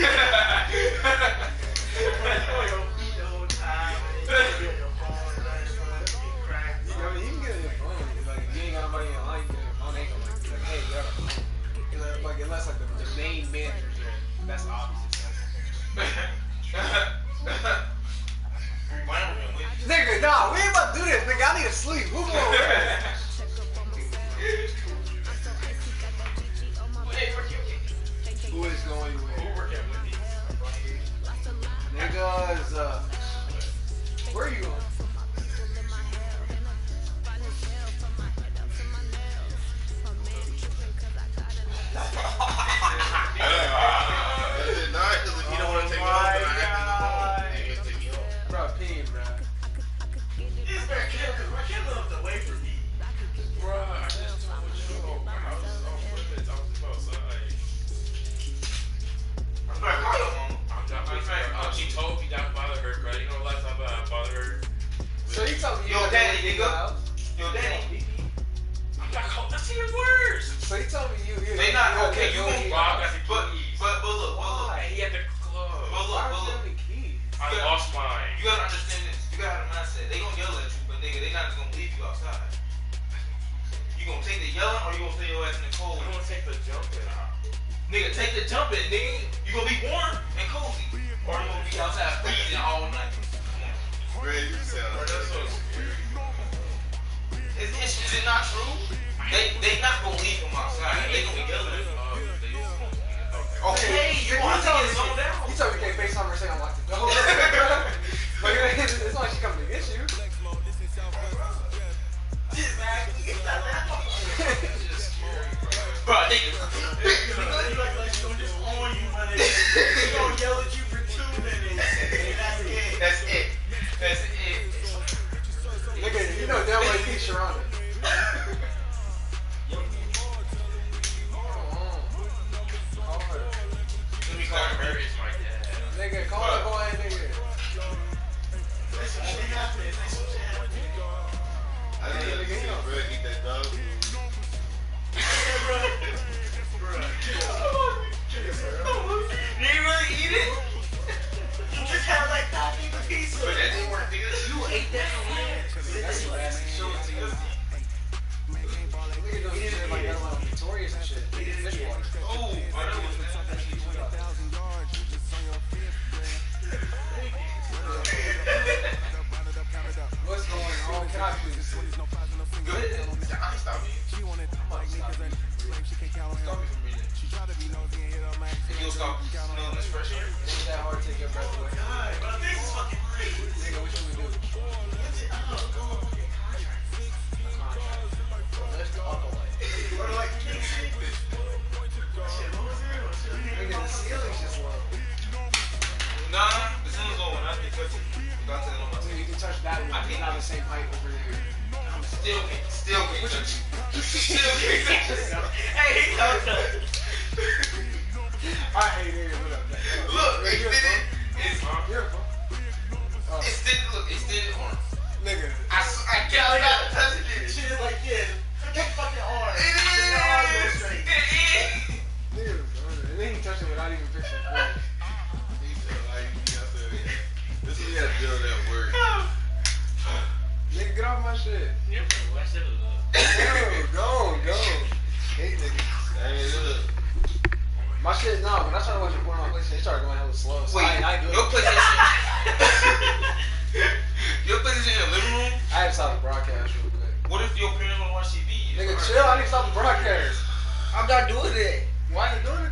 I mean, you can get it in your phone. Like, if you ain't got nobody in your life, you get it in your phone. They ain't gonna be like, hey, you got a phone. Like, unless like the main manager's there, that's obvious. Nigga, nah, we ain't about to do this. Nigga, I need to sleep. Who going where? Who is going where? Niggas, where are you going? If you don't want to take me home, then I have to go. Take me home. Bro, opinion, bro. It's very kill, because my kid lived away from me. Bruh, I just told you. I was with it. I was outside. I'm gonna call your mom. She told me not to bother her, bro. You know, last time I bothered her. So you told me Yo, daddy, nigga. Yo, daddy. I'm not calling. That's even worse. So you told me you. They not okay. You gon' Rob got the keys. But look. He had the club. But look. I lost mine. You gotta understand this. You gotta have a mindset. They gon' yell at you, but nigga, they not just gonna leave you outside. You gonna take the yelling or you gonna stay your ass in the cold? I'm gonna take the jumping out. Nigga, take the jumping, nigga. You gonna be warm and cozy, or you gonna be outside freezing all night. Ray, you sound That's so scary. Is it not true? They not gonna leave them outside. They gonna be yelling at you. Okay, you want to get zoned down? You told me you can't FaceTime her saying unlock the door. But it's not like she coming to get you. Bro, nigga. You like she gonna just on you, my nigga. She gonna yell at you for 2 minutes. And that's it. That's it. Nigga, you know damn well you keep surrounded. Let me call her. It's my dad. Nigga, call the boy, nigga. That's what shit happens. That's what shit happens. I didn't see bro eat that dog food. Did you really eat it? You just had like 5 people pieces. But that didn't work, nigga. You ate that for real? That's what ass show it to you. Nigga don't eat it like that on Victoria's and shit. Dishwater. Oh, I know what's What's going on? Can I please? start smelling this fresh air. It ain't that hard to take your breath away. God, bro, this is fucking great. Nigga, what should we do? Let's go all the way. Or like, shit, what was it? Nigga, the ceiling's just low. Nah, the ceiling's low when I can touch it. Without telling my You can touch that one. It's not the same height over there. Still can't touch it. Still can't touch it. Hey, he don't touch it. I hate it. Look, extended. It's beautiful. Extended. Look, extended arm. Nigga, I cannot touch it. Shit is like this. Forget fucking arm. It is. Nigga, and then he touched it without even fixing it. This is how to build that word. Nigga, get off my shit. You're from West End. Go. Hey, nigga. Hey, look. My shit, no, when I started watching porn on PlayStation, it started going hella slow. So Wait, I your PlayStation? Your PlayStation in the living room? I had to stop the broadcast real quick. What if your parents want to watch TV? Nigga, chill. I need to stop the broadcast. I'm not doing it. Why are you doing it?